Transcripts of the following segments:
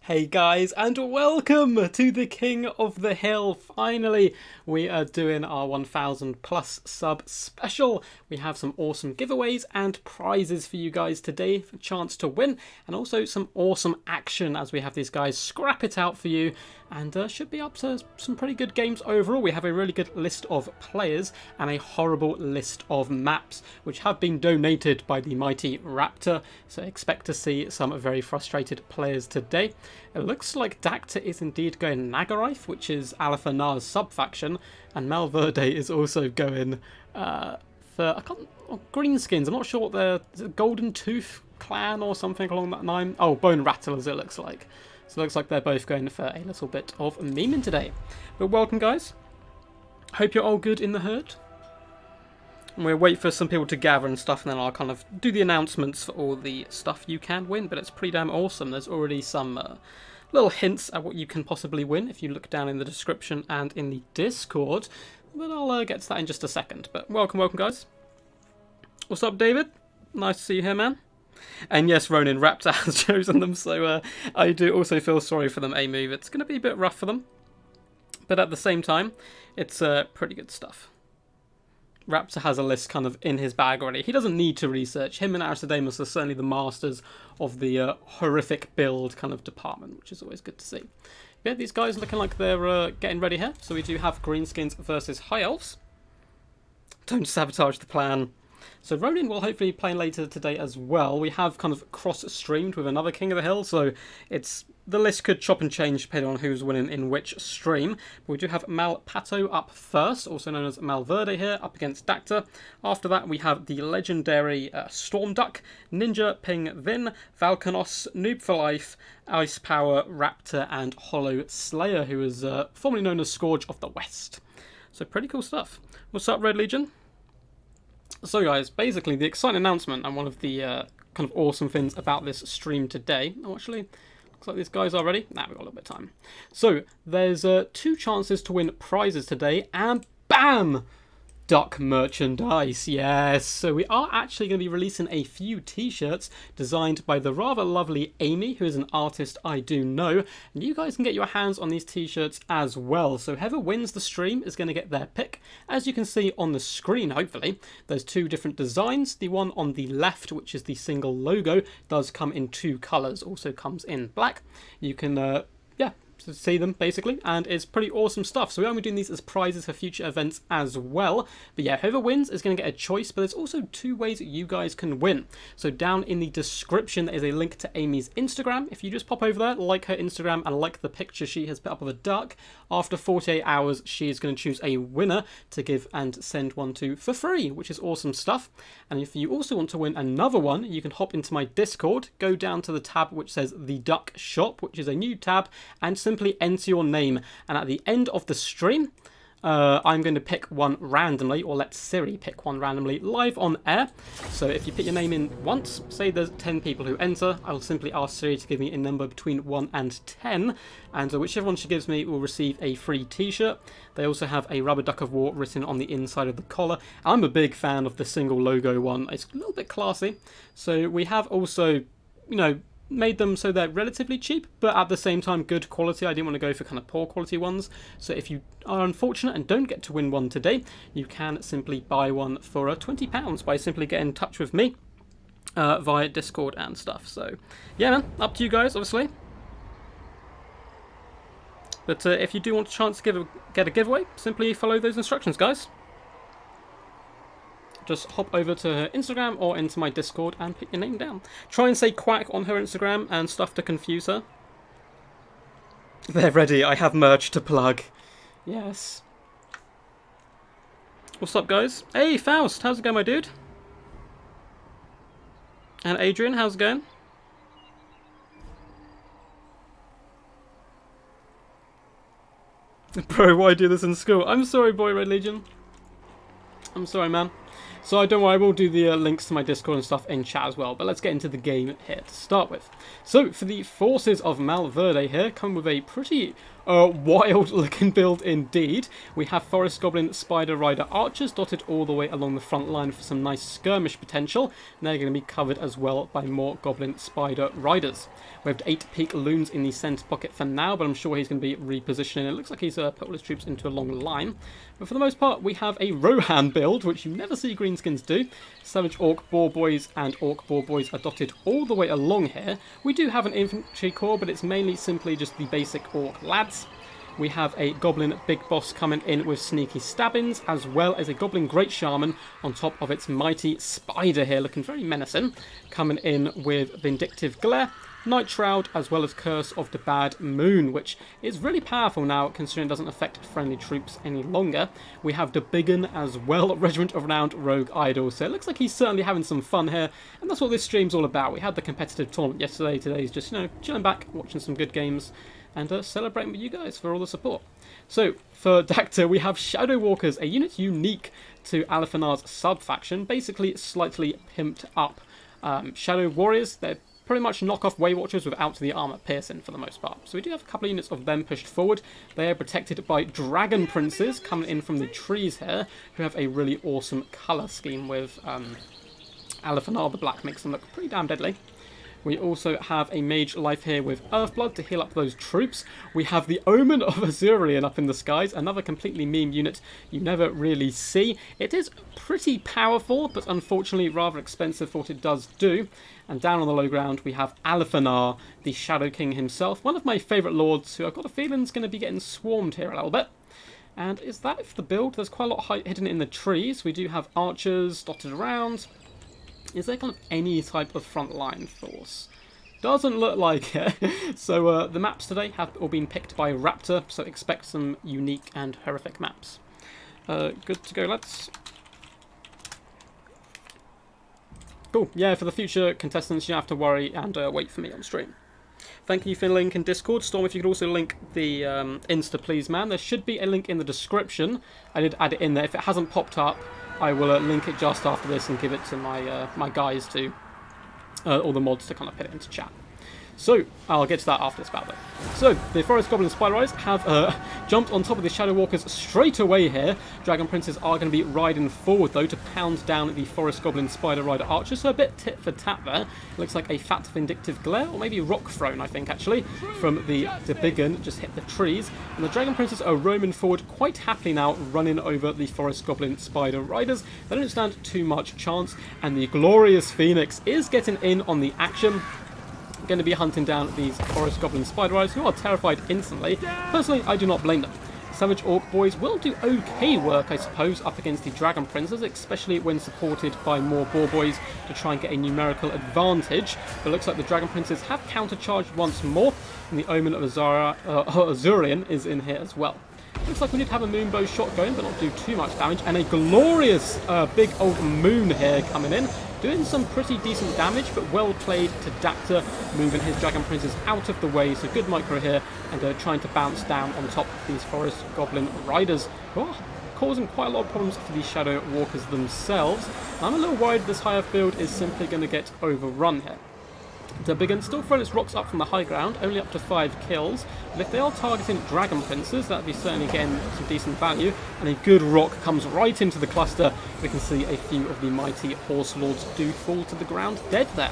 Hey guys, and welcome to the King of the Hill. Finally, we are doing our 1000 plus sub special. We have some awesome giveaways and prizes for you guys today for a chance to win, and also some awesome action as we have these guys scrap it out for you, and should be up to some pretty good games overall. We have a really good list of players and a horrible list of maps, which have been donated by the mighty Raptor, so expect to see some very frustrated players today. It looks like Dacta is indeed going Nagarife, which is Alpha-Nar's sub-faction, and Malverde is also going Greenskins. I'm not sure what they're... Is it Golden Tooth Clan or something along that line? Oh, Bone Rattlers it looks like. So it looks like they're both going for a little bit of memeing today. But welcome guys. Hope you're all good in the herd. And we'll wait for some people to gather and stuff, and then I'll kind of do the announcements for all the stuff you can win. But it's pretty damn awesome. There's already some little hints at what you can possibly win if you look down in the description and in the Discord. But I'll get to that in just a second. But welcome guys. What's up, David? Nice to see you here, man. And yes, Ronin, Raptor has chosen them, so I do also feel sorry for them, A-Move. It's going to be a bit rough for them. But at the same time, it's pretty good stuff. Raptor has a list kind of in his bag already. He doesn't need to research. Him and Aristodemus are certainly the masters of the horrific build kind of department, which is always good to see. Yeah, these guys looking like they're getting ready here. So we do have Greenskins versus High Elves. Don't sabotage the plan. So Ronin will hopefully be playing later today as well. We have kind of cross-streamed with another King of the Hill, so the list could chop and change depending on who's winning in which stream. But we do have Malpato up first, also known as Malverde here, up against Dacta. After that we have the legendary Storm Duck, Ninja Ping Vin, Valkanos, Noob for Life, Ice Power, Raptor, and Hollow Slayer, who is formerly known as Scourge of the West. So pretty cool stuff. What's up, Red Legion? So guys, basically the exciting announcement and one of the kind of awesome things about this stream today... Oh, actually, looks like these guys are ready. Nah, we've got a little bit of time. So, there's 2 chances to win prizes today, and BAM! Duck merchandise, yes. So we are actually going to be releasing a few t-shirts designed by the rather lovely Amy, who is an artist I do know. And you guys can get your hands on these t-shirts as well. So whoever wins the stream is going to get their pick. As you can see on the screen, hopefully, there's 2 different designs. The one on the left, which is the single logo, does come in 2 colours. Also comes in black. You can, to see them basically, and it's pretty awesome stuff. So we are doing these as prizes for future events as well. But yeah, whoever wins is going to get a choice, but there's also 2 ways that you guys can win. So down in the description there is a link to Amy's Instagram. If you just pop over there, like her Instagram and like the picture she has put up of a duck, after 48 hours she is going to choose a winner to give and send one to for free, which is awesome stuff. And if you also want to win another one, you can hop into my Discord, go down to the tab which says the Duck Shop, which is a new tab, and simply enter your name, and at the end of the stream I'm going to pick one randomly, or let Siri pick one randomly live on air. So if you put your name in once, say there's 10 people who enter, I will simply ask Siri to give me a number between 1 and 10, and whichever one she gives me will receive a free t-shirt. They also have a Rubber Duck of War written on the inside of the collar. I'm a big fan of the single logo one. It's a little bit classy. So we have also, made them so they're relatively cheap, but at the same time good quality. I didn't want to go for kind of poor quality ones. So if you are unfortunate and don't get to win one today, you can simply buy one for £20 by simply getting in touch with me via Discord and stuff. So yeah, man, up to you guys, obviously. But if you do want a chance to get a giveaway, simply follow those instructions, guys. Just hop over to her Instagram or into my Discord and put your name down. Try and say quack on her Instagram and stuff to confuse her. They're ready. I have merch to plug. Yes. What's up, guys? Hey, Faust. How's it going, my dude? And Adrian, how's it going? Bro, why do this in school? I'm sorry, boy, Red Legion. I'm sorry, man. So don't worry, I will do the links to my Discord and stuff in chat as well, but let's get into the game here to start with. So for the forces of Malverde here, come with a pretty wild looking build indeed. We have Forest Goblin, Spider Rider archers dotted all the way along the front line for some nice skirmish potential, and they're going to be covered as well by more Goblin Spider Riders. We have 8 peak loons in the centre pocket for now, but I'm sure he's going to be repositioning. It looks like he's put all his troops into a long line. But for the most part, we have a Rohan build, which you never see Greenskins do. Savage Orc Boar Boys and Orc Boar Boys are dotted all the way along here. We do have an infantry corps, but it's mainly simply just the basic Orc lads. We have a Goblin Big Boss coming in with Sneaky Stabbins, as well as a Goblin Great Shaman on top of its mighty Spider here, looking very menacing, coming in with Vindictive Glare, Night Shroud, as well as Curse of the Bad Moon, which is really powerful now, considering it doesn't affect friendly troops any longer. We have the Biggin as well, Regiment of Renowned Rogue Idol, so it looks like he's certainly having some fun here, and that's what this stream's all about. We had the competitive tournament yesterday, today's just, chilling back, watching some good games, and celebrating with you guys for all the support. So, for Dactyr, we have Shadow Walkers, a unit unique to Alithanar's sub-faction, basically slightly pimped up. Shadow Warriors, they're pretty much knock-off Way Watchers without the armour piercing for the most part. So we do have a couple of units of them pushed forward. They are protected by Dragon Princes coming in from the trees here, who have a really awesome colour scheme with Alithanar the Black, makes them look pretty damn deadly. We also have a Mage Life here with Earthblood to heal up those troops. We have the Omen of Azurian up in the skies, another completely meme unit you never really see. It is pretty powerful, but unfortunately rather expensive for what it does do. And down on the low ground we have Alithanar, the Shadow King himself, one of my favourite lords, who I've got a feeling is going to be getting swarmed here a little bit. And is that if the build? There's quite a lot hidden in the trees. We do have archers dotted around. Is there kind of any type of frontline force? Doesn't look like it. So the maps today have all been picked by Raptor, so expect some unique and horrific maps. Good to go, lads. Cool. Yeah, for the future contestants, you don't have to worry and wait for me on stream. Thank you for the link in Discord. Storm, if you could also link the Insta, please, man. There should be a link in the description. I did add it in there. If it hasn't popped up, I will link it just after this and give it to my my guys to, all the mods to kind of put it into chat. So, I'll get to that after this battle. So, the Forest Goblin Spider Riders have jumped on top of the Shadow Walkers straight away here. Dragon Princes are going to be riding forward, though, to pound down the Forest Goblin Spider Rider Archers. So, a bit tit for tat there. It looks like a fat Vindictive Glare, or maybe Rock Throne, I think, actually, from the Biggin, just hit the trees. And the Dragon Princes are roaming forward quite happily now, running over the Forest Goblin Spider Riders. They don't stand too much chance, and the Glorious Phoenix is getting in on the action. Going to be hunting down these Forest Goblin Spider Riders, who are terrified instantly. Personally, I do not blame them. Savage Orc Boys will do okay work, I suppose, up against the Dragon Princes, especially when supported by more Boar Boys to try and get a numerical advantage. But it looks like the Dragon Princes have countercharged once more, and the Omen of Azurian is in here as well. Looks like we did have a Moonbow shot going, but not do too much damage. And a glorious big old moon here coming in, doing some pretty decent damage, but well played to Dactyr, moving his Dragon Princes out of the way. So good micro here, and trying to bounce down on top of these Forest Goblin Riders, who are causing quite a lot of problems for the Shadow Walkers themselves. I'm a little worried this high F build is simply going to get overrun here. The Biggin still throwing its rocks up from the high ground, only up to 5 kills, but if they are targeting Dragon Princes, that'd be certainly getting some decent value, and a good rock comes right into the cluster. We can see a few of the mighty Horse Lords do fall to the ground dead there.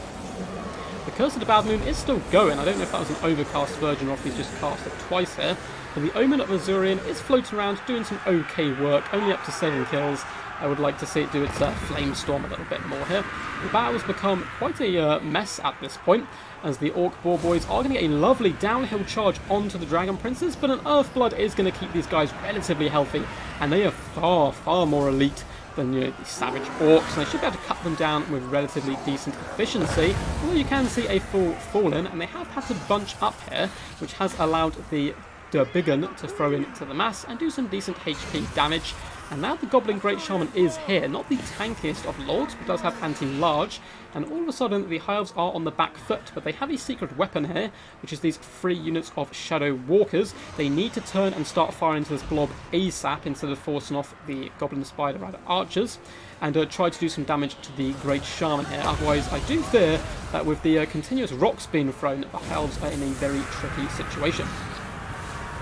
The Curse of the Bad Moon is still going. I don't know if that was an overcast version or if he's just cast it twice here, but the Omen of Azurian is floating around, doing some okay work, only up to 7 kills. I would like to see it do its Flame Storm a little bit more here. The battle's become quite a mess at this point, as the Orc Boar Boys are going to get a lovely downhill charge onto the Dragon Princes, but an Earthblood is going to keep these guys relatively healthy, and they are far, far more elite than the Savage Orcs, and they should be able to cut them down with relatively decent efficiency, although you can see a full fall in, and they have had to bunch up here, which has allowed the Biggin to throw into the mass and do some decent HP damage. And now the Goblin Great Shaman is here, not the tankiest of lords, but does have anti-large, and all of a sudden the High Elves are on the back foot, but they have a secret weapon here, which is these 3 units of Shadow Walkers. They need to turn and start firing into this blob ASAP instead of forcing off the Goblin Spider Rider archers, and try to do some damage to the Great Shaman here. Otherwise, I do fear that with the continuous rocks being thrown, the High Elves are in a very tricky situation.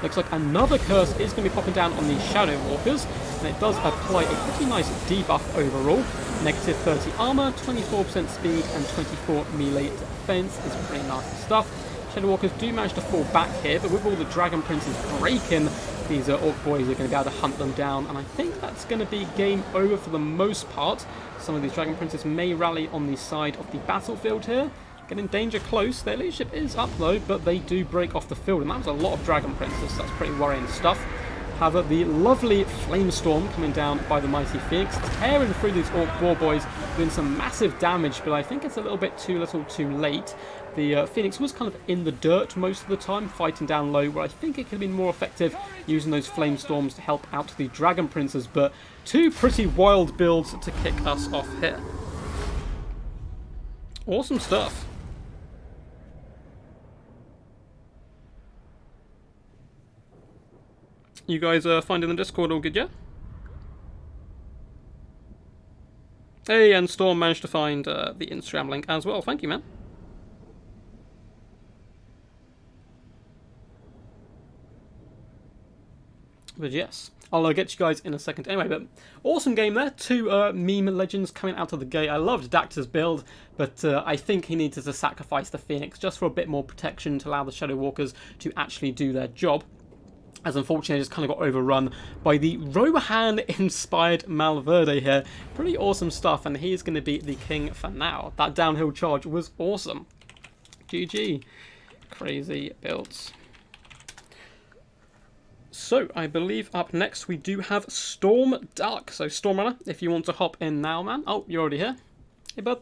Looks like another curse is going to be popping down on the Shadow Walkers, and it does apply a pretty nice debuff overall. Negative 30 armor, 24% speed, and 24 melee defense is pretty nasty stuff. Shadow Walkers do manage to fall back here, but with all the Dragon Princes breaking, these Orc boys are going to be able to hunt them down, and I think that's going to be game over for the most part. Some of these Dragon Princes may rally on the side of the battlefield here. Getting danger close. Their leadership is up though, but they do break off the field, and that was a lot of Dragon Princes, so that's pretty worrying stuff. However, the lovely Flamestorm coming down by the Mighty Phoenix, tearing through these Orc War Boys, doing some massive damage, but I think it's a little bit too little too late. The Phoenix was kind of in the dirt most of the time, fighting down low, where I think it could have been more effective using those Flamestorms to help out the Dragon Princes, but 2 pretty wild builds to kick us off here. Awesome stuff. You guys are finding the Discord all good, yeah? Hey, and Storm managed to find the Instagram link as well. Thank you, man. But yes, I'll get you guys in a second. Anyway, but awesome game there. 2 meme legends coming out of the gate. I loved Dacta's build, but I think he needed to sacrifice the Phoenix just for a bit more protection to allow the Shadow Walkers to actually do their job. As unfortunately, I just kind of got overrun by the Rohan-inspired Malverde here. Pretty awesome stuff, and he is going to be the king for now. That downhill charge was awesome. GG. Crazy builds. So, I believe up next we do have Storm Duck. So, Stormrunner, if you want to hop in now, man. Oh, you're already here. Hey, bud.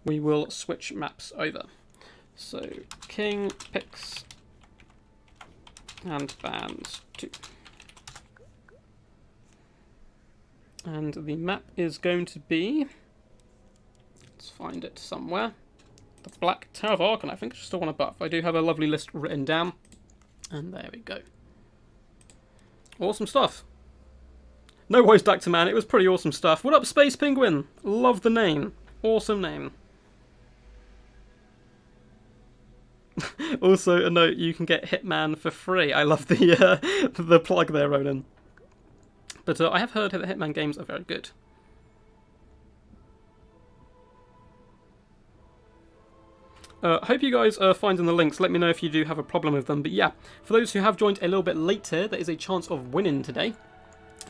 We will switch maps over. So, King picks and bands 2. And the map is going to be, let's find it somewhere, the Black Tower of Archon. I think it's just the one above. I do have a lovely list written down, and there we go. Awesome stuff. No worries, Dr. Man, it was pretty awesome stuff. What up, Space Penguin? Love the name. Awesome name. Also, a note, you can get Hitman for free. I love the plug there, Ronan. But I have heard that Hitman games are very good. Hope you guys are finding the links. Let me know if you do have a problem with them. But yeah, for those who have joined a little bit later, there is a chance of winning today.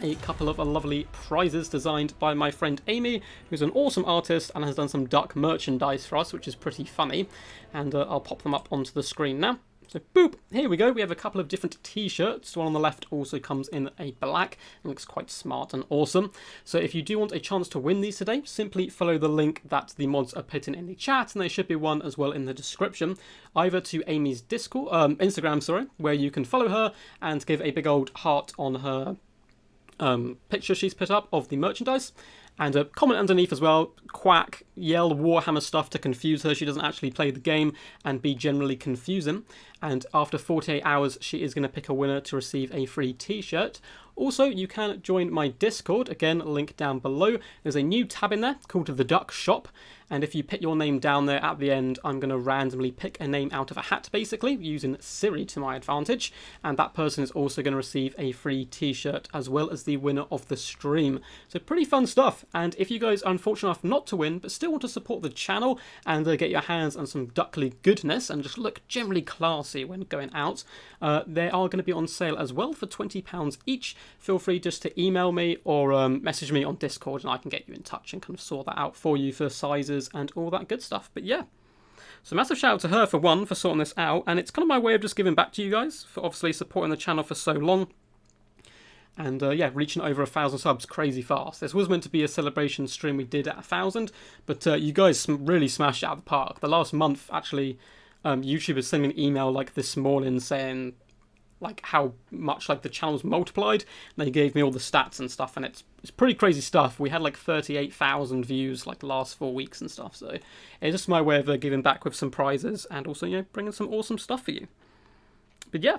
A couple of lovely prizes designed by my friend Amy, who's an awesome artist and has done some duck merchandise for us, which is pretty funny. And I'll pop them up onto the screen now. So boop, here we go. We have a couple of different t-shirts. The one on the left also comes in a black and looks quite smart and awesome. So if you do want a chance to win these today, simply follow the link that the mods are putting in the chat, and there should be one as well in the description, either to Amy's Discord, Instagram, sorry, where you can follow her and give a big old heart on her picture she's put up of the merchandise, and a comment underneath as well, quack, yell Warhammer stuff to confuse her. She doesn't actually play the game and be generally confusing. And after 48 hours, she is going to pick a winner to receive a free t-shirt. Also, you can join my Discord, again, link down below. There's a new tab in there called The Duck Shop, and if you put your name down there at the end, I'm going to randomly pick a name out of a hat, basically, using Siri to my advantage, and that person is also going to receive a free t-shirt, as well as the winner of the stream. So pretty fun stuff, and if you guys are unfortunate enough not to win, but still want to support the channel, and get your hands on some duckly goodness, and just look generally classy when going out, they are going to be on sale as well for £20 each. Feel free just to email me or message me on Discord, and I can get you in touch and kind of sort that out for you for sizes and all that good stuff. But yeah, so massive shout out to her for one for sorting this out, and it's kind of my way of just giving back to you guys for obviously supporting the channel for so long. And yeah, reaching over 1,000 subs crazy fast. This was meant to be a celebration stream we did at 1,000, but you guys really smashed it out of the park. The last month, actually, YouTube has sent me an email like this morning saying like how much like the channel's multiplied. And they gave me all the stats and stuff, and it's pretty crazy stuff. We had like 38,000 views like the last 4 weeks and stuff. So it's just my way of giving back with some prizes and also, you know, bringing some awesome stuff for you. But yeah,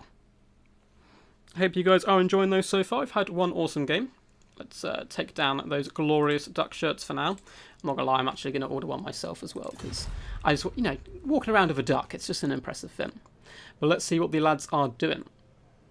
I hope you guys are enjoying those so far. I've had one awesome game. Let's take down those glorious duck shirts for now. I'm not gonna lie, I'm actually gonna order one myself as well, because I just, you know, walking around with a duck, it's just an impressive thing. But let's see what the lads are doing.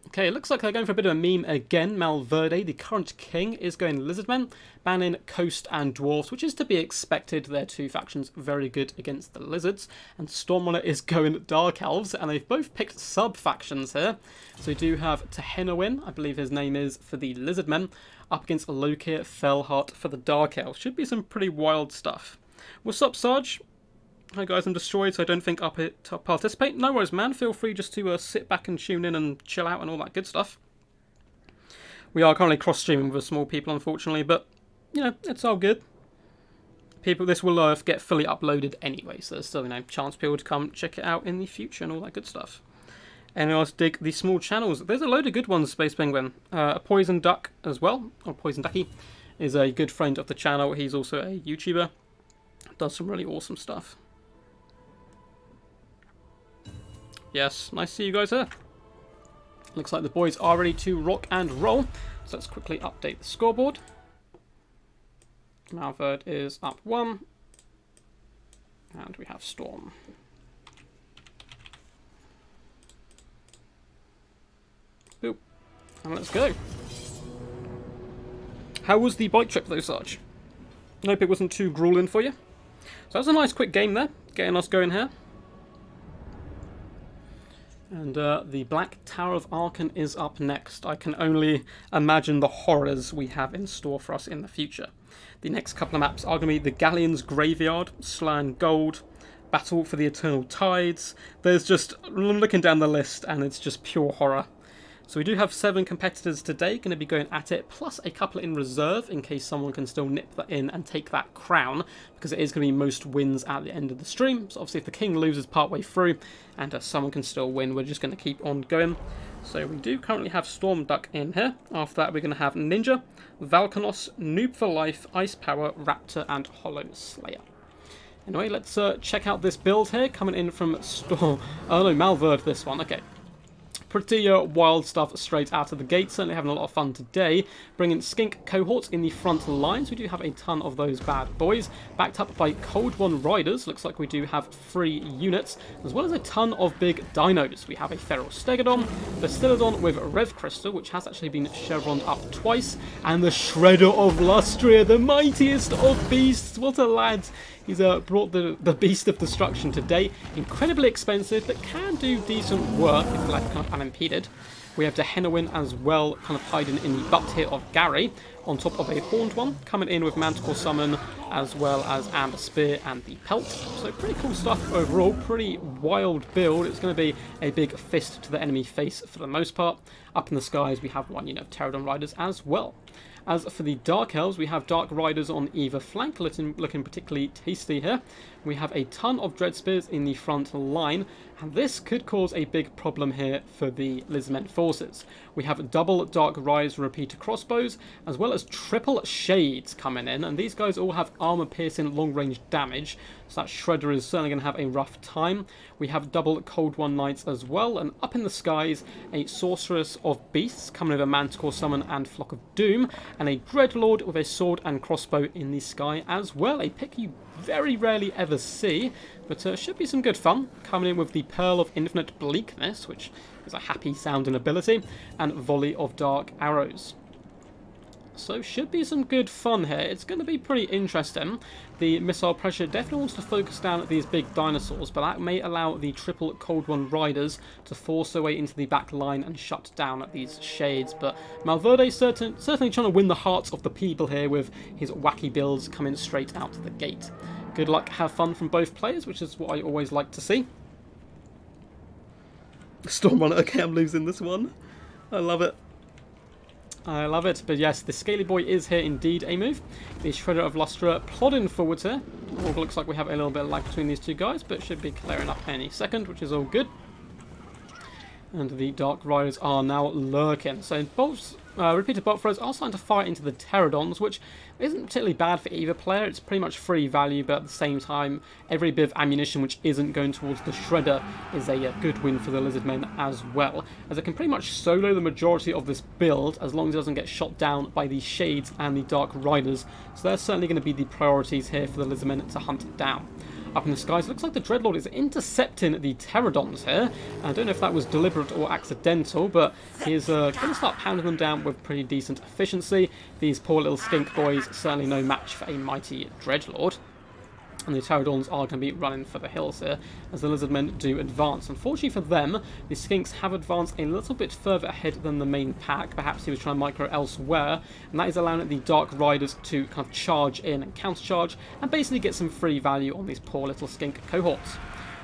Okay, it looks like they're going for a bit of a meme again. Malverde, the current king, is going Lizardmen, banning Coast and Dwarfs, which is to be expected. They're two factions very good against the Lizards. And Stormrunner is going Dark Elves, and they've both picked sub-factions here. So we do have Tehenowin, I believe his name is, for the Lizardmen, up against Lokir Fellheart for the Dark Elves. Should be some pretty wild stuff. What's up, Sarge? Hi guys, I'm destroyed, so I don't think up it to participate. No worries, man. Feel free just to sit back and tune in and chill out and all that good stuff. We are currently cross-streaming with small people, unfortunately, but, you know, it's all good. People, this will get fully uploaded anyway, so there's still, you know, chance for people to come check it out in the future and all that good stuff. Anyone else dig the small channels? There's a load of good ones, Space Penguin. A Poison Duck as well, or Poison Ducky, is a good friend of the channel. He's also a YouTuber. Does some really awesome stuff. Yes, nice to see you guys here. Looks like the boys are ready to rock and roll. So let's quickly update the scoreboard. Malverde is up 1. And we have Storm. Boop. And let's go. How was the bike trip though, Sarge? I hope it wasn't too grueling for you. So that was a nice quick game there, getting us going here. And the Black Tower of Arkan is up next. I can only imagine the horrors we have in store for us in the future. The next couple of maps are going to be the Galleon's Graveyard, Slan Gold, Battle for the Eternal Tides. There's just, I'm looking down the list and it's just pure horror. So we do have 7 competitors today going to be going at it, plus a couple in reserve in case someone can still nip that in and take that crown, because it is going to be most wins at the end of the stream. So obviously if the king loses partway through and someone can still win, we're just going to keep on going. So we do currently have Storm Duck in here. After that we're going to have Ninja, Valkanos, Noob for Life, Ice Power, Raptor and Hollow Slayer. Anyway, let's check out this build here, coming in from Storm... Oh no, Malverde this one, okay. Pretty wild stuff straight out of the gate. Certainly having a lot of fun today. Bringing Skink cohorts in the front lines. We do have a ton of those bad boys. Backed up by Cold One Riders. Looks like we do have 3 units. As well as a ton of big dinos. We have a Feral Stegodon, Bastillodon with Rev Crystal, which has actually been chevroned up twice. And the Shredder of Lustria, the mightiest of beasts. What a lad. He's brought the Beast of Destruction today. Incredibly expensive, but can do decent work if left kind of unimpeded. We have Tehenowin as well, kind of hiding in the butt here of Gary, on top of a Horned one, coming in with Manticore Summon, as well as Amber Spear and the Pelt. So pretty cool stuff overall, pretty wild build. It's going to be a big fist to the enemy face for the most part. Up in the skies, we have one unit of Pterodon Riders as well. As for the Dark Elves, we have Dark Riders on either flank, looking particularly tasty here. We have a ton of Dread Spears in the front line, and this could cause a big problem here for the Lizardmen forces. We have double Dark Rise repeater crossbows, as well as triple Shades coming in, and these guys all have armor-piercing long-range damage, so that Shredder is certainly going to have a rough time. We have double Cold One Knights as well, and up in the skies, a Sorceress of Beasts coming with a Manticore Summon and Flock of Doom, and a Dreadlord with a sword and crossbow in the sky as well. A pick you very rarely ever see, but should be some good fun. Coming in with the Pearl of Infinite Bleakness, which is a happy sounding ability, and Volley of Dark Arrows. So should be some good fun here. It's going to be pretty interesting. The missile pressure definitely wants to focus down at these big dinosaurs, but that may allow the triple Cold One Riders to force their way into the back line and shut down at these shades. But Malverde certainly trying to win the hearts of the people here with his wacky builds coming straight out of the gate. Good luck, have fun from both players, which is what I always like to see. Stormrunner, okay, I'm losing this one. I love it. I love it, but yes, the Scaly Boy is here indeed a move. The Shredder of Lustra plodding forwards here. It looks like we have a little bit of lag between these two guys, but should be clearing up any second, which is all good. And the Dark Riders are now lurking. So bolts, repeated bolt throws are starting to fire into the Pterodons, which isn't particularly bad for either player. It's pretty much free value, but at the same time, every bit of ammunition which isn't going towards the Shredder is a good win for the Lizardmen as well, as it can pretty much solo the majority of this build as long as it doesn't get shot down by the Shades and the Dark Riders. So they're certainly going to be the priorities here for the Lizardmen to hunt it down. Up in the skies, it looks like the Dreadlord is intercepting the Pterodons here. I don't know if that was deliberate or accidental, but he's going to start pounding them down with pretty decent efficiency. These poor little skink boys, certainly no match for a mighty Dreadlord. And the Pterodons are going to be running for the hills here as the Lizardmen do advance. Unfortunately for them, the Skinks have advanced a little bit further ahead than the main pack. Perhaps he was trying to micro elsewhere, and that is allowing the Dark Riders to kind of charge in and countercharge and basically get some free value on these poor little Skink cohorts.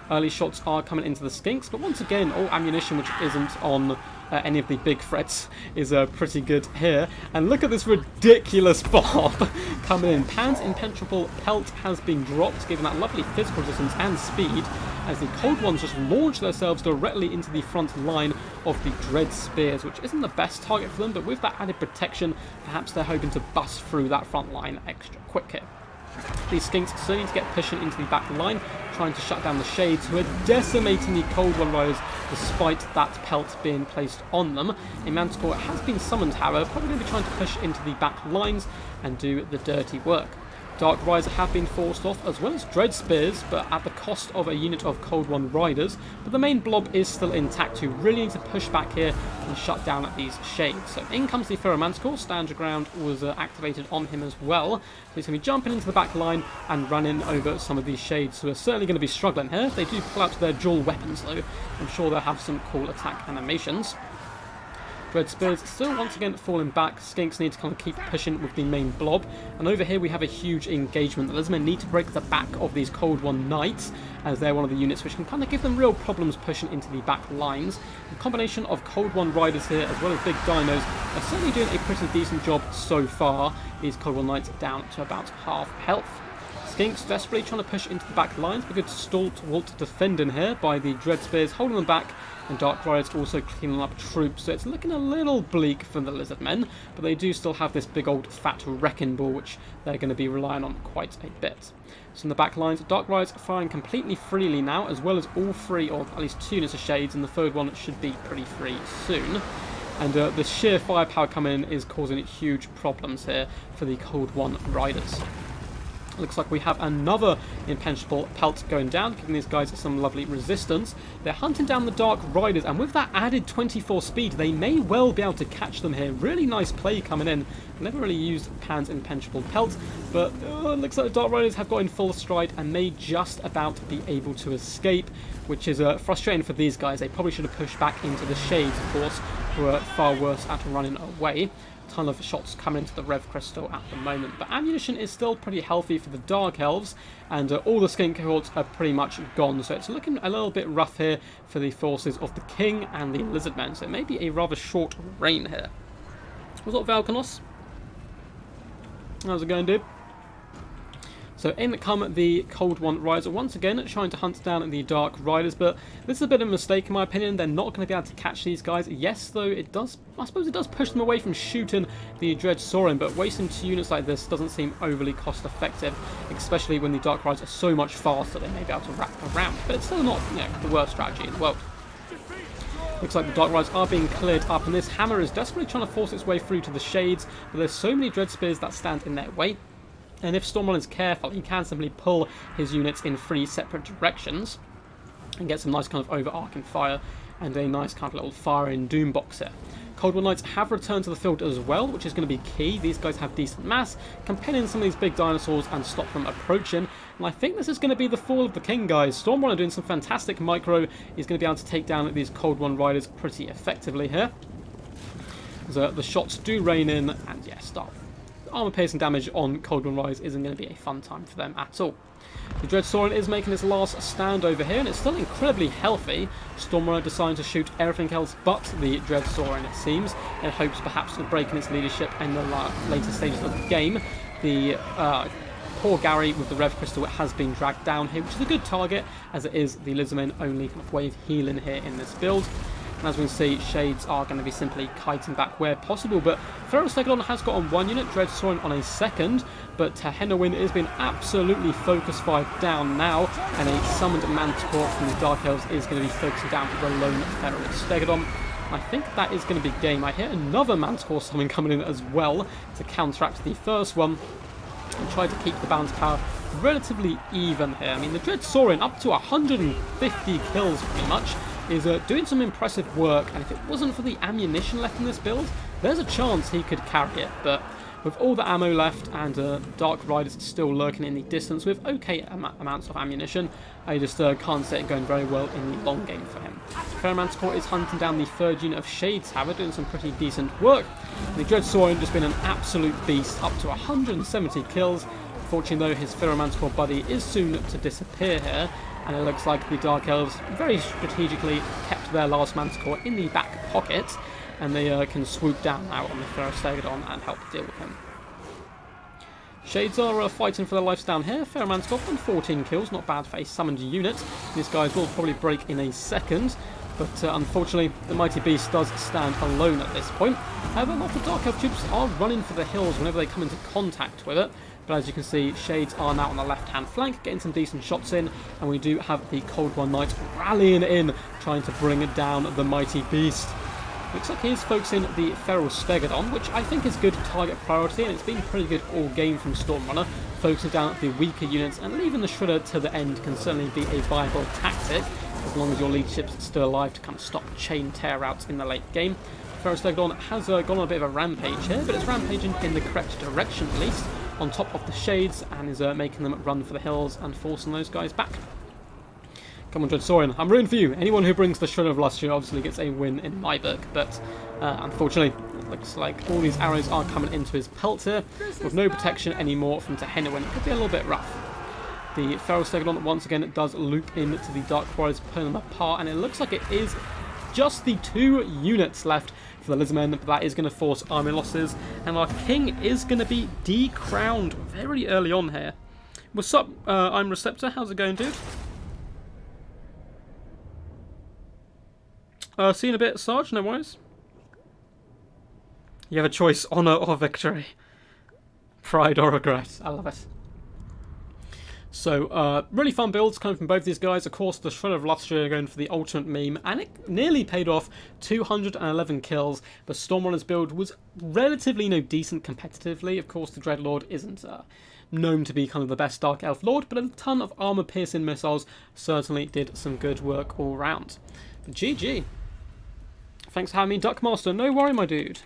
Early shots are coming into the Skinks, but once again, all ammunition which isn't on any of the big threats is pretty good here. And look at this ridiculous bob coming in. Pan's impenetrable pelt has been dropped, giving that lovely physical resistance and speed, as the Cold Ones just launch themselves directly into the front line of the Dread Spears, which isn't the best target for them, but with that added protection, perhaps they're hoping to bust through that front line extra quick here. These Skinks still need to get pushing into the back line, trying to shut down the Shades, who are decimating the Cold One Riders despite that pelt being placed on them. A Manticore has been summoned, however, probably going to be trying to push into the back lines and do the dirty work. Dark Riders have been forced off, as well as Dread Spears, but at the cost of a unit of Cold One Riders. But the main blob is still intact, who really need to push back here and shut down at these Shades. So in comes the Ferromanticore. Stand Your Ground was activated on him as well. So he's going to be jumping into the back line and running over some of these Shades, who are certainly going to be struggling here. They do pull out their dual weapons, though. I'm sure they'll have some cool attack animations. Dread Spears still once again falling back. Skinks need to kind of keep pushing with the main blob. And over here we have a huge engagement. The Lizardmen need to break the back of these Cold One Knights, as they're one of the units which can kind of give them real problems pushing into the back lines. The combination of Cold One Riders here, as well as big dinos, are certainly doing a pretty decent job so far. These Cold One Knights down to about half health. Skinks desperately trying to push into the back lines, but good stalwart defending here by the Dread Spears, holding them back, and Dark Riders also cleaning up troops. So it's looking a little bleak for the Lizardmen, but they do still have this big old fat wrecking ball, which they're going to be relying on quite a bit. So in the back lines, Dark Riders are firing completely freely now, as well as all three, or at least two units of Shades, and the third one should be pretty free soon. And the sheer firepower coming in is causing huge problems here for the Cold One Riders. Looks like we have another impenetrable pelt going down, giving these guys some lovely resistance. They're hunting down the Dark Riders, and with that added 24 speed, they may well be able to catch them here. Really nice play coming in. Never really used Pan's impenetrable pelt, but it looks like the Dark Riders have got in full stride and may just about be able to escape, which is frustrating for these guys. They probably should have pushed back into the Shades, of course, who are far worse at running away. Ton of shots coming into the Rev Crystal at the moment, but ammunition is still pretty healthy for the Dark Elves, and all the Skink cohorts are pretty much gone, so it's looking a little bit rough here for the forces of the King and the Lizardmen, so it may be a rather short reign here. What's up, Valkanos? How's it going, dude? So in come the Cold One Riders, once again trying to hunt down the Dark Riders, but this is a bit of a mistake in my opinion. They're not going to be able to catch these guys. Yes, though, it does, I suppose it does push them away from shooting the Dread Sauron, but wasting two units like this doesn't seem overly cost effective, especially when the Dark Riders are so much faster they may be able to wrap around. But it's still not, you know, the worst strategy in the world. Looks like the Dark Riders are being cleared up, and this hammer is desperately trying to force its way through to the Shades, but there's so many Dread Spears that stand in their way. And if Stormrun is careful, he can simply pull his units in three separate directions and get some nice kind of overarching fire and a nice kind of little fire in Doom box here. Cold One Knights have returned to the field as well, which is going to be key. These guys have decent mass, can pin in some of these big dinosaurs and stop them approaching. And I think this is going to be the fall of the King, guys. Stormrunner doing some fantastic micro. He's going to be able to take down these Cold One Riders pretty effectively here. So the shots do rain in, and yeah, start. Armor piercing damage on Cold One Riders isn't going to be a fun time for them at all. The Dread Sauron is making its last stand over here, and it's still incredibly healthy. Stormrunner deciding to shoot everything else but the Dread Sauron, it seems, in hopes perhaps of breaking its leadership in the later stages of the game. The poor Gary with the Rev Crystal has been dragged down here, which is a good target, as it is the Lizardmen only kind of way of healing here in this build. And as we can see, Shades are going to be simply kiting back where possible. But Ferrostegodon has got on one unit, Dread Saurian on a second. But Tehennowin has been absolutely focus fired down now. And a summoned Manticore from the Dark Elves is going to be focusing down the lone Ferrostegodon. I think that is going to be game. I hear another Manticore summon coming in as well to counteract the first one and try to keep the balance power relatively even here. I mean, the Dread Saurian up to 150 kills pretty much is doing some impressive work, and if it wasn't for the ammunition left in this build, there's a chance he could carry it. But with all the ammo left and Dark Riders still lurking in the distance with okay amounts of ammunition, I just can't see it going very well in the long game for him. Ferromanticore is hunting down the third unit of Shades, however, doing some pretty decent work. The Dread Saurian just been an absolute beast, up to 170 kills. Fortunately though, his Ferromanticore buddy is soon to disappear here, and it looks like the Dark Elves very strategically kept their last Manticore in the back pocket, and they can swoop down now on the Ferrostegodon and help deal with him. Shades are fighting for their lives down here. Ferromanticore on 14 kills, not bad for a summoned unit. These guys will probably break in a second, but unfortunately the Mighty Beast does stand alone at this point. However, a lot of the Dark Elf troops are running for the hills whenever they come into contact with it. But as you can see, Shades are now on the left-hand flank, getting some decent shots in, and we do have the Cold One Knight rallying in, trying to bring down the Mighty Beast. Looks like he's focusing the Ferrostegodon, which I think is good target priority, and it's been pretty good all game from Stormrunner. Focusing down the weaker units and leaving the Shredder to the end can certainly be a viable tactic, as long as your leadership's still alive to kind of stop chain tear-outs in the late game. Ferrostegodon has gone on a bit of a rampage here, but it's rampaging in the correct direction at least, on top of the Shades, and is making them run for the hills and forcing those guys back. Come on, Dread Saurian, I'm rooting for you. Anyone who brings the Shredder of Lust here obviously gets a win in my book, but unfortunately, it looks like all these arrows are coming into his pelt here, with no protection anymore from Tehennowin. It could be a little bit rough. The Ferrostegodon once again does loop into the Dark Riders, pulling them apart, and it looks like it is just the 2 units left for the Lizardmen, but that is going to force army losses, and our king is going to be decrowned very early on here. What's up, I'm Receptor, how's it going, dude? See you in a bit, Sarge, no worries. You have a choice, honour or victory. Pride or regret, I love it. So, really fun builds coming from both these guys. Of course, the Shredder of Lustria going for the ultimate meme, and it nearly paid off. 211 kills. The Stormrunner's build was relatively, decent competitively. Of course, the Dreadlord isn't known to be kind of the best Dark Elf Lord, but a ton of armor-piercing missiles certainly did some good work all round. But GG. Thanks for having me, Duckmaster. No worry, my dude.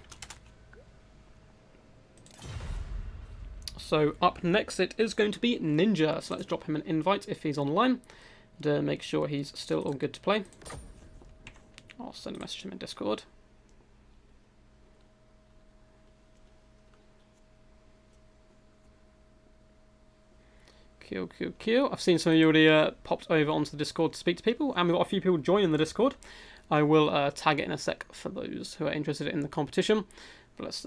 So up next it is going to be Ninja. So let's drop him an invite if he's online. And make sure he's still all good to play. I'll send a message to him in Discord. Cool. I've seen some of you already popped over onto the Discord to speak to people, and we've got a few people joining the Discord. I will tag it in a sec for those who are interested in the competition. But let's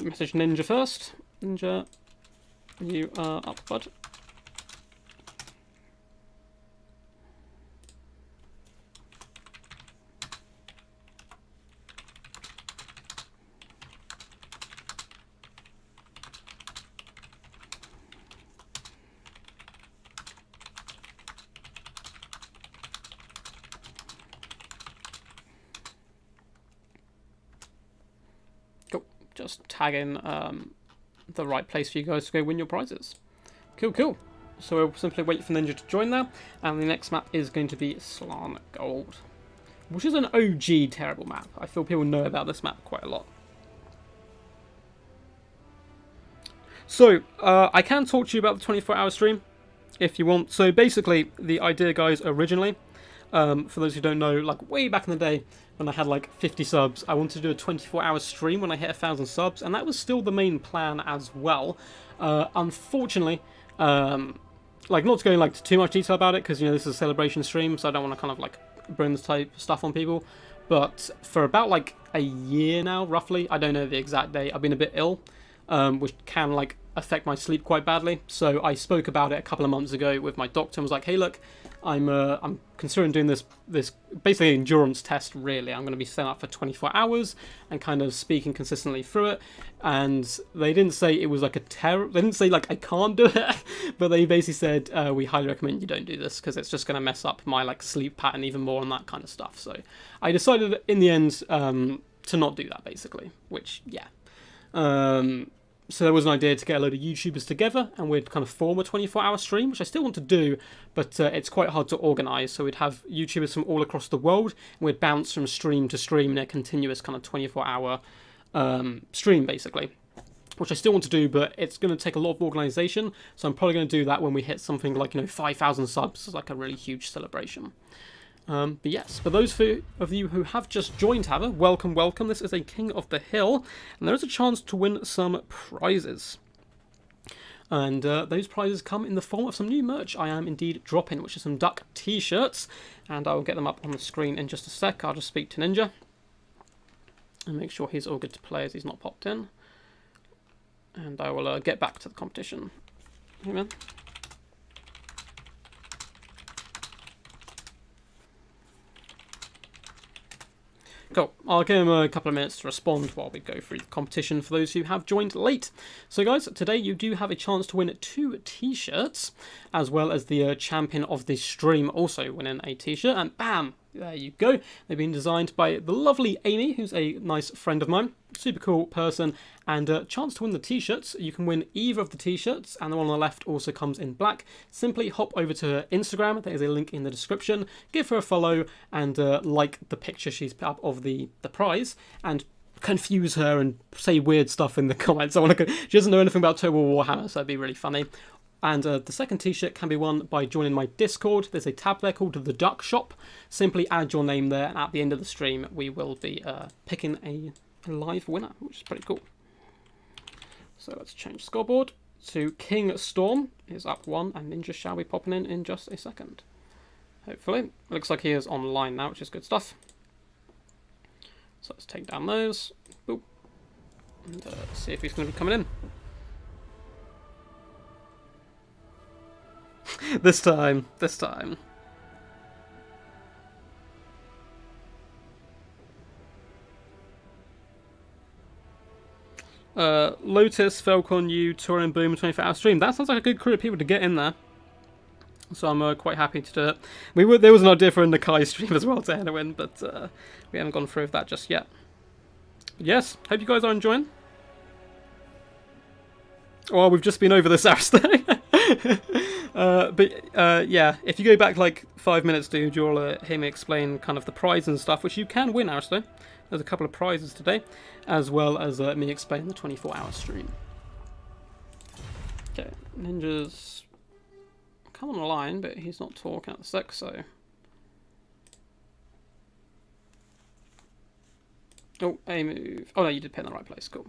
message Ninja first. Ninja, you are up, bud. Cool. Just tag in the right place for you guys to go win your prizes. Cool. So we'll simply wait for Ninja to join now, and the next map is going to be Slan Gold, which is an OG terrible map. I feel people know about this map quite a lot. So, I can talk to you about the 24-hour stream, if you want. So basically, the idea, guys, originally, for those who don't know, like way back in the day, when I had like 50 subs, I wanted to do a 24-hour stream when I hit 1,000 subs, and that was still the main plan as well. Unfortunately, like not going like too much detail about it, because this is a celebration stream, so I don't want to kind of like bring this type of stuff on people. But for about like a year now, roughly, I don't know the exact date, I've been a bit ill, which can like affect my sleep quite badly. So I spoke about it a couple of months ago with my doctor and was like, hey, look, I'm considering doing this basically endurance test, really. I'm going to be staying up for 24 hours and kind of speaking consistently through it. And they didn't say it was like a terror. They didn't say like I can't do it, but they basically said we highly recommend you don't do this because it's just going to mess up my like sleep pattern even more and that kind of stuff. So I decided in the end to not do that, basically, which, yeah. So there was an idea to get a load of YouTubers together and we'd kind of form a 24-hour stream, which I still want to do, but it's quite hard to organise. So we'd have YouTubers from all across the world and we'd bounce from stream to stream in a continuous kind of 24-hour stream, basically, which I still want to do, but it's going to take a lot of organisation. So I'm probably going to do that when we hit something like, 5,000 subs, it's like a really huge celebration. But yes, for those of you who have just joined, however, welcome, welcome. This is a King of the Hill, and there is a chance to win some prizes. And those prizes come in the form of some new merch I am indeed dropping, which is some duck t-shirts, and I will get them up on the screen in just a sec. I'll just speak to Ninja and make sure he's all good to play as he's not popped in. And I will get back to the competition. Hey, man. Cool. I'll give him a couple of minutes to respond while we go through the competition for those who have joined late. So guys, today you do have a chance to win 2 t-shirts, as well as the champion of this stream also winning a t-shirt, and bam! There you go. They've been designed by the lovely Amy, who's a nice friend of mine. Super cool person. And chance to win the t-shirts. You can win either of the t-shirts, and the one on the left also comes in black. Simply hop over to her Instagram. There is a link in the description. Give her a follow and like the picture she's put up of the prize, and confuse her and say weird stuff in the comments. She doesn't know anything about Total Warhammer, so that'd be really funny. And the second t-shirt can be won by joining my Discord. There's a tab there called the Duck Shop. Simply add your name there, and at the end of the stream we will be picking a live winner, which is pretty cool. So let's change scoreboard to King Storm is up 1, and Ninja shall be popping in just a second. Hopefully. It looks like he is online now, which is good stuff. So let's take down those. Boop. And see if he's going to be coming in. This time. Lotus, Falcon, you, Turin, Boom, 24-hour stream. That sounds like a good crew of people to get in there. So I'm quite happy to do it. There was an idea for a Nakai stream as well to enter in, but we haven't gone through with that just yet. But yes, hope you guys are enjoying. Well, we've just been over this Aristotle. Yeah, if you go back like 5 minutes, dude, you'll hear me explain kind of the prizes and stuff, which you can win, Aristotle. There's a couple of prizes today, as well as me explain the 24-hour stream. Okay, Ninja's come on the line, but he's not talking at the sec, so... Oh, a move. Oh no, you did pin in the right place, cool.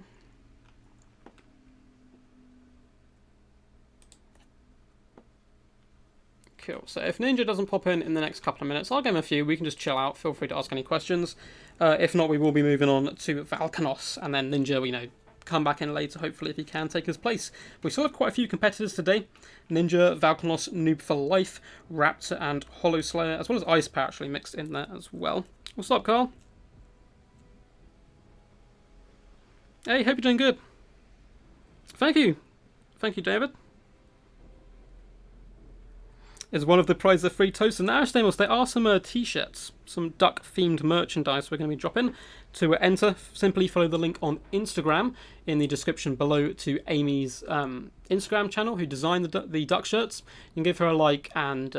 Cool. So if Ninja doesn't pop in the next couple of minutes, I'll give him a few. We can just chill out. Feel free to ask any questions. If not, we will be moving on to Valkanos, and then Ninja, come back in later, hopefully, if he can take his place. We still have quite a few competitors today. Ninja, Valkanos, Noob for Life, Raptor, and Hollow Slayer, as well as Ice Power actually mixed in there as well. What's up, Carl? Hey, hope you're doing good. Thank you. Thank you, David. Is one of the prizes a free toast? And there are some t-shirts, some duck-themed merchandise we're going to be dropping. To enter, simply follow the link on Instagram in the description below to Amy's Instagram channel, who designed the duck shirts. You can give her a like and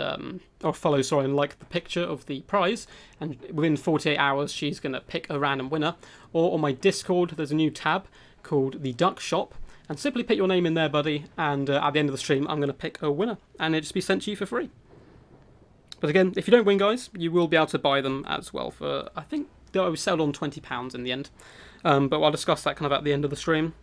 or follow, sorry, and like the picture of the prize. And within 48 hours, she's going to pick a random winner. Or on my Discord, there's a new tab called the Duck Shop. And simply put your name in there, buddy, and at the end of the stream, I'm going to pick a winner, and it'll just be sent to you for free. But again, if you don't win, guys, you will be able to buy them as well for, I think, they were sold on £20 in the end. But I'll discuss that kind of at the end of the stream.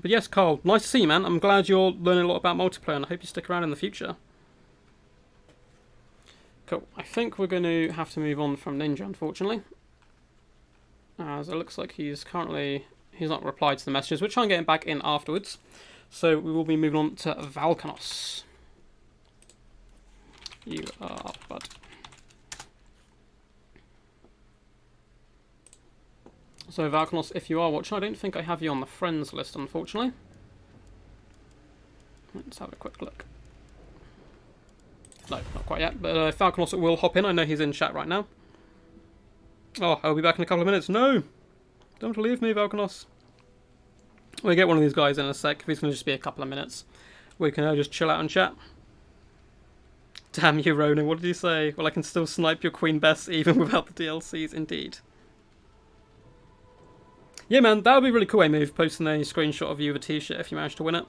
But yes, Carl, nice to see you, man. I'm glad you're learning a lot about multiplayer, and I hope you stick around in the future. Cool. I think we're going to have to move on from Ninja, unfortunately. As it looks like he's currently He's not replied to the messages. We'll try and get him back in afterwards. So we will be moving on to Valkanos. You are up, bud. So Valkanos, if you are watching, I don't think I have you on the friends list, unfortunately. Let's have a quick look. No, not quite yet. But Valkanos will hop in. I know he's in chat right now. Oh, I'll be back in a couple of minutes. No! Don't leave me, Valkanos. We'll get one of these guys in a sec. If he's going to just be a couple of minutes, we can just chill out and chat. Damn you, Ronan. What did you say? Well, I can still snipe your Queen Bess even without the DLCs, indeed. Yeah, man, that would be really cool, move posting a screenshot of you with a t-shirt if you manage to win it.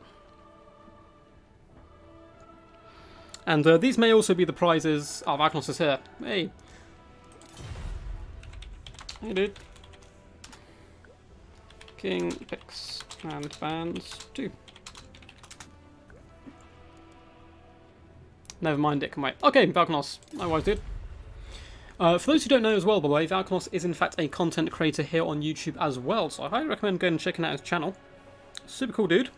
And these may also be the prizes. Oh, Valkanos is here. Hey. Hey, dude. King, picks, and bands 2. Never mind, it can wait. Okay, Valkanos. No worries, dude. For those who don't know as well, by the way, Valkanos is in fact a content creator here on YouTube as well, so I highly recommend going and checking out his channel. Super cool dude.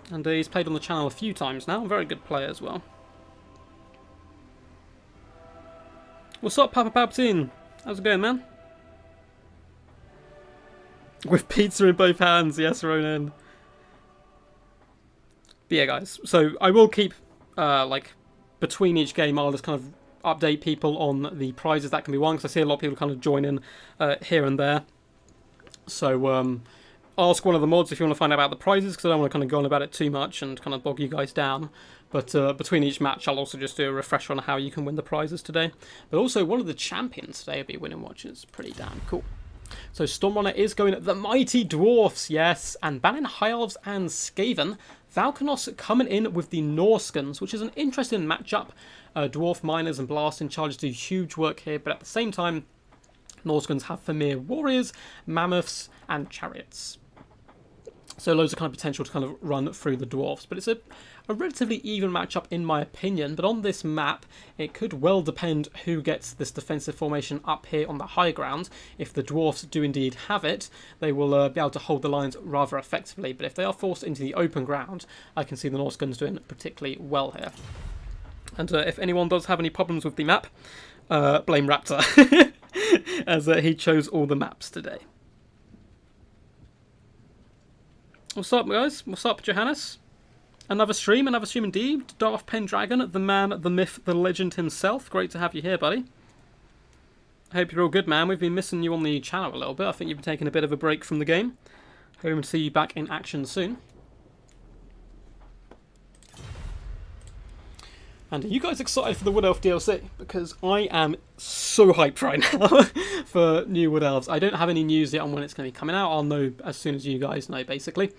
And he's played on the channel a few times now. Very good player as well. What's up, Papa Palpatine? How's it going, man? With pizza in both hands, yes, Ronan. But yeah, guys, so I will keep, like, between each game, I'll just kind of update people on the prizes that can be won, because I see a lot of people kind of join in here and there. So ask one of the mods if you want to find out about the prizes, because I don't want to kind of go on about it too much and kind of bog you guys down. But between each match, I'll also just do a refresher on how you can win the prizes today. But also, one of the champions today will be winning watches. Pretty damn cool. So Stormrunner is going at the Mighty Dwarfs, yes, and banning High Elves and Skaven. Valkanos coming in with the Norskans, which is an interesting matchup. Dwarf Miners and Blasting Charges do huge work here, but at the same time, Norskans have Famir Warriors, Mammoths, and Chariots. So loads of kind of potential to kind of run through the Dwarfs, but it's a relatively even matchup in my opinion. But on this map, it could well depend who gets this defensive formation up here on the high ground. If the Dwarfs do indeed have it, they will be able to hold the lines rather effectively. But if they are forced into the open ground, I can see the Norskans doing particularly well here. And if anyone does have any problems with the map, blame Raptor, as he chose all the maps today. What's up, guys? What's up, Johannes? Another stream indeed. Darth Pendragon, the man, the myth, the legend himself. Great to have you here, buddy. I hope you're all good, man. We've been missing you on the channel a little bit. I think you've been taking a bit of a break from the game. Hope to see you back in action soon. And are you guys excited for the Wood Elf DLC? Because I am so hyped right now for new Wood Elves. I don't have any news yet on when it's going to be coming out. I'll know as soon as you guys know, basically.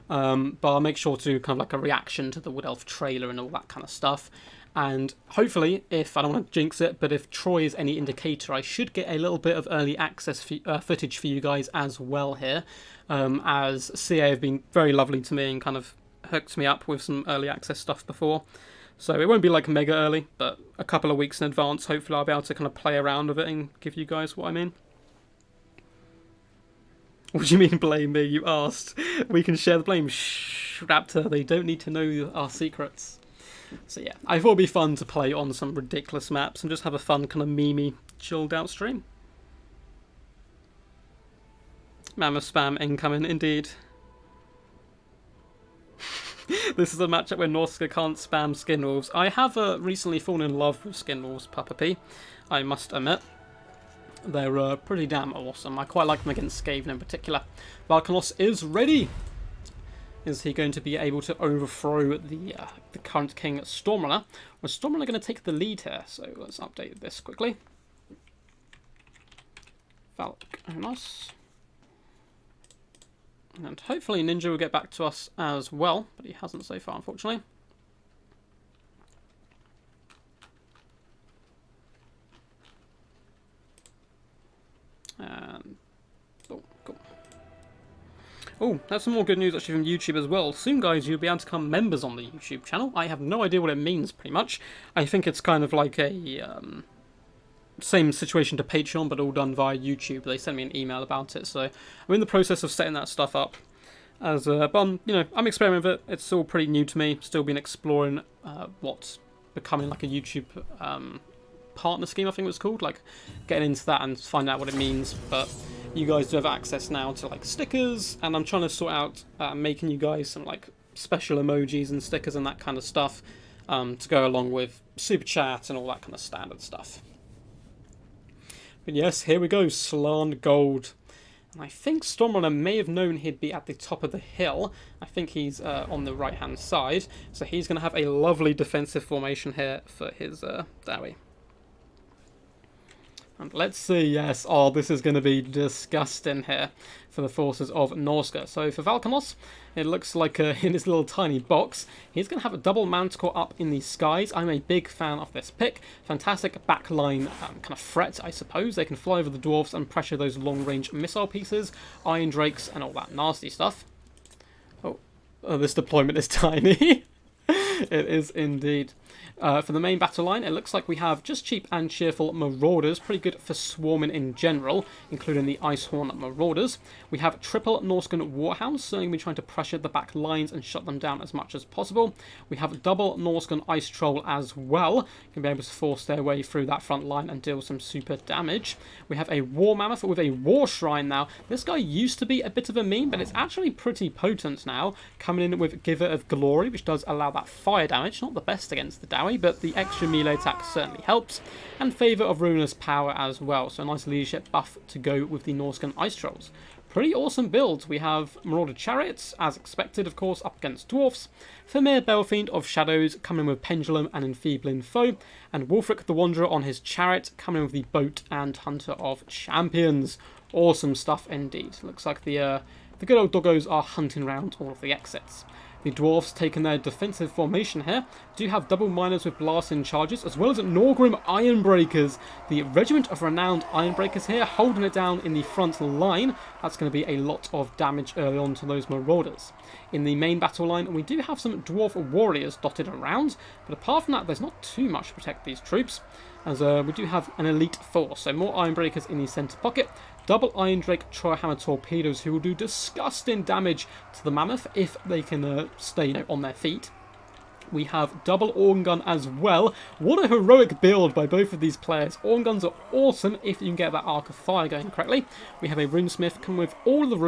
But I'll make sure to kind of like a reaction to the Wood Elf trailer and all that kind of stuff. And hopefully, if I don't want to jinx it, but if Troy is any indicator, I should get a little bit of early access footage for you guys as well here. As CA have been very lovely to me and kind of hooked me up with some early access stuff before. So it won't be like mega early, but a couple of weeks in advance, hopefully I'll be able to kind of play around with it and give you guys what I mean. What do you mean blame me? You asked. We can share the blame. Shh, Raptor, they don't need to know our secrets. So yeah, I thought it'd be fun to play on some ridiculous maps and just have a fun kind of memey, chilled out stream. Mammoth spam incoming, indeed. This is a matchup where Norska can't spam Skin Wolves. I have recently fallen in love with Skin Wolves, Papa P, I must admit. They're pretty damn awesome. I quite like them against Skaven in particular. Valkanos is ready. Is he going to be able to overthrow the current king Stormrunner? Or is Stormrunner going to take the lead here? So let's update this quickly. Valkanos. And hopefully Ninja will get back to us as well, but he hasn't so far, unfortunately. Oh, cool. Oh, that's some more good news actually from YouTube as well. Soon, guys, you'll be able to become members on the YouTube channel. I have no idea what it means, pretty much. I think it's kind of like a same situation to Patreon, but all done via YouTube. They sent me an email about it, so I'm in the process of setting that stuff up. But I'm experimenting with it. It's all pretty new to me. Still been exploring what's becoming like a YouTube partner scheme, I think it was called. Like getting into that and finding out what it means. But you guys do have access now to like stickers, and I'm trying to sort out making you guys some like special emojis and stickers and that kind of stuff to go along with super chat and all that kind of standard stuff. But yes, here we go, Slan Gold. And I think Stormrunner may have known he'd be at the top of the hill. I think he's on the right-hand side. So he's going to have a lovely defensive formation here for his Dowie. And let's see, yes, this is going to be disgusting here for the forces of Norska. So for Valkanos, it looks like in his little tiny box, he's going to have a double manticore up in the skies. I'm a big fan of this pick. Fantastic backline kind of threat, I suppose. They can fly over the dwarves and pressure those long-range missile pieces, iron drakes, and all that nasty stuff. Oh, this deployment is tiny. It is indeed. For the main battle line, it looks like we have just cheap and cheerful Marauders, pretty good for swarming in general, including the Icehorn Marauders. We have triple Norscan Warhounds, so we're trying to pressure the back lines and shut them down as much as possible. We have double Norscan Ice Troll as well, can be able to force their way through that front line and deal some super damage. We have a War Mammoth with a War Shrine now. This guy used to be a bit of a meme, but it's actually pretty potent now, coming in with Giver of Glory, which does allow that fire damage, not the best against the Dowie, but the extra melee attack certainly helps, and Favour of Ruinous Power as well, so a nice leadership buff to go with the Norscan Ice Trolls. Pretty awesome builds. We have Marauder Chariots, as expected of course, up against Dwarfs, Femir Belfiend of Shadows coming in with Pendulum and Enfeebling Foe, and Wulfric the Wanderer on his Chariot coming in with the Boat and Hunter of Champions. Awesome stuff indeed. Looks like the good old doggos are hunting around all of the exits. The Dwarfs, taking their defensive formation here, do have double miners with blasting charges, as well as Norgrim Ironbreakers. The regiment of renowned Ironbreakers here, holding it down in the front line. That's going to be a lot of damage early on to those Marauders. In the main battle line, we do have some Dwarf Warriors dotted around, but apart from that, there's not too much to protect these troops, as we do have an elite force. So more Ironbreakers in the centre pocket, double Iron Drake Trollhammer Torpedoes who will do disgusting damage to the Mammoth if they can stay on their feet. We have double Organ Gun as well. What a heroic build by both of these players. Organ Guns are awesome if you can get that Arc of Fire going correctly. We have a Runesmith coming with all of the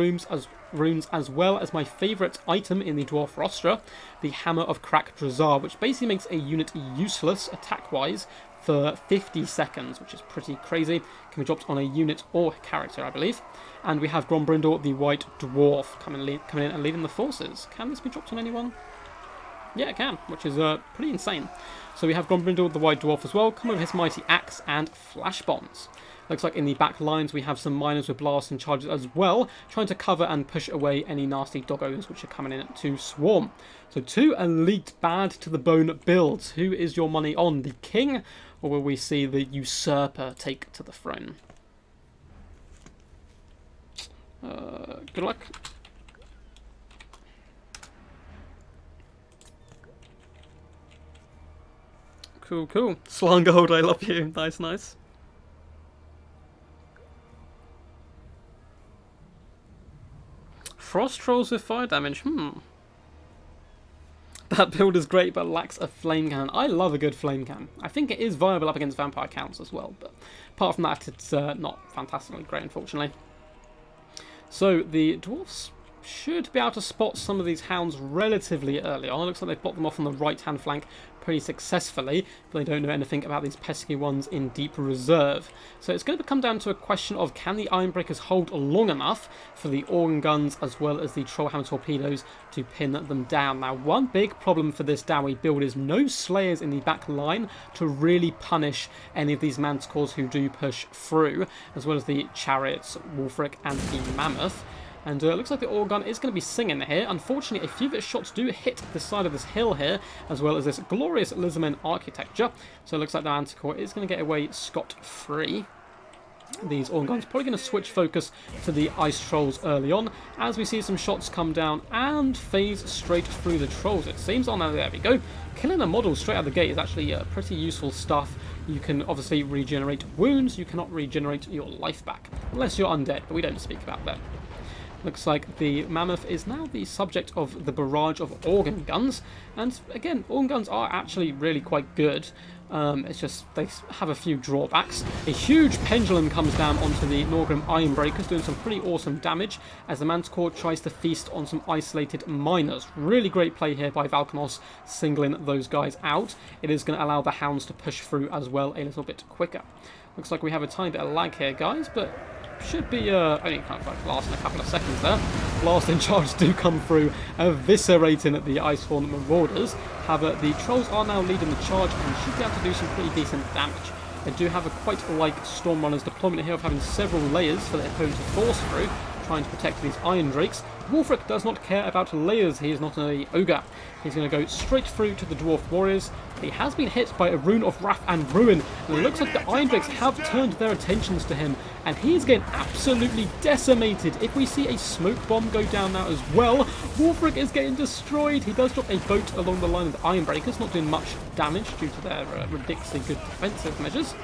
runes as well as my favourite item in the Dwarf roster, the Hammer of Crack Drazar, which basically makes a unit useless attack-wise for 50 seconds, which is pretty crazy. Can be dropped on a unit or character, I believe. And we have Grombrindor, the White Dwarf, coming in and leading the forces. Can this be dropped on anyone? Yeah, it can, which is pretty insane. So we have Grombrindor, the White Dwarf as well, coming with his mighty axe and flash bombs. Looks like in the back lines we have some miners with blasts and charges as well, trying to cover and push away any nasty doggos which are coming in to swarm. So two elite bad to the bone builds. Who is your money on? The king, or will we see the usurper take to the throne? Good luck. Cool, cool. Slan Gold, I love you. Nice, nice. Frost Trolls with fire damage. That build is great, but lacks a flame cannon. I love a good flame cannon. I think it is viable up against vampire counts as well, but apart from that, it's not fantastically great, unfortunately. So the dwarfs should be able to spot some of these hounds relatively early on. It looks like they've blocked them off on the right-hand flank pretty successfully, but they don't know anything about these pesky ones in deep reserve. So it's going to come down to a question of, can the Ironbreakers hold long enough for the Organ Guns as well as the Trollhammer Torpedoes to pin them down? Now, one big problem for this Dowie build is no Slayers in the back line to really punish any of these Manticores who do push through, as well as the Chariots, Wulfric and the Mammoth. And it looks like the Organ is going to be singing here. Unfortunately, a few of its shots do hit the side of this hill here, as well as this glorious Lizardman architecture. So it looks like the Manticore is going to get away scot-free. These Orn Guns probably going to switch focus to the Ice Trolls early on, as we see some shots come down and phase straight through the Trolls, it seems. Oh no, there we go. Killing a model straight out of the gate is actually pretty useful stuff. You can obviously regenerate wounds, you cannot regenerate your life back, unless you're undead, but we don't speak about that. Looks like the Mammoth is now the subject of the barrage of Organ Guns, and again, Organ Guns are actually really quite good. It's just they have a few drawbacks. A huge pendulum comes down onto the Norgrim Ironbreakers, doing some pretty awesome damage as the Manticore tries to feast on some isolated miners. Really great play here by Valkanos, singling those guys out. It is going to allow the Hounds to push through as well a little bit quicker. Looks like we have a tiny bit of lag here, guys, but should be only kind of like lasting a couple of seconds there. Blasting charges do come through, eviscerating the Iceborne Marauders. However, the Trolls are now leading the charge and should be able to do some pretty decent damage. They do have a quite like Stormrunner's deployment here of having several layers for their opponent to force through, trying to protect these Iron Drakes. Wulfric does not care about layers, he is not an ogre. He's going to go straight through to the Dwarf Warriors. He has been hit by a Rune of Wrath and Ruin, and it looks like the Iron Drakes have turned their attentions to him, and he is getting absolutely decimated. If we see a smoke bomb go down now as well, Wulfric is getting destroyed. He does drop a boat along the line of the Ironbreakers, not doing much damage due to their ridiculously good defensive measures.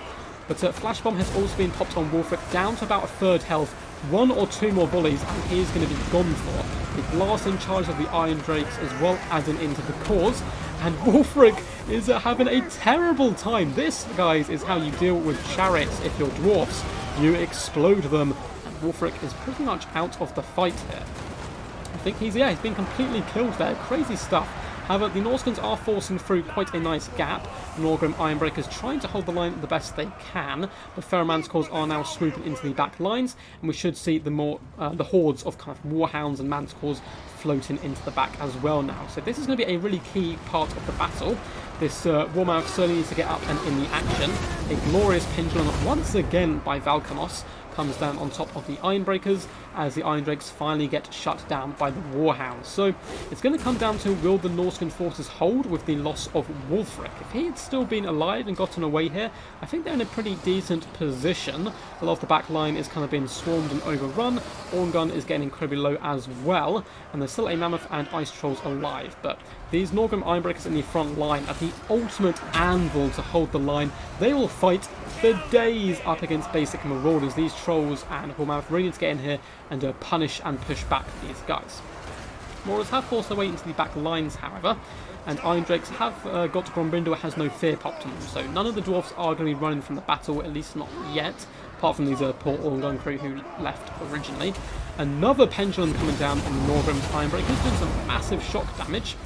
But Flash Bomb has also been popped on Wulfric, down to about a third health. 1 or 2 more volleys and he is going to be gone for. The blasting charge of the Iron Drakes as well adding into the cause. And Wulfric is having a terrible time. This, guys, is how you deal with chariots if you're dwarfs. You explode them. And Wulfric is pretty much out of the fight here. I think he's been completely killed there. Crazy stuff. However, the Norscans are forcing through quite a nice gap. Norgrim Ironbreakers trying to hold the line the best they can. The Manticores are now swooping into the back lines, and we should see the hordes of kind of Warhounds and Manticores floating into the back as well now. So this is going to be a really key part of the battle. This Warmouth certainly needs to get up and in the action. A glorious pendulum once again by Valkanos comes down on top of the Ironbreakers as the Iron Drakes finally get shut down by the Warhounds. So it's going to come down to, will the Norscan forces hold with the loss of Wulfric? If he had still been alive and gotten away here, I think they're in a pretty decent position. A lot of the back line is kind of being swarmed and overrun. Orngun is getting incredibly low as well, and there's still a Mammoth and Ice Trolls alive. But these Norgrim Ironbreakers in the front line are the ultimate anvil to hold the line. They will fight for days up against basic Marauders. These Trolls and Hormouth really need to get in here and punish and push back these guys. Marauders have forced their way into the back lines, however, and Iron Drakes have got Grombrindor has no fear popped on them, so none of the dwarfs are going to be running from the battle, at least not yet, apart from these poor Orngun crew who left originally. Another pendulum coming down on the Norgrim's Ironbreakers, doing some massive shock damage.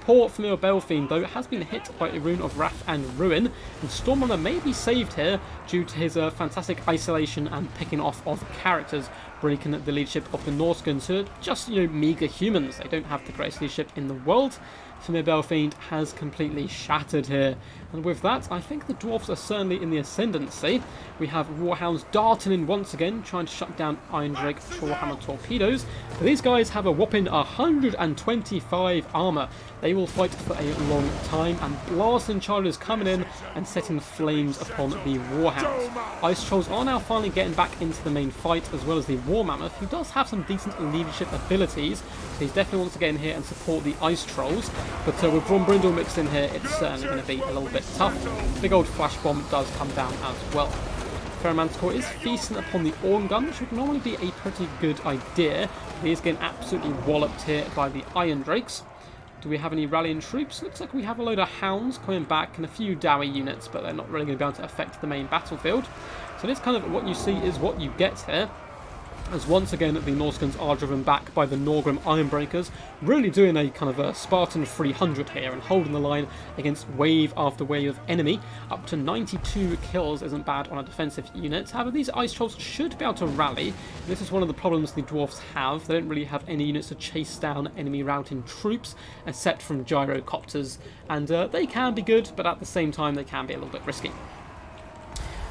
Poor Familiar Belfiend, though, has been hit by a Rune of Wrath and Ruin, and Stormrunner may be saved here due to his fantastic isolation and picking off of characters, breaking the leadership of the Norscans, who are just, meager humans. They don't have the greatest leadership in the world. Familiar Belfiend has completely shattered here. And with that, I think the dwarfs are certainly in the ascendancy. We have Warhounds darting in once again, trying to shut down Iron Drake Trollhammer torpedoes. But these guys have a whopping 125 armor. They will fight for a long time, and blasting charges coming in and setting flames upon the Warhounds. Ice Trolls are now finally getting back into the main fight, as well as the War Mammoth, who does have some decent leadership abilities, so he definitely wants to get in here and support the Ice Trolls. But with Grombrindor mixed in here, it's certainly going to be a little bit tough. Big old Flash Bomb does come down as well. Manticore is feasting upon the Orn Gun, which would normally be a pretty good idea. He is getting absolutely walloped here by the Iron Drakes. Do we have any rallying troops? Looks like we have a load of Hounds coming back and a few Dowie units, but they're not really going to be able to affect the main battlefield. So this kind of what you see is what you get here. As once again the Norscans are driven back by the Norgrim Ironbreakers, really doing a kind of a Spartan 300 here and holding the line against wave after wave of enemy. Up to 92 kills isn't bad on a defensive unit. However, these Ice Trolls should be able to rally. This is one of the problems the dwarfs have. They don't really have any units to chase down enemy routing troops, except from gyrocopters, and they can be good, but at the same time they can be a little bit risky.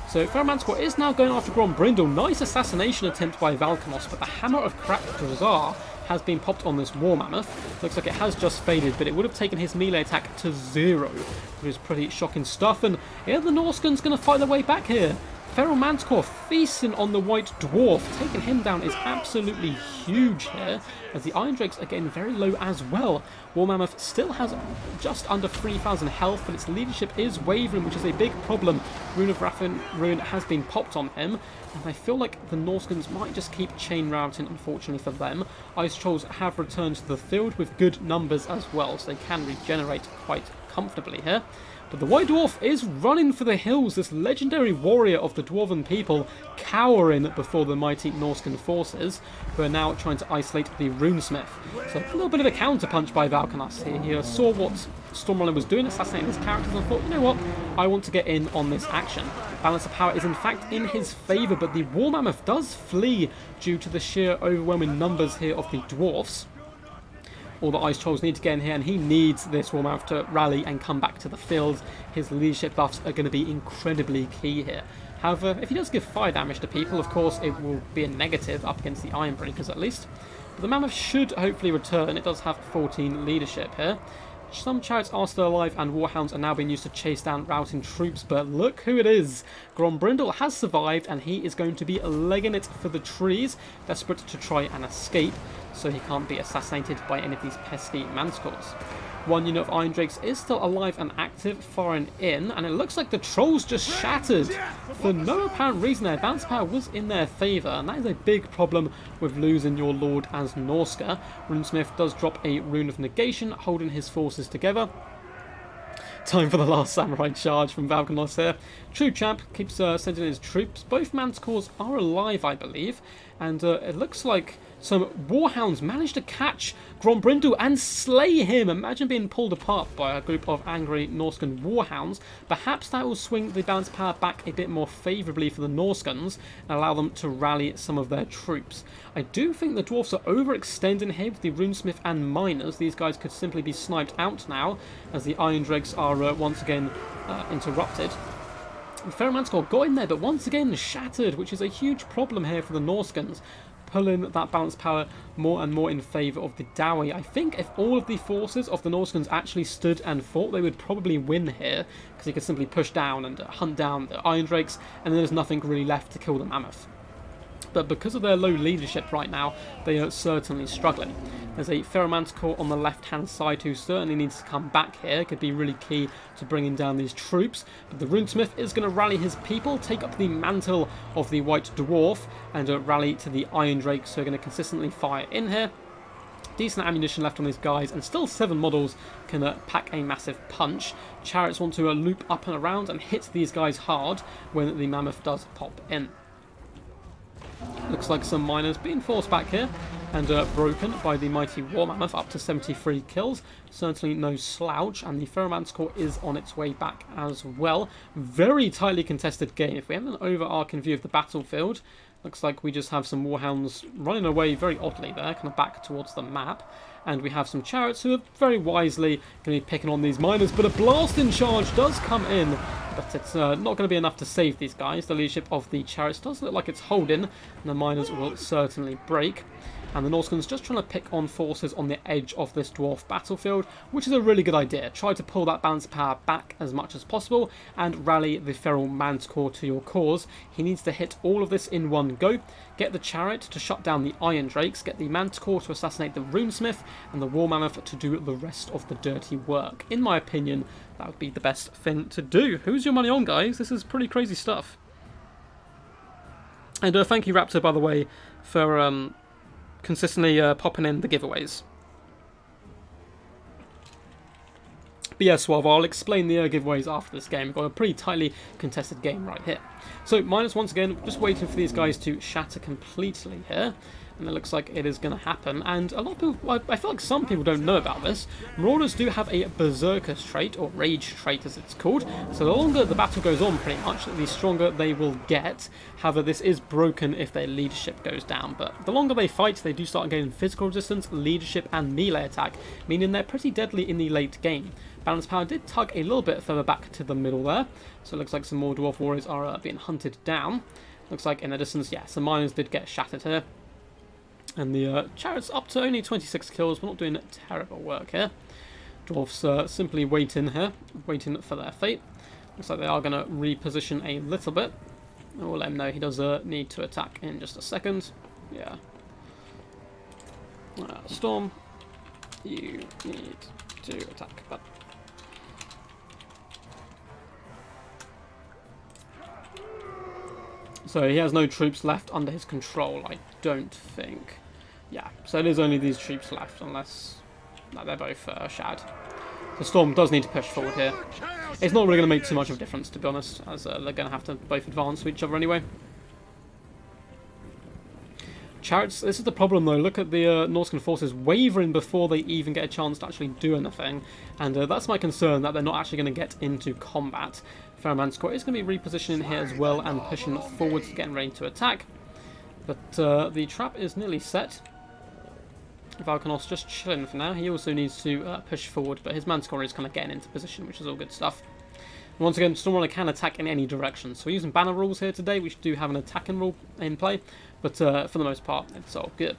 So Manticore is now going after Grombrindor. Nice assassination attempt by Valkanos, but the Hammer of Krak-Drazar has been popped on this War Mammoth. Looks like it has just faded, but it would have taken his melee attack to 0, which is pretty shocking stuff. And yeah, the Norscan's going to fight their way back here. Feral Manticore feasting on the White Dwarf. Taking him down is absolutely huge here, as the Iron Drakes are getting very low as well. War Mammoth still has just under 3,000 health, but its leadership is wavering, which is a big problem. Rune of Raffin Rune has been popped on him, and I feel like the Norskans might just keep chain routing, unfortunately for them. Ice Trolls have returned to the field with good numbers as well, so they can regenerate quite comfortably here. But the White Dwarf is running for the hills, this legendary warrior of the Dwarven people cowering before the mighty Norscan forces, who are now trying to isolate the Runesmith. So a little bit of a counterpunch by Valkanas here. He saw what Stormrunner was doing, assassinating his characters, and thought, you know what, I want to get in on this action. Balance of power is in fact in his favour, but the War Mammoth does flee due to the sheer overwhelming numbers here of the Dwarfs. All the Ice Trolls need to get in here, and he needs this War Mammoth to rally and come back to the field. His leadership buffs are going to be incredibly key here. However, if he does give fire damage to people, of course it will be a negative up against the Ironbreakers at least. But the Mammoth should hopefully return. It does have 14 leadership here. Some chariots are still alive, and warhounds are now being used to chase down routing troops, but look who it is. Grombrindle has survived, and he is going to be legging it for the trees, desperate to try and escape, so he can't be assassinated by any of these pesky Manticores. One unit of Iron Drakes is still alive and active, firing in, and it looks like the Trolls just shattered. For no apparent reason, their bounce power was in their favour, and that is a big problem with losing your Lord as Norska. Runesmith does drop a Rune of Negation, holding his forces together. Time for the last samurai charge from Valkanos here. True Champ keeps sending his troops. Both Manticores are alive, I believe, and it looks like some warhounds managed to catch Grombrindle and slay him. Imagine being pulled apart by a group of angry Norscan warhounds. Perhaps that will swing the balance power back a bit more favourably for the Norscans and allow them to rally some of their troops. I do think the dwarfs are overextending here with the Runesmith and Miners. These guys could simply be sniped out now as the Iron Dregs are once again interrupted. Feral Manticore got in there, but once again shattered, which is a huge problem here for the Norscans, pulling that balance power more and more in favour of the Dowie. I think if all of the forces of the Norscans actually stood and fought, they would probably win here, because you could simply push down and hunt down the Iron Drakes, and then there's nothing really left to kill the Mammoth. But because of their low leadership right now, they are certainly struggling. There's a Feral Manticore on the left-hand side who certainly needs to come back here. Could be really key to bringing down these troops. But the Runesmith is going to rally his people, take up the mantle of the White Dwarf, and rally to the Iron Drakes, who are going to consistently fire in here. Decent ammunition left on these guys, and still 7 models can pack a massive punch. Chariots want to loop up and around and hit these guys hard when the Mammoth does pop in. Looks like some miners being forced back here and broken by the mighty War Mammoth, up to 73 kills. Certainly no slouch, and the Feral Manticore is on its way back as well. Very tightly contested game. If we have an overarching view of the battlefield, looks like we just have some warhounds running away very oddly there, kind of back towards the map. And we have some chariots who are very wisely going to be picking on these miners, but a blasting charge does come in. But it's not going to be enough to save these guys. The leadership of the chariots does look like it's holding, and the miners will certainly break. And the Norscans just trying to pick on forces on the edge of this dwarf battlefield, which is a really good idea. Try to pull that balance power back as much as possible and rally the Feral Manticore to your cause. He needs to hit all of this in one go. Get the chariot to shut down the Iron Drakes, get the Manticore to assassinate the Runesmith, and the War Mammoth to do the rest of the dirty work. In my opinion, that would be the best thing to do. Who's your money on, guys? This is pretty crazy stuff. And thank you, Raptor, by the way, for consistently popping in the giveaways. But yeah, Suave, I'll explain the giveaways after this game. We've got a pretty tightly contested game right here. So, minus once again, just waiting for these guys to shatter completely here. And it looks like it is going to happen. And a lot of people, well, I feel like some people don't know about this. Marauders do have a Berserker's trait, or Rage trait as it's called. So the longer the battle goes on, pretty much, the stronger they will get. However, this is broken if their leadership goes down. But the longer they fight, they do start gaining physical resistance, leadership, and melee attack, meaning they're pretty deadly in the late game. Balance power did tug a little bit further back to the middle there. So it looks like some more Dwarf Warriors are being hunted down. Looks like in the distance, yeah, some miners did get shattered here. And the chariots up to only 26 kills. We're not doing terrible work here. Dwarfs simply waiting here, waiting for their fate. Looks like they are going to reposition a little bit. We'll let him know he does need to attack in just a second. Yeah. Storm, you need to attack. But so he has no troops left under his control, I don't think. Yeah, so there's only these troops left, unless they're both Shad. So Storm does need to push forward here. It's not really going to make too much of a difference, to be honest, as they're going to have to both advance to each other anyway. Chariots, this is the problem though. Look at the Norscan forces wavering before they even get a chance to actually do anything. And that's my concern, that they're not actually going to get into combat. Fairman Squad is going to be repositioning here as well and pushing forwards, getting ready to attack. But the trap is nearly set. Valkanos just chilling for now. He also needs to push forward, but his Manticore is kind of getting into position, which is all good stuff. And once again, Stormrunner can attack in any direction. So we're using banner rules here today. We do have an attacking rule in play, but for the most part, it's all good.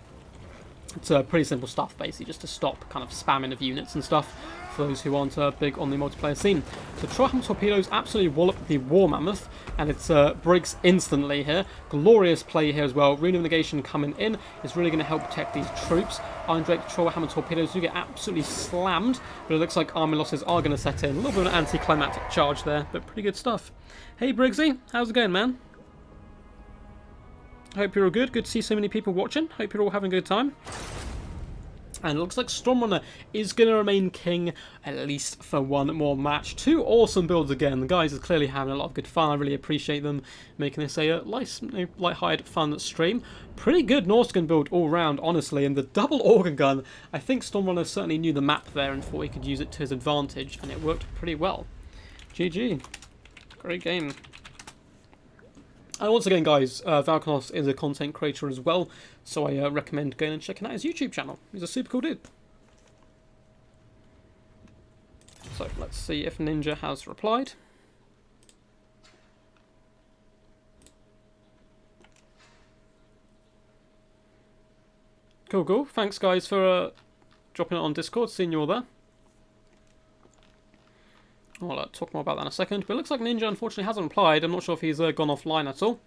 It's pretty simple stuff, basically, just to stop kind of spamming of units and stuff for those who aren't big on the multiplayer scene. So Trollhammer torpedoes absolutely wallop the War Mammoth, and it breaks instantly here. Glorious play here as well. Rune of Negation coming in is really going to help protect these troops. Iron Drake Trollhammer torpedoes do get absolutely slammed, but it looks like army losses are going to set in. A little bit of an anticlimactic charge there, but pretty good stuff. Hey Briggsy, how's it going, man? Hope you're all good. Good to see so many people watching. Hope you're all having a good time. And it looks like Stormrunner is going to remain king, at least for one more match. Two awesome builds again. The guys are clearly having a lot of good fun. I really appreciate them making this a light-hearted, fun stream. Pretty good Norscan build all round, honestly. And the double organ gun, I think Stormrunner certainly knew the map there and thought he could use it to his advantage, and it worked pretty well. GG. Great game. And once again, guys, Valkanos is a content creator as well, so I recommend going and checking out his YouTube channel. He's a super cool dude. So let's see if Ninja has replied. Cool, cool. Thanks, guys, for dropping it on Discord, seeing you all there. I'll talk more about that in a second, but it looks like Ninja unfortunately hasn't replied. I'm not sure if he's gone offline at all.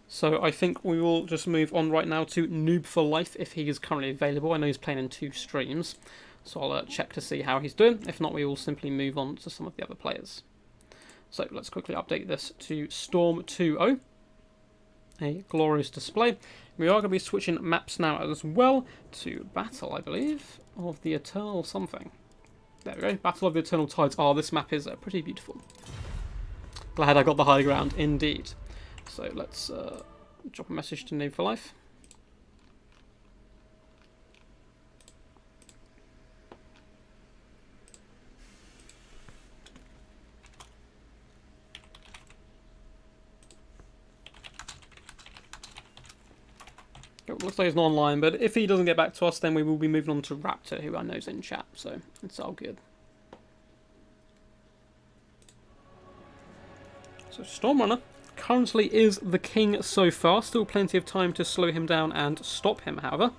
So I think we will just move on right now to Noob for Life if he is currently available. I know he's playing in 2 streams, so I'll check to see how he's doing. If not, we will simply move on to some of the other players. So let's quickly update this to Storm 2.0. A glorious display. We are going to be switching maps now as well to Battle, I believe, of the Eternal something. There we go, Battle of the Eternal Tides. Oh, this map is pretty beautiful. Glad I got the high ground, indeed. So let's drop a message to Noob for Life. It looks like he's not online, but if he doesn't get back to us, then we will be moving on to Raptor, who I know is in chat, so it's all good. So Stormrunner currently is the king so far. Still plenty of time to slow him down and stop him, however.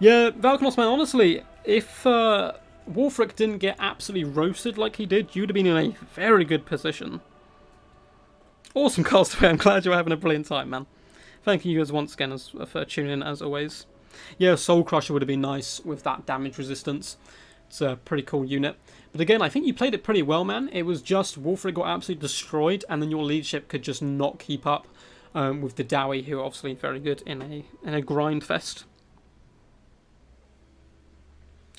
Yeah, Valkanos, man, honestly, if Wolfric didn't get absolutely roasted like he did, you'd have been in a very good position. Awesome, Castaway. I'm glad you're having a brilliant time, man. Thank you guys once again for tuning in, as always. Yeah, Soul Crusher would have been nice with that damage resistance. It's a pretty cool unit. But again, I think you played it pretty well, man. It was just Wolfric got absolutely destroyed, and then your leadership could just not keep up with the Dowie, who are obviously very good in a grind fest.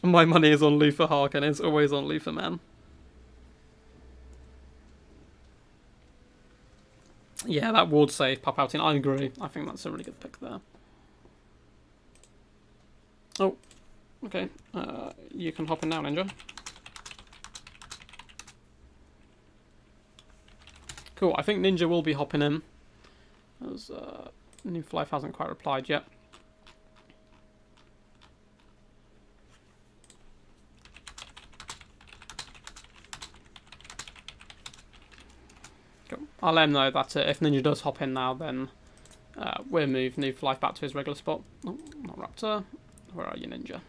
My money is on Luther Harkin. It's always on Luther, man. Yeah, that ward save, pop out in. I agree. I think that's a really good pick there. Oh, okay. You can hop in now, Ninja. Cool. I think Ninja will be hopping in, as New Life hasn't quite replied yet. I'll let him know that if Ninja does hop in now, then we'll move New Life back to his regular spot. Oh, not Raptor. Where are you, Ninja?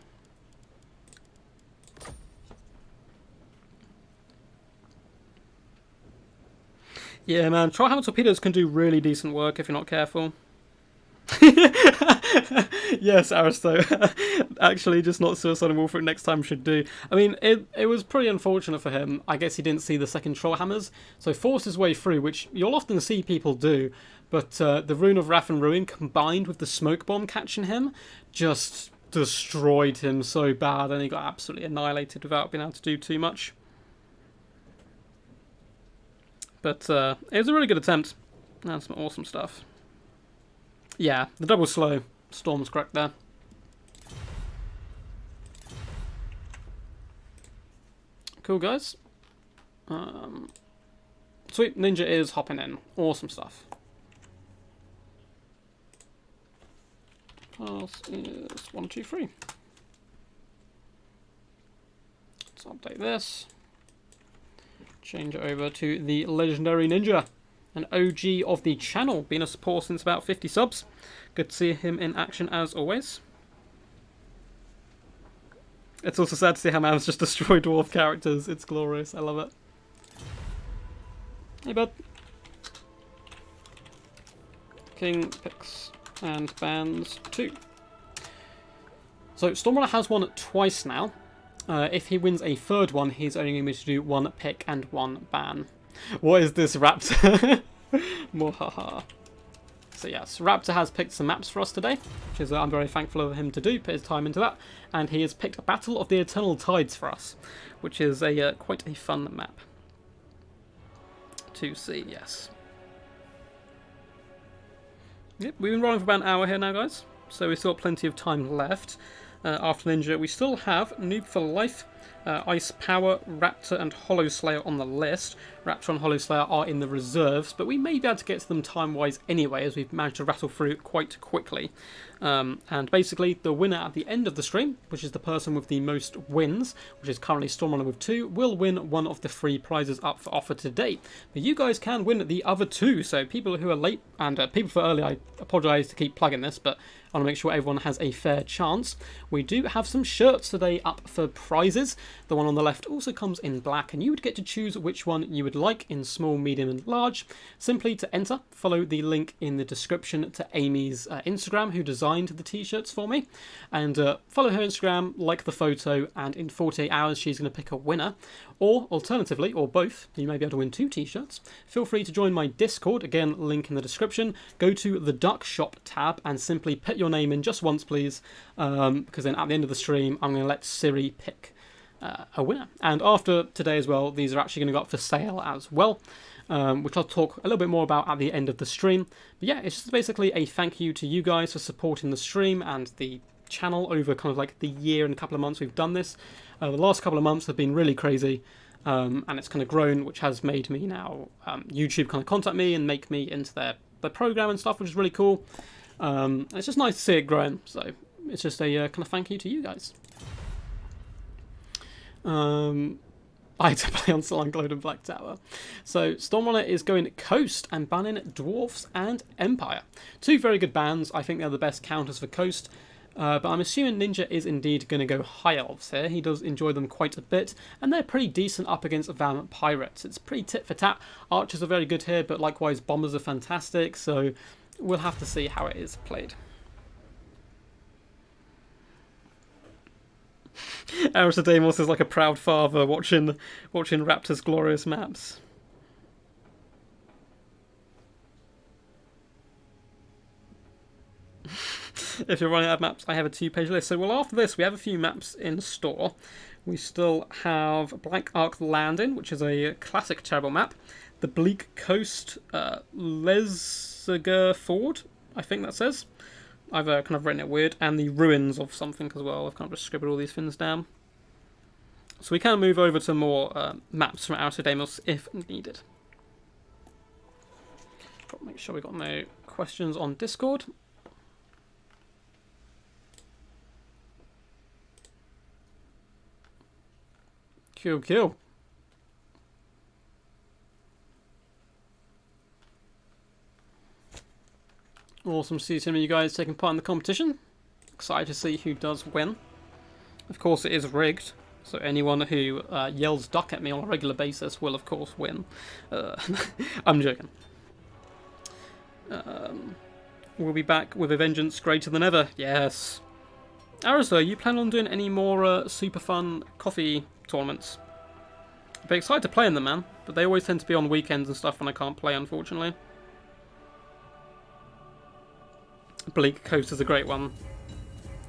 Yeah, man, Tri-Hammer torpedoes can do really decent work if you're not careful. Yes, Aristo. Actually, just not suicidal Wolfric next time should do. I mean, it was pretty unfortunate for him. I guess he didn't see the second Troll Hammers, so forced his way through, which you'll often see people do. But the Rune of Wrath and Ruin combined with the Smoke Bomb catching him just destroyed him so bad, and he got absolutely annihilated without being able to do too much. But it was a really good attempt. And some awesome stuff. Yeah, the double slow. Storm's correct there. Cool, guys. Sweet, Ninja is hopping in. Awesome stuff. Class is 1, 2, 3. Let's update this. Change it over to the Legendary Ninja. An OG of the channel, been a support since about 50 subs. Good to see him in action as always. It's also sad to see how man's just destroyed dwarf characters. It's glorious, I love it. Hey bud. King picks and bans 2. So Stormrunner has won twice now. If he wins a third one, he's only going to do 1 pick and 1 ban. What is this, Raptor? Mohaha. So yes, Raptor has picked some maps for us today, which is I'm very thankful of him to do, put his time into that. And he has picked a Battle of the Eternal Tides for us, which is a quite a fun map to see, yes. Yep, we've been running for about an hour here now, guys, so we've still got plenty of time left. After Ninja, we still have Noob for Life, Ice Power, Raptor and Hollow Slayer on the list. Raptor and Hollow Slayer are in the reserves, but we may be able to get to them time-wise anyway, as we've managed to rattle through quite quickly. And basically, the winner at the end of the stream, which is the person with the most wins, which is currently Stormrunner with 2, will win one of the 3 prizes up for offer today. But you guys can win the other 2, so people who are late, and people for early, I apologise to keep plugging this, but I want to make sure everyone has a fair chance. We do have some shirts today up for prizes. The one on the left also comes in black, and you would get to choose which one you would like in small, medium and large. Simply to enter, follow the link in the description to Amy's Instagram, who designed the t-shirts for me, and follow her Instagram, like the photo, and in 48 hours she's going to pick a winner. Or alternatively, or both, you may be able to win 2 t-shirts. Feel free to join my Discord, again link in the description. Go to the Duck Shop tab and simply put your name in just once please, because then at the end of the stream I'm going to let Siri pick a winner. And after today as well, these are actually going to go up for sale as well, which I'll talk a little bit more about at the end of the stream. But yeah, it's just basically a thank you to you guys for supporting the stream and the channel over kind of like the year and a couple of months we've done this. The last couple of months have been really crazy, and it's kind of grown, which has made me now YouTube kind of contact me and make me into their program and stuff, which is really cool. It's just nice to see it growing, so it's just a kind of thank you to you guys. I had to play on Salon Glowed and Black Tower. So Stormrunner is going Coast and banning Dwarfs and Empire. 2 very good bans. I think they're the best counters for Coast. But I'm assuming Ninja is indeed going to go High Elves here. He does enjoy them quite a bit, and they're pretty decent up against Valiant Pirates. It's pretty tit for tat. Archers are very good here, but likewise Bombers are fantastic, so we'll have to see how it is played. Aristodemus is like a proud father watching Raptor's glorious maps. If you're running out of maps, I have a 2-page list. So, well, after this, we have a few maps in store. We still have Blank Arc Landing, which is a classic terrible map. The Bleak Coast, Lesger Ford, I think that says. I've kind of written it weird. And the Ruins of something as well. I've kind of just scribbled all these things down. So we can move over to more maps from Aristodemus if needed. Make sure we've got no questions on Discord. Cool. Awesome to see some of you guys taking part in the competition. Excited to see who does win. Of course it is rigged. So anyone who yells duck at me on a regular basis will, of course, win. I'm joking. We'll be back with a vengeance greater than ever. Yes. Aristo, you plan on doing any more super fun coffee tournaments? I'd be excited to play in them, man. But they always tend to be on weekends and stuff when I can't play, unfortunately. Bleak Coast is a great one.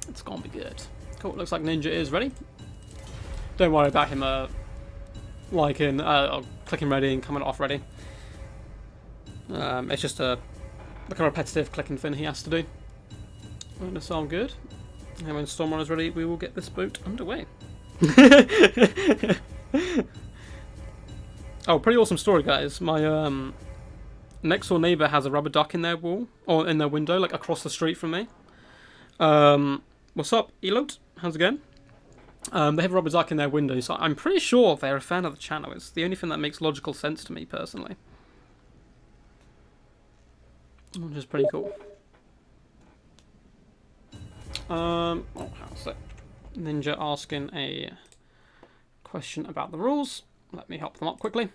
It's gonna be good. Cool, looks like Ninja is ready. Don't worry about him clicking ready and coming off ready. It's just a repetitive clicking thing he has to do. And this sound good. And when Stormrunner is ready, we will get this boat underway. Oh, pretty awesome story, guys. My next door neighbour has a rubber duck in their wall, or in their window, like across the street from me. What's up, Elot? How's it going? They have a rubber duck in their window, so I'm pretty sure they're a fan of the channel. It's the only thing that makes logical sense to me, personally. Which is pretty cool. How's it? Ninja asking a question about the rules. Let me help them up quickly.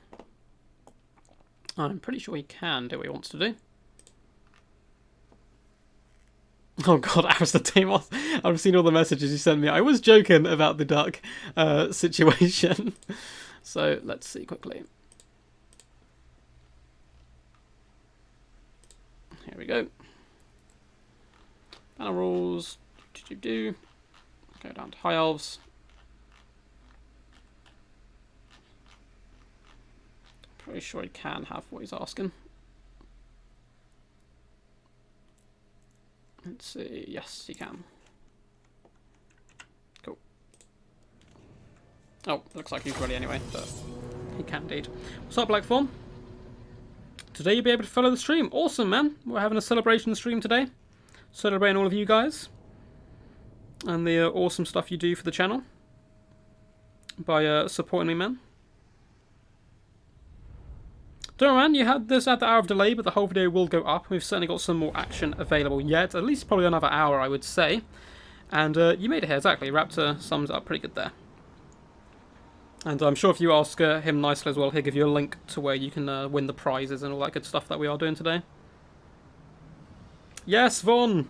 I'm pretty sure he can do what he wants to do. Oh god, Aristotemus. I've seen all the messages you sent me. I was joking about the duck situation. So, let's see quickly. Here we go. Banner rules. Go down to High Elves. Pretty sure he can have what he's asking. Let's see. Yes, he can. Cool. Oh, looks like he's ready anyway, but he can indeed. What's up, Blackform? Today you'll be able to follow the stream. Awesome, man. We're having a celebration stream today. Celebrating all of you guys. And the awesome stuff you do for the channel. By supporting me, man. Don't know, man, you had this at the hour of delay, but the whole video will go up. We've certainly got some more action available yet. At least probably another hour, I would say. And you made it here, exactly. Raptor sums it up pretty good there. And I'm sure if you ask him nicely as well, he'll give you a link to where you can win the prizes and all that good stuff that we are doing today. Yes, Vaughn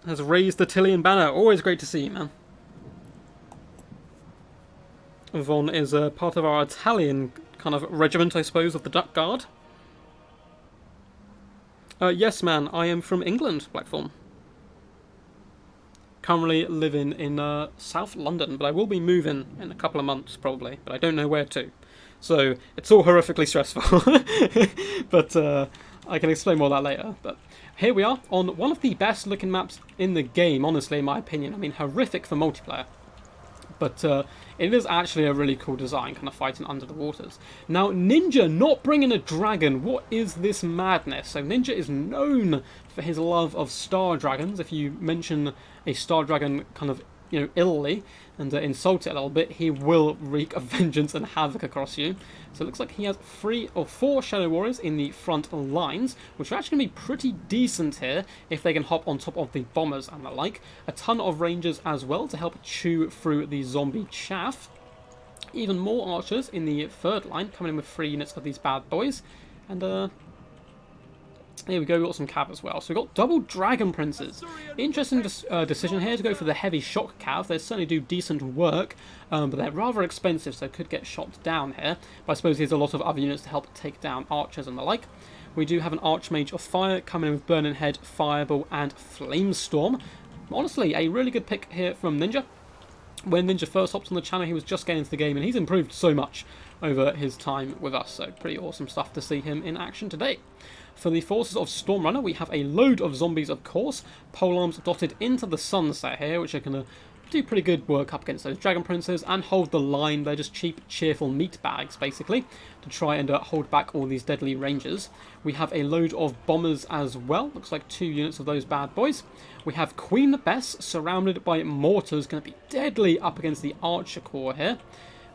has raised the Tillian banner. Always great to see you, man. Vaughn is part of our Italian kind of regiment, I suppose, of the Duck Guard. Yes, man, I am from England, Blackthorn. Currently living in South London, but I will be moving in a couple of months, probably, but I don't know where to. So, it's all horrifically stressful. But I can explain more of that later. But here we are on one of the best looking maps in the game, honestly, in my opinion. I mean, horrific for multiplayer. But it is actually a really cool design, kind of fighting under the waters. Now, Ninja not bringing a dragon. What is this madness? So Ninja is known for his love of star dragons. If you mention a star dragon kind of, you know, illly and insult it a little bit, he will wreak a vengeance and havoc across you. So it looks like he has 3 or 4 Shadow Warriors in the front lines, which are actually going to be pretty decent here if they can hop on top of the bombers and the like. A ton of Rangers as well to help chew through the zombie chaff. Even more archers in the third line, coming in with 3 units of these bad boys. And here we go, we've got some cav as well. So we've got double Dragon Princes. Interesting decision here to go for the heavy shock cav. They certainly do decent work, but they're rather expensive, so could get shot down here. But I suppose there's a lot of other units to help take down archers and the like. We do have an Archmage of Fire coming in with Burning Head, Fireball, and Flamestorm. Honestly, a really good pick here from Ninja. When Ninja first hopped on the channel, he was just getting into the game, and he's improved so much over his time with us. So pretty awesome stuff to see him in action today. For the forces of Stormrunner, we have a load of zombies, of course. Polearms dotted into the sunset here, which are going to do pretty good work up against those Dragon Princes and hold the line. They're just cheap, cheerful meat bags, basically, to try and hold back all these deadly Rangers. We have a load of bombers as well. Looks like 2 units of those bad boys. We have Queen Bess surrounded by mortars, going to be deadly up against the Archer Corps here.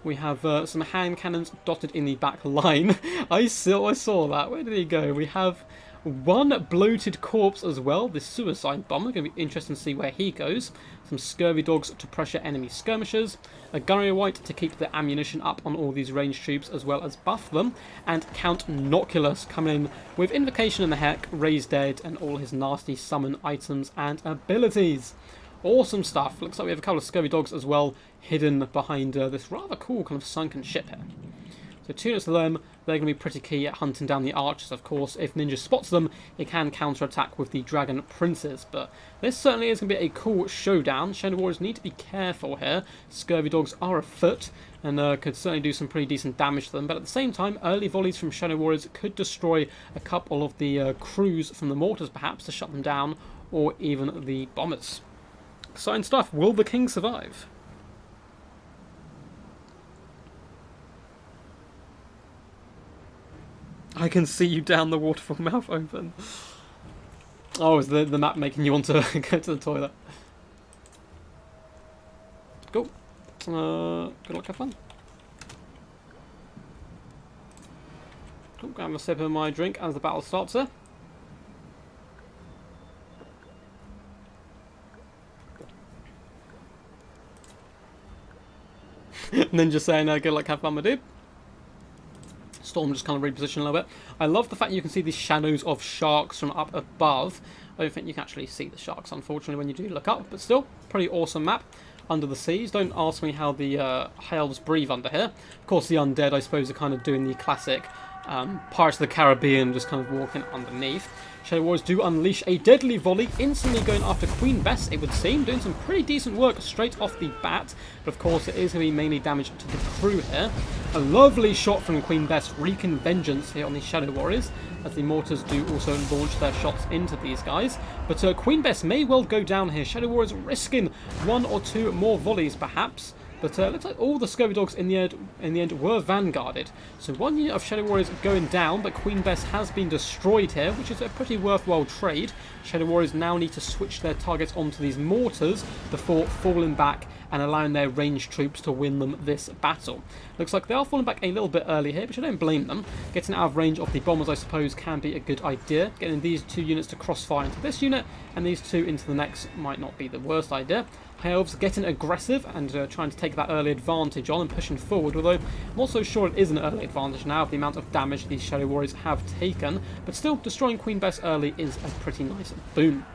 We have some hand cannons dotted in the back line. I saw that. Where did he go? We have One bloated corpse as well, the suicide bomber. Going to be interesting to see where he goes. Some scurvy dogs to pressure enemy skirmishers. A gunnery white to keep the ammunition up on all these ranged troops as well as buff them. And Count Noculus coming in with Invocation in the Heck, Raise Dead, and all his nasty summon items and abilities. Awesome stuff. Looks like we have a couple of scurvy dogs as well hidden behind this rather cool kind of sunken ship here. So 2 units of them, they're going to be pretty key at hunting down the archers, of course. If Ninja spots them, it can counter-attack with the Dragon Princes. But this certainly is going to be a cool showdown. Shadow Warriors need to be careful here. Scurvy Dogs are afoot and could certainly do some pretty decent damage to them. But at the same time, early volleys from Shadow Warriors could destroy a couple of the crews from the mortars, perhaps, to shut them down, or even the bombers. Exciting stuff. Will the king survive? I can see you down the waterfall, mouth open. Oh, is the map making you want to go to the toilet? Cool. Good luck, have fun. Cool, grab a sip of my drink as the battle starts there. Ninja saying, good luck, have fun, my dude. Storm just kind of repositioned a little bit. I love the fact you can see the shadows of sharks from up above. I don't think you can actually see the sharks, unfortunately, when you do look up, but still, pretty awesome map. Under the seas. Don't ask me how the high elves breathe under here. Of course, the undead, I suppose, are kind of doing the classic Pirates of the Caribbean, just kind of walking underneath. Shadow Warriors do unleash a deadly volley, instantly going after Queen Bess, it would seem, doing some pretty decent work straight off the bat, but of course it is going to be mainly damage to the crew here. A lovely shot from Queen Bess, wreaking vengeance here on the Shadow Warriors, as the mortars do also launch their shots into these guys. But Queen Bess may well go down here. Shadow Warriors risking 1 or 2 more volleys, perhaps. But it looks like all the scurvy dogs in the end were vanguarded. So 1 unit of Shadow Warriors going down, but Queen Bess has been destroyed here, which is a pretty worthwhile trade. Shadow Warriors now need to switch their targets onto these mortars before falling back and allowing their ranged troops to win them this battle. Looks like they are falling back a little bit early here, but I don't blame them. Getting out of range of the bombers, I suppose, can be a good idea. Getting these 2 units to crossfire into this unit and these 2 into the next might not be the worst idea. High Elves getting aggressive and trying to take that early advantage on and pushing forward, although I'm also sure it is an early advantage now of the amount of damage these Shadow Warriors have taken, but still destroying Queen Bess early is a pretty nice boon.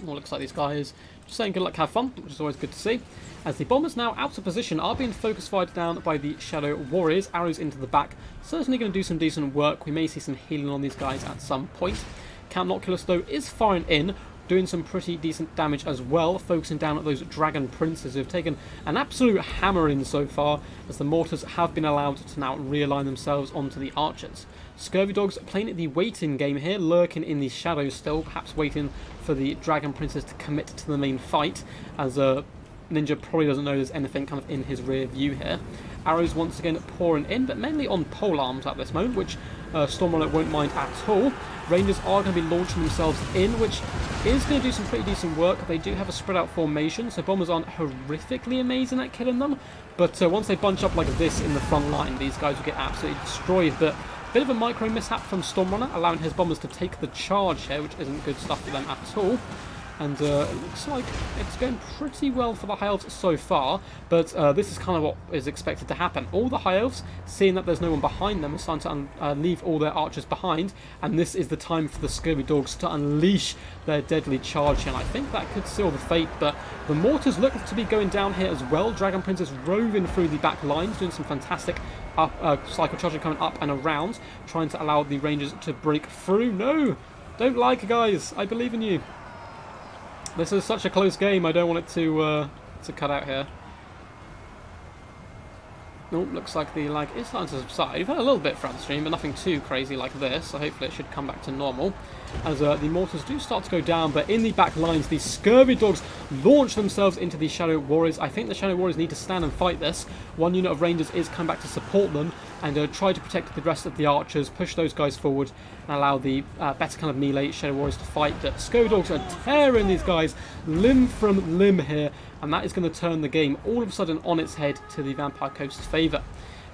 Well, looks like these guys just saying good luck, have fun, which is always good to see. As the bombers now out of position are being focus fired down by the Shadow Warriors, arrows into the back, certainly going to do some decent work. We may see some healing on these guys at some point. Count Noculus though is firing in, doing some pretty decent damage as well, focusing down at those Dragon Princes who have taken an absolute hammering so far, as the mortars have been allowed to now realign themselves onto the archers. Scurvy Dogs playing the waiting game here, lurking in the shadows still, perhaps waiting for the Dragon Princes to commit to the main fight, as Ninja probably doesn't know there's anything kind of in his rear view here. Arrows once again pouring in, but mainly on polearms at this moment, which Stormrunner won't mind at all. Rangers are going to be launching themselves in, which is going to do some pretty decent work. They do have a spread out formation, so bombers aren't horrifically amazing at killing them, but once they bunch up like this in the front line, these guys will get absolutely destroyed. But a bit of a micro mishap from Stormrunner, allowing his bombers to take the charge here, which isn't good stuff for them at all. And it looks like it's going pretty well for the High Elves so far, but this is kind of what is expected to happen. All the High Elves, seeing that there's no one behind them, are starting to leave all their archers behind, and this is the time for the Scurvy Dogs to unleash their deadly charge here, and I think that could seal the fate. But the mortars look to be going down here as well. Dragon Princes roving through the back lines, doing some fantastic cycle charging coming up and around, trying to allow the Rangers to break through. No! Don't like, guys! I believe in you. This is such a close game, I don't want it to cut out here. Oh, looks like the lag is starting to subside. We've had a little bit throughout the stream, but nothing too crazy like this, so hopefully it should come back to normal. As the mortars do start to go down, but in the back lines, the Scurvy Dogs launch themselves into the Shadow Warriors. I think the Shadow Warriors need to stand and fight this. 1 unit of Rangers is coming back to support them, and try to protect the rest of the archers, push those guys forward, and allow the better kind of melee Shadow Warriors to fight. But Scurvy Dogs are tearing these guys limb from limb here, and that is going to turn the game all of a sudden on its head to the Vampire Coast's favour.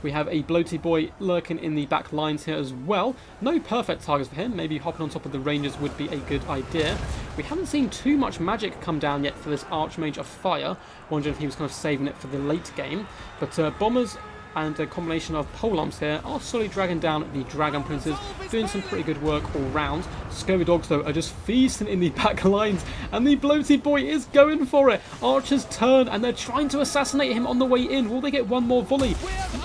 We have a bloaty boy lurking in the back lines here as well. No perfect targets for him. Maybe hopping on top of the Rangers would be a good idea. We haven't seen too much magic come down yet for this Archmage of Fire. Wondering if he was kind of saving it for the late game. But Bombers and a combination of polearms here are slowly dragging down the Dragon Princes, doing some pretty good work all round. Scurvy Dogs, though, are just feasting in the back lines, and the bloated boy is going for it. Archers turn, and they're trying to assassinate him on the way in. Will they get one more volley?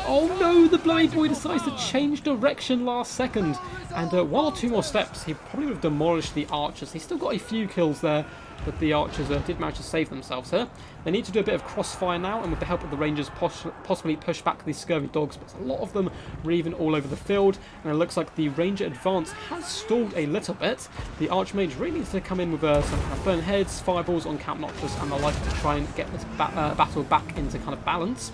Oh no, the bloated boy decides to change direction last second. And one or two more steps, he probably would have demolished the Archers. He's still got a few kills there, but the Archers did manage to save themselves here. They need to do a bit of crossfire now, and with the help of the Rangers, possibly push back these Scurvy Dogs, but a lot of them reaving all over the field, and it looks like the Ranger advance has stalled a little bit. The Archmage really needs to come in with some kind of burn heads, fireballs on Count Noctis and the like to try and get this battle back into kind of balance.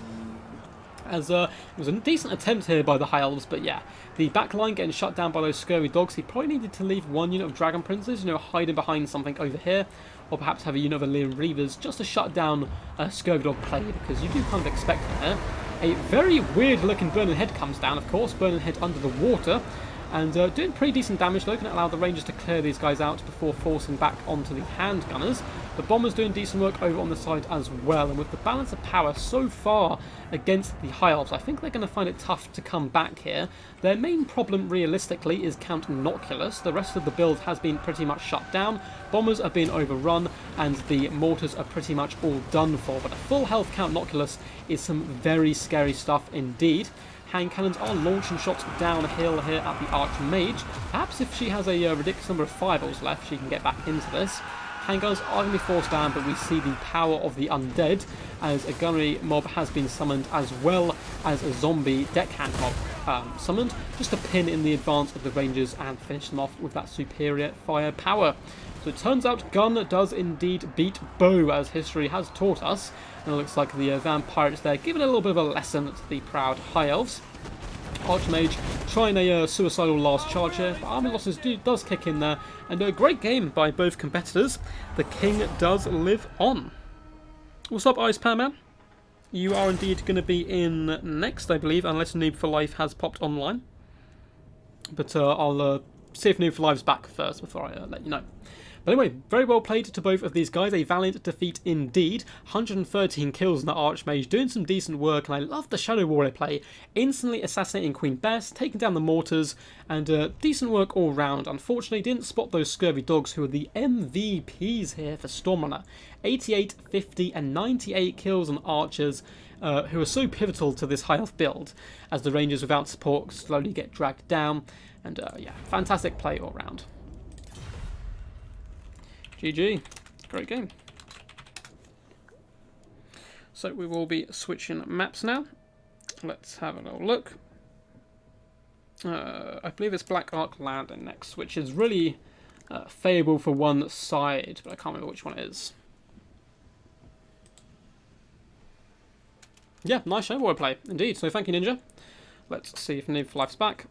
As it was a decent attempt here by the High Elves, but yeah, the back line getting shut down by those Scurvy Dogs. He probably needed to leave one unit of Dragon Princes, hiding behind something over here, or perhaps have a unit of Illyrian Reavers just to shut down a Scurvy Dog play, because you do kind of expect there. A very weird looking Burning Head comes down, of course, Burning Head under the water, and doing pretty decent damage though. Going to allow the Rangers to clear these guys out before forcing back onto the Handgunners. The Bombers doing decent work over on the side as well, and with the balance of power so far against the High Elves, I think they're going to find it tough to come back here. Their main problem realistically is Count Noculus. The rest of the build has been pretty much shut down. Bombers are being overrun, and the mortars are pretty much all done for, but a full health Count Noculus is some very scary stuff indeed. Hand cannons are launching shots downhill here at the Archmage. Perhaps if she has a ridiculous number of fireballs left, she can get back into this. Handguns are going to be forced down, but we see the power of the undead as a gunnery mob has been summoned, as well as a zombie deckhand mob summoned, just to pin in the advance of the Rangers and finish them off with that superior firepower. So it turns out gun does indeed beat bow, as history has taught us. And it looks like the vampires there giving a little bit of a lesson to the proud High Elves. Archmage trying a suicidal last charge here, but army losses does kick in there, and a great game by both competitors. The king does live on. What's up, Ice Power Man? You are indeed going to be in next, I believe, unless Noob for Life has popped online. But I'll see if Noob for Life's back first before I let you know. But anyway, very well played to both of these guys. A valiant defeat indeed. 113 kills in the Archmage, doing some decent work, and I love the Shadow Warrior play. Instantly assassinating Queen Bess, taking down the mortars, and decent work all round. Unfortunately, didn't spot those Scurvy Dogs, who are the MVPs here for Stormrunner. 88, 50, and 98 kills on Archers, who are so pivotal to this high elf build, as the Rangers without support slowly get dragged down. And yeah, fantastic play all round. GG. Great game. So we will be switching maps now. Let's have a little look. I believe it's Black Ark Landing next, which is really favourable for one side, but I can't remember which one it is. Yeah, nice Shadow Warrior play, indeed. So thank you, Ninja. Let's see if Noob for Life's back.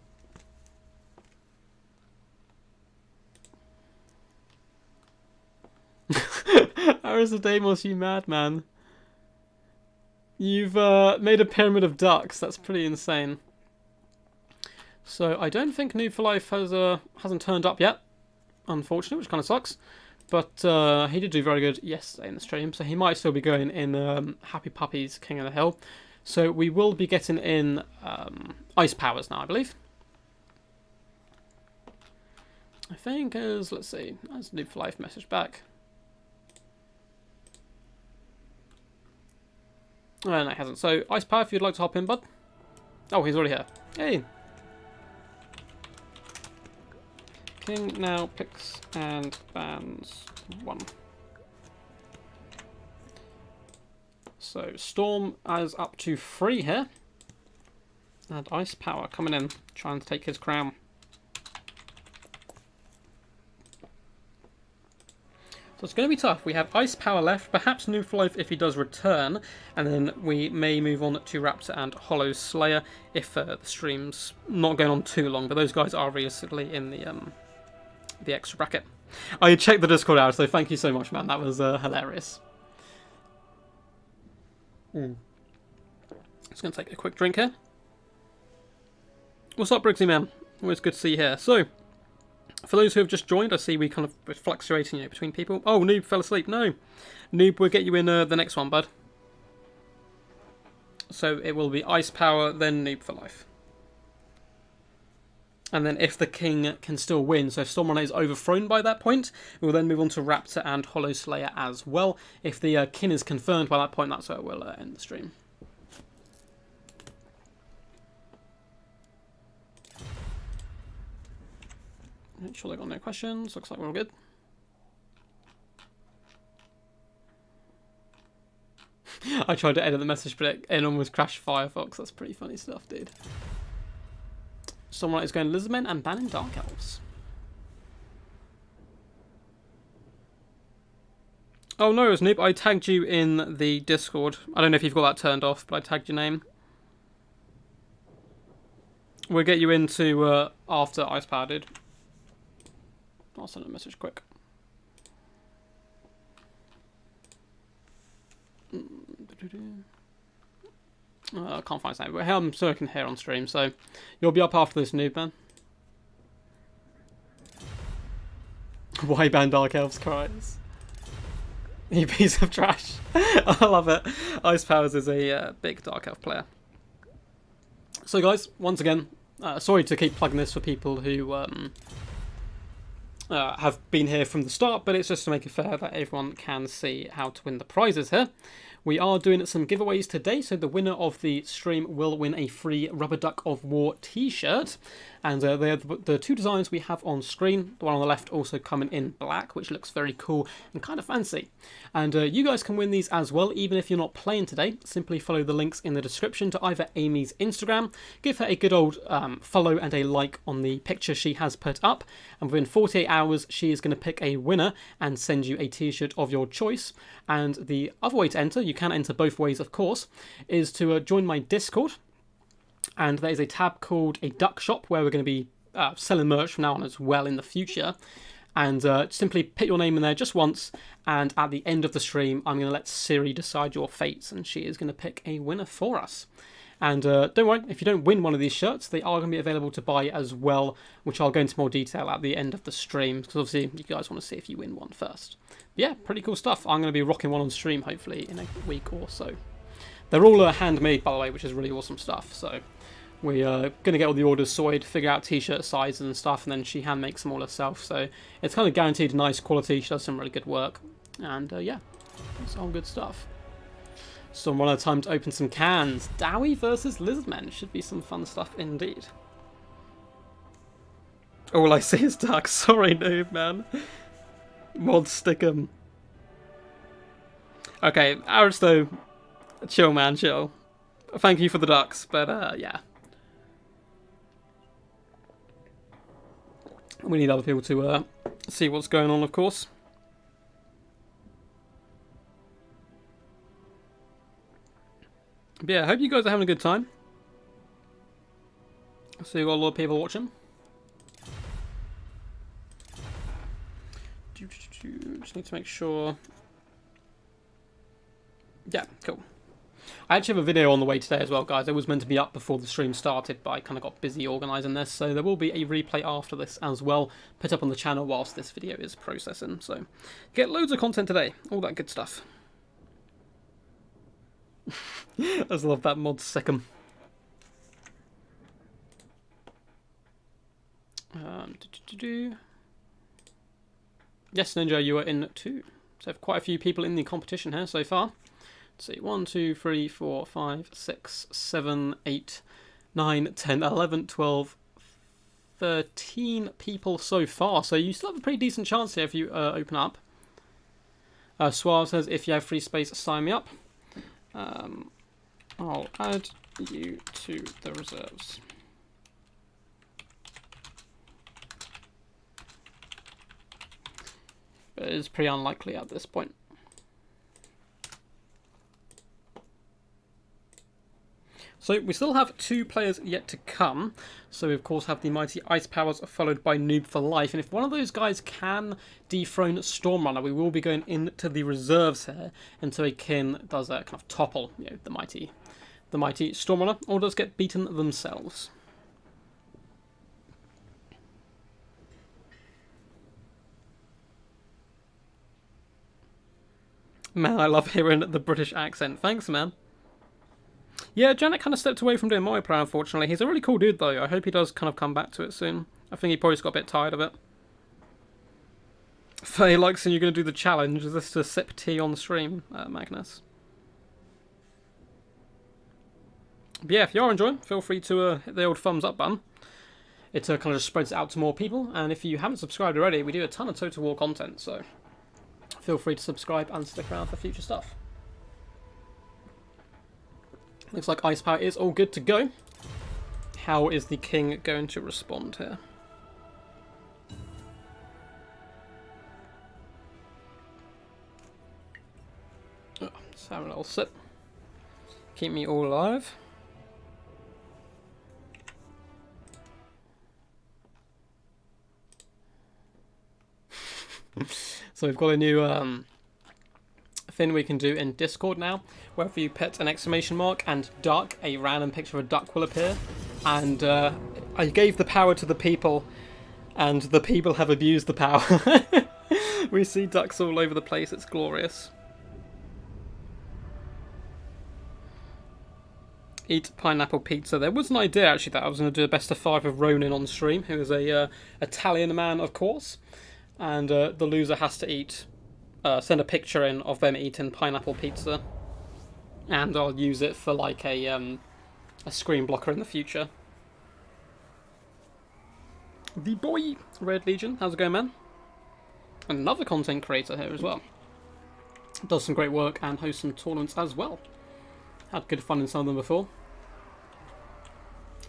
Aristodemus, you madman. You've made a pyramid of ducks. That's pretty insane. So I don't think Noob for Life hasn't turned up yet, unfortunately, which kind of sucks. But he did do very good yesterday in the stream, so he might still be going in Happy Puppies King of the Hill. So we will be getting in Ice Powers now, I believe. I think as, let's see, as Noob for Life message back. No, he hasn't. So, Ice Power, if you'd like to hop in, bud. Oh, he's already here. Hey! King now picks and bans 1. So, Storm is up to 3 here. And Ice Power coming in, trying to take his crown. So it's going to be tough. We have Ice Power left, perhaps Noob for Life if he does return, and then we may move on to Raptor and Hollow Slayer if the stream's not going on too long, but those guys are realistically in the extra bracket. I checked the Discord out, so thank you so much, man. That was hilarious. Just going to take a quick drink here. What's up, Briggsy man? Always good to see you here. So, for those who have just joined, I see we kind of fluctuating, you know, between people. Oh, Noob fell asleep. No, Noob, we'll get you in the next one, bud. So it will be Ice Power, then Noob for life. And then if the king can still win, so if Stormrunner is overthrown by that point, we'll then move on to Raptor and Hollow Slayer as well. If the king is confirmed by that point, that's where we'll end the stream. Make sure they got no questions. Looks like we're all good. I tried to edit the message, but it almost crashed Firefox. That's pretty funny stuff, dude. Someone is going Lizardmen and banning Dark Elves. Oh no, it was Noob. I tagged you in the Discord. I don't know if you've got that turned off, but I tagged your name. We'll get you into after Ice Power, dude. I'll send a message quick. I can't find something, but I'm sure I can hear on stream, so you'll be up after this, Noob man. Why ban Dark Elves cries? You piece of trash. I love it. Ice Powers is a big Dark Elf player. So guys, once again, sorry to keep plugging this for people who have been here from the start, but it's just to make it fair that everyone can see how to win the prizes here. We are doing some giveaways today, so the winner of the stream will win a free Rubber Duck of War t-shirt. And they're the two designs we have on screen. The one on the left also coming in black, which looks very cool and kind of fancy. And you guys can win these as well, even if you're not playing today. Simply follow the links in the description to either Amy's Instagram, give her a good old follow and a like on the picture she has put up, and within 48 hours she is going to pick a winner and send you a t-shirt of your choice. And the other way to enter, you can enter both ways of course, is to join my Discord. And there is a tab called a Duck Shop where we're going to be selling merch from now on as well in the future. And simply put your name in there just once, and at the end of the stream I'm going to let Siri decide your fates, and she is going to pick a winner for us. And don't worry, if you don't win one of these shirts, they are going to be available to buy as well, which I'll go into more detail at the end of the stream, because obviously you guys want to see if you win one first. But yeah, pretty cool stuff. I'm going to be rocking one on stream hopefully in a week or so. They're all handmade, by the way, which is really awesome stuff. So we're going to get all the orders sorted, figure out t-shirt sizes and stuff, and then she hand makes them all herself. So it's kind of guaranteed nice quality. She does some really good work. And yeah, it's all good stuff. So I'm running out of time to open some cans. Dowie versus Lizardmen. Should be some fun stuff indeed. All I see is ducks. Sorry, Noob, man. Mod Stickum. Okay, Aristo. Chill, man, chill. Thank you for the ducks, but yeah. We need other people to see what's going on, of course. But yeah, I hope you guys are having a good time. So you've got a lot of people watching. Just need to make sure. Yeah, cool. I actually have a video on the way today as well, guys. It was meant to be up before the stream started, but I kind of got busy organising this, so there will be a replay after this as well, put up on the channel whilst this video is processing. So get loads of content today, all that good stuff. I just love that mod second. Yes, Ninja, you are in too. So I have quite a few people in the competition here so far. Let's see, 1, 2, 3, 4, 5, 6, 7, 8, 9, 10, 11, 12, 13 people so far. So you still have a pretty decent chance here if you open up. Suave says, if you have free space, sign me up. I'll add you to the reserves. But it is pretty unlikely at this point. So we still have 2 players yet to come. So we of course have the mighty Ice Powers followed by Noob for Life. And if one of those guys can dethrone Stormrunner, we will be going into the reserves here until a kin does kind of topple, you know, the mighty Stormrunner, or does get beaten themselves. Man, I love hearing the British accent. Thanks, man. Yeah, Janet kind of stepped away from doing Mario Play, unfortunately. He's a really cool dude, though. I hope he does kind of come back to it soon. I think he probably just got a bit tired of it. Faye likes saying you're going to do the challenge. Is this to sip tea on stream, Magnus? But yeah, if you are enjoying, feel free to hit the old thumbs up button. It kind of just spreads it out to more people. And if you haven't subscribed already, we do a ton of Total War content, so feel free to subscribe and stick around for future stuff. Looks like Ice Power is all good to go. How is the king going to respond here? Oh, just having a little sip. Keep me all alive. So we've got a new thing we can do in Discord now, where if you put an exclamation mark and duck, a random picture of a duck will appear. And I gave the power to the people, and the people have abused the power. We see ducks all over the place, it's glorious. Eat pineapple pizza. There was an idea actually that I was going to do a best of 5 of Ronan on stream, who is a Italian man, of course. And the loser has to eat, send a picture in of them eating pineapple pizza, and I'll use it for like a screen blocker in the future. The boy, Red Legion, how's it going, man? Another content creator here as well. Does some great work and hosts some tournaments as well. Had good fun in some of them before.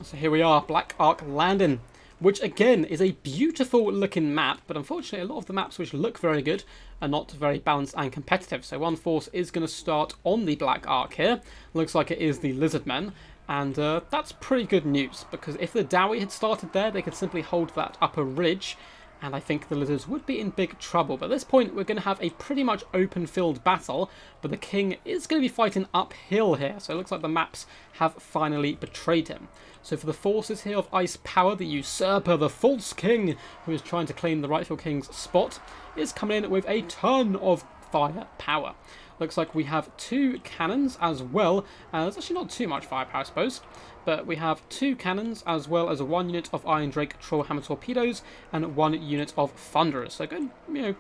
So here we are, Black Ark Landing, which again is a beautiful looking map, but unfortunately a lot of the maps which look very good are not very balanced and competitive. So one force is going to start on the Black Ark here. Looks like it is the Lizardmen, and that's pretty good news, because if the Dowie had started there, they could simply hold that upper ridge, and I think the Lizards would be in big trouble. But at this point, we're going to have a pretty much open field battle, but the King is going to be fighting uphill here, so it looks like the maps have finally betrayed him. So for the forces here of Ice Power, the usurper, the false king, who is trying to claim the rightful king's spot, is coming in with a ton of firepower. Looks like we have 2 cannons as well. There's actually not too much firepower, I suppose. But we have 2 cannons as well as 1 unit of Iron Drake Trollhammer torpedoes and 1 unit of Thunderers. So good,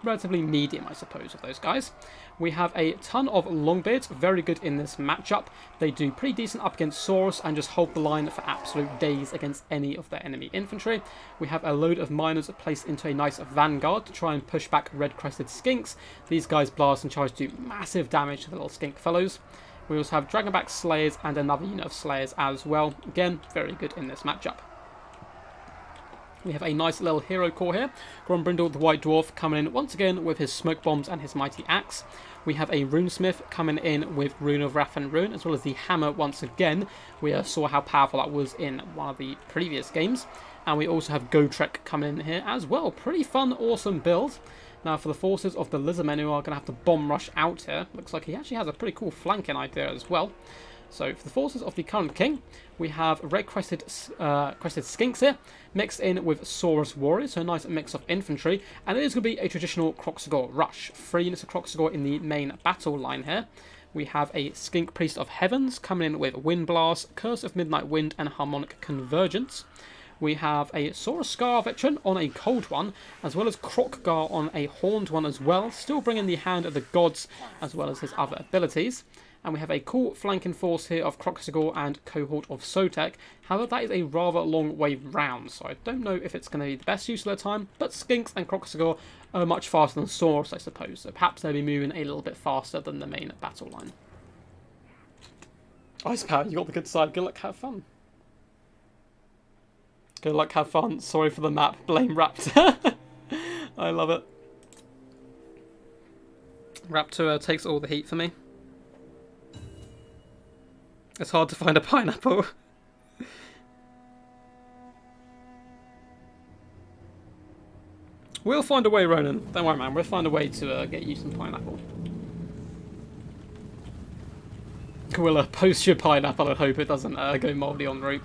relatively medium, I suppose, of those guys. We have a ton of Longbeards, very good in this matchup. They do pretty decent up against Saurus and just hold the line for absolute days against any of their enemy infantry. We have a load of miners placed into a nice vanguard to try and push back red-crested skinks. These guys blast and charge do massive damage to the little skink fellows. We also have Dragonback Slayers and another unit of Slayers as well. Again, very good in this matchup. We have a nice little hero core here. Grombrindle, the White Dwarf, coming in once again with his smoke bombs and his mighty axe. We have a Runesmith coming in with Rune of Wrath and Rune, as well as the hammer once again. We saw how powerful that was in one of the previous games. And we also have Gotrek coming in here as well. Pretty fun, awesome build. Now for the forces of the Lizardmen who are going to have to bomb rush out here, looks like he actually has a pretty cool flanking idea as well. So for the forces of the current king, we have red-crested skinks here, mixed in with Saurus warriors, so a nice mix of infantry, and it is going to be a traditional Kroxigor rush. 3 units of Kroxigor in the main battle line here. We have a Skink Priest of Heavens coming in with Wind Blast, Curse of Midnight Wind, and Harmonic Convergence. We have a Saurus Scar veteran on a cold one, as well as Krokgar on a horned one as well, still bringing the Hand of the Gods as well as his other abilities. And we have a cool flanking force here of Kroxigor and Cohort of Sotek. However, that is a rather long way round, so I don't know if it's going to be the best use of their time, but Skinks and Kroxigor are much faster than Saurus, I suppose, so perhaps they'll be moving a little bit faster than the main battle line. Ice Power, you got the good side. Good luck, have fun. Good luck, have fun. Sorry for the map. Blame Raptor. I love it. Raptor takes all the heat for me. It's hard to find a pineapple. We'll find a way, Ronan. Don't worry, man. We'll find a way to get you some pineapple. Gorilla, post your pineapple and hope it doesn't go mouldy en route.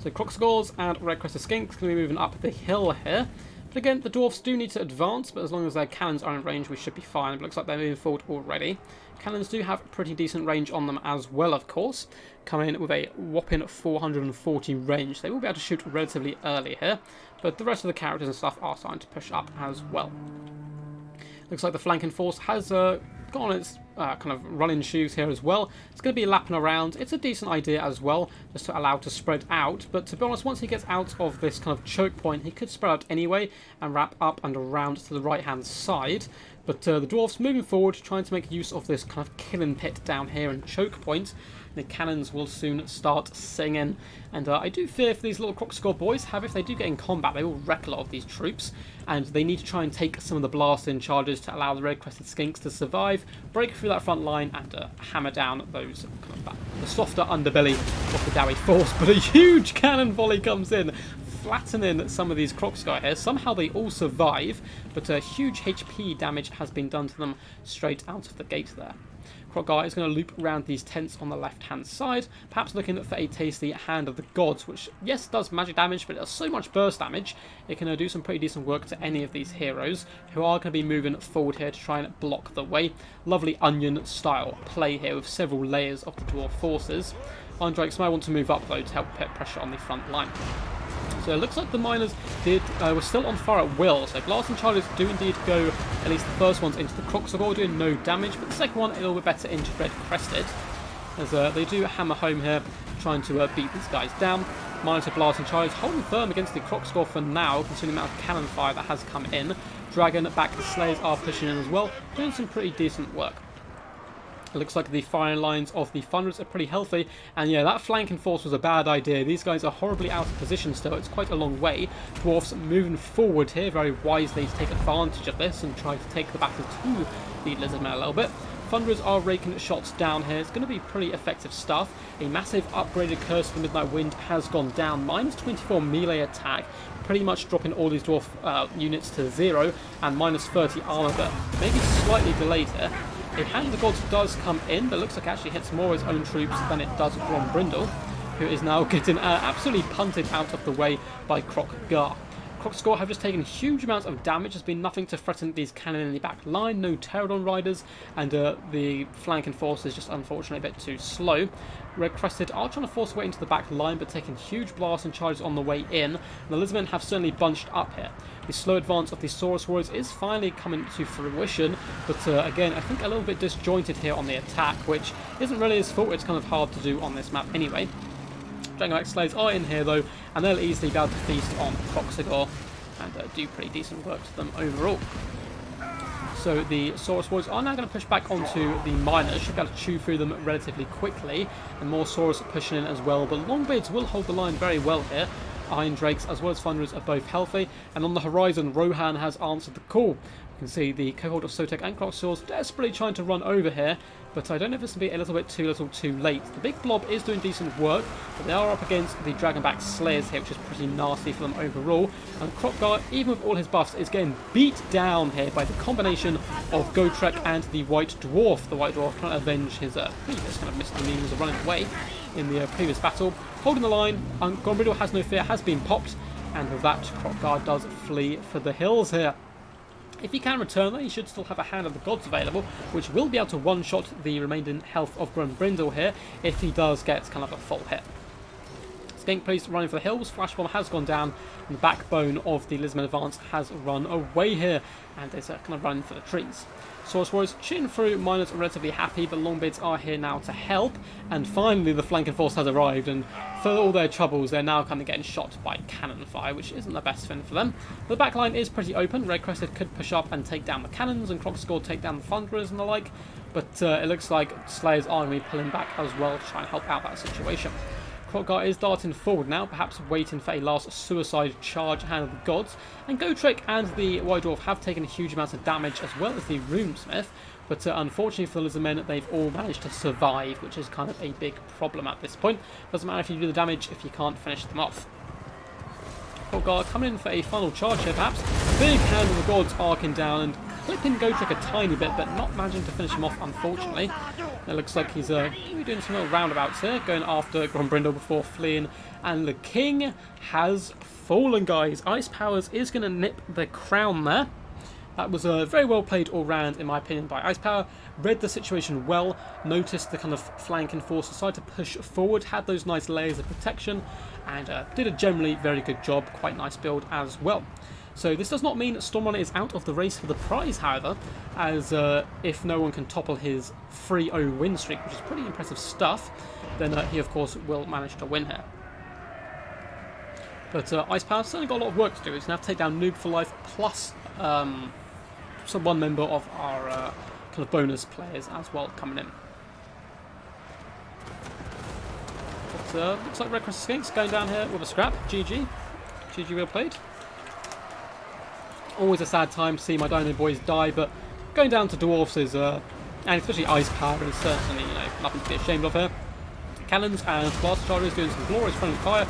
So Kroxigors and red-crested skinks going to be moving up the hill here. But again, the dwarfs do need to advance, but as long as their cannons are in range, we should be fine. It looks like they're moving forward already. Cannons do have pretty decent range on them as well, of course. Come in with a whopping 440 range. They will be able to shoot relatively early here, but the rest of the characters and stuff are starting to push up as well. Looks like the flanking force has got on its kind of running shoes here as well. It's going to be lapping around. It's a decent idea as well, just to allow to spread out. But to be honest, once he gets out of this kind of choke point, he could spread out anyway and wrap up and around to the right-hand side. But the dwarfs moving forward, trying to make use of this kind of killing pit down here and choke point. The cannons will soon start singing. And I do fear for these little Crocscore boys, however, if they do get in combat, they will wreck a lot of these troops. And they need to try and take some of the blasting charges to allow the red-crested skinks to survive, break through that front line, and hammer down those kind of the softer underbelly of the Dowie force. But a huge cannon volley comes in, flattening some of these Crocscore here. Somehow they all survive, but a huge HP damage has been done to them straight out of the gate there. Crocscore is going to loop around these tents on the left-hand side, perhaps looking for a tasty Hand of the Gods, which, yes, does magic damage, but it does so much burst damage, it can do some pretty decent work to any of these heroes, who are going to be moving forward here to try and block the way. Lovely Onion-style play here with several layers of the dwarf forces. Iron Drakes might want to move up, though, to help put pressure on the front line. So it looks like the miners were still on fire at will, so blasting charges do indeed go, at least the first ones, into the Crocscore, doing no damage, but the second one a little bit better into Red Crested, as they do hammer home here, trying to beat these guys down. Miners are blasting charges, holding firm against the Crocscore for now, considering the amount of cannon fire that has come in. Dragon back the Slayers are pushing in as well, doing some pretty decent work. It looks like the firing lines of the Thunderers are pretty healthy, and yeah, that flanking force was a bad idea. These guys are horribly out of position still. It's quite a long way. Dwarfs moving forward here very wisely to take advantage of this and try to take the battle to the Lizardmen a little bit. Thunderers are raking shots down here. It's going to be pretty effective stuff. A massive upgraded Curse of the Midnight Wind has gone down. Minus 24 melee attack, pretty much dropping all these dwarf units to 0, and minus 30 armor, but maybe slightly delayed here. A Hand of the Gods does come in, but looks like it actually hits more of his own troops than it does Grombrindle, who is now getting absolutely punted out of the way by Crocscore. Crocscore have just taken huge amounts of damage. There's been nothing to threaten these cannon in the back line, no Pterodon riders, and the flanking force is just unfortunately a bit too slow. Red Crested are trying to force their way into the back line, but taking huge blasts and charges on the way in. And the Lizardmen have certainly bunched up here. The slow advance of the Saurus Warriors is finally coming to fruition, but again, I think a little bit disjointed here on the attack, which isn't really his fault. It's kind of hard to do on this map anyway. Dragonback Slayers are in here though, and they'll easily be able to feast on Crocscore and do pretty decent work to them overall. So the Saurus Warriors are now going to push back onto the miners. Should be able to chew through them relatively quickly, and more Saurus pushing in as well, but Longbeards will hold the line very well here. Iron Drakes as well as Thunderers are both healthy, and on the horizon Rohan has answered the call. You can see the cohort of Sotek and Crocscore desperately trying to run over here, but I don't know if this will be a little bit too little too late. The big blob is doing decent work, but they are up against the Dragonback Slayers here, which is pretty nasty for them overall. And Crocscore, even with all his buffs, is getting beat down here by the combination of Gotrek and the White Dwarf. The White Dwarf trying to avenge his previous kind of misdemeanors of running away in the previous battle. Holding the line, Grombrindle has no fear, has been popped, and with that, Crocscore does flee for the hills here. If he can return though, he should still have a Hand of the Gods available, which will be able to one-shot the remaining health of Grombrindle here, if he does get kind of a full hit. Skink Priest running for the hills, Flash Bomb has gone down, and the backbone of the Lizardmen advance has run away here, and is kind of running for the trees. Saurus Warriors shooting through, miners are relatively happy, but Longbeards are here now to help, and finally the flanking force has arrived, and for all their troubles, they're now kind of getting shot by cannon fire, which isn't the best thing for them. The back line is pretty open. Red Crested could push up and take down the cannons, and Crocscore take down the Thunderers and the like, but it looks like Slayers are going to be pulling back as well to try and help out that situation. Crocscore is darting forward now, perhaps waiting for a last suicide charge Hand of the Gods, and Gotrek and the White Dwarf have taken huge amounts of damage as well as the Runesmith, but unfortunately for the Lizardmen, they've all managed to survive, which is kind of a big problem at this point. Doesn't matter if you do the damage if you can't finish them off. Crocscore coming in for a final charge here perhaps. Big Hand of the Gods arcing down and clipping Gotrek a tiny bit, but not managing to finish him off unfortunately. It looks like he's really doing some little roundabouts here, going after Grombrindle before fleeing. And the king has fallen, guys. Ice Powers is going to nip the crown there. That was very well played all round, in my opinion, by Ice Power. Read the situation well, noticed the kind of flanking force, decided to push forward, had those nice layers of protection, and did a generally very good job. Quite nice build as well. So this does not mean Stormrunner is out of the race for the prize, however, as if no one can topple his 3-0 win streak, which is pretty impressive stuff, then he, of course, will manage to win here. But Ice Power's certainly got a lot of work to do. He's going to have to take down Noob for Life plus one member of our kind of bonus players as well coming in. But looks like Red Crescent Skinks going down here with a scrap. GG. GG well played. Always a sad time to see my Dino Boys die, but going down to Dwarfs is, and especially Ice Power, is certainly, nothing to be ashamed of here. Cannons and Blast Chargers doing some glorious friendly fire,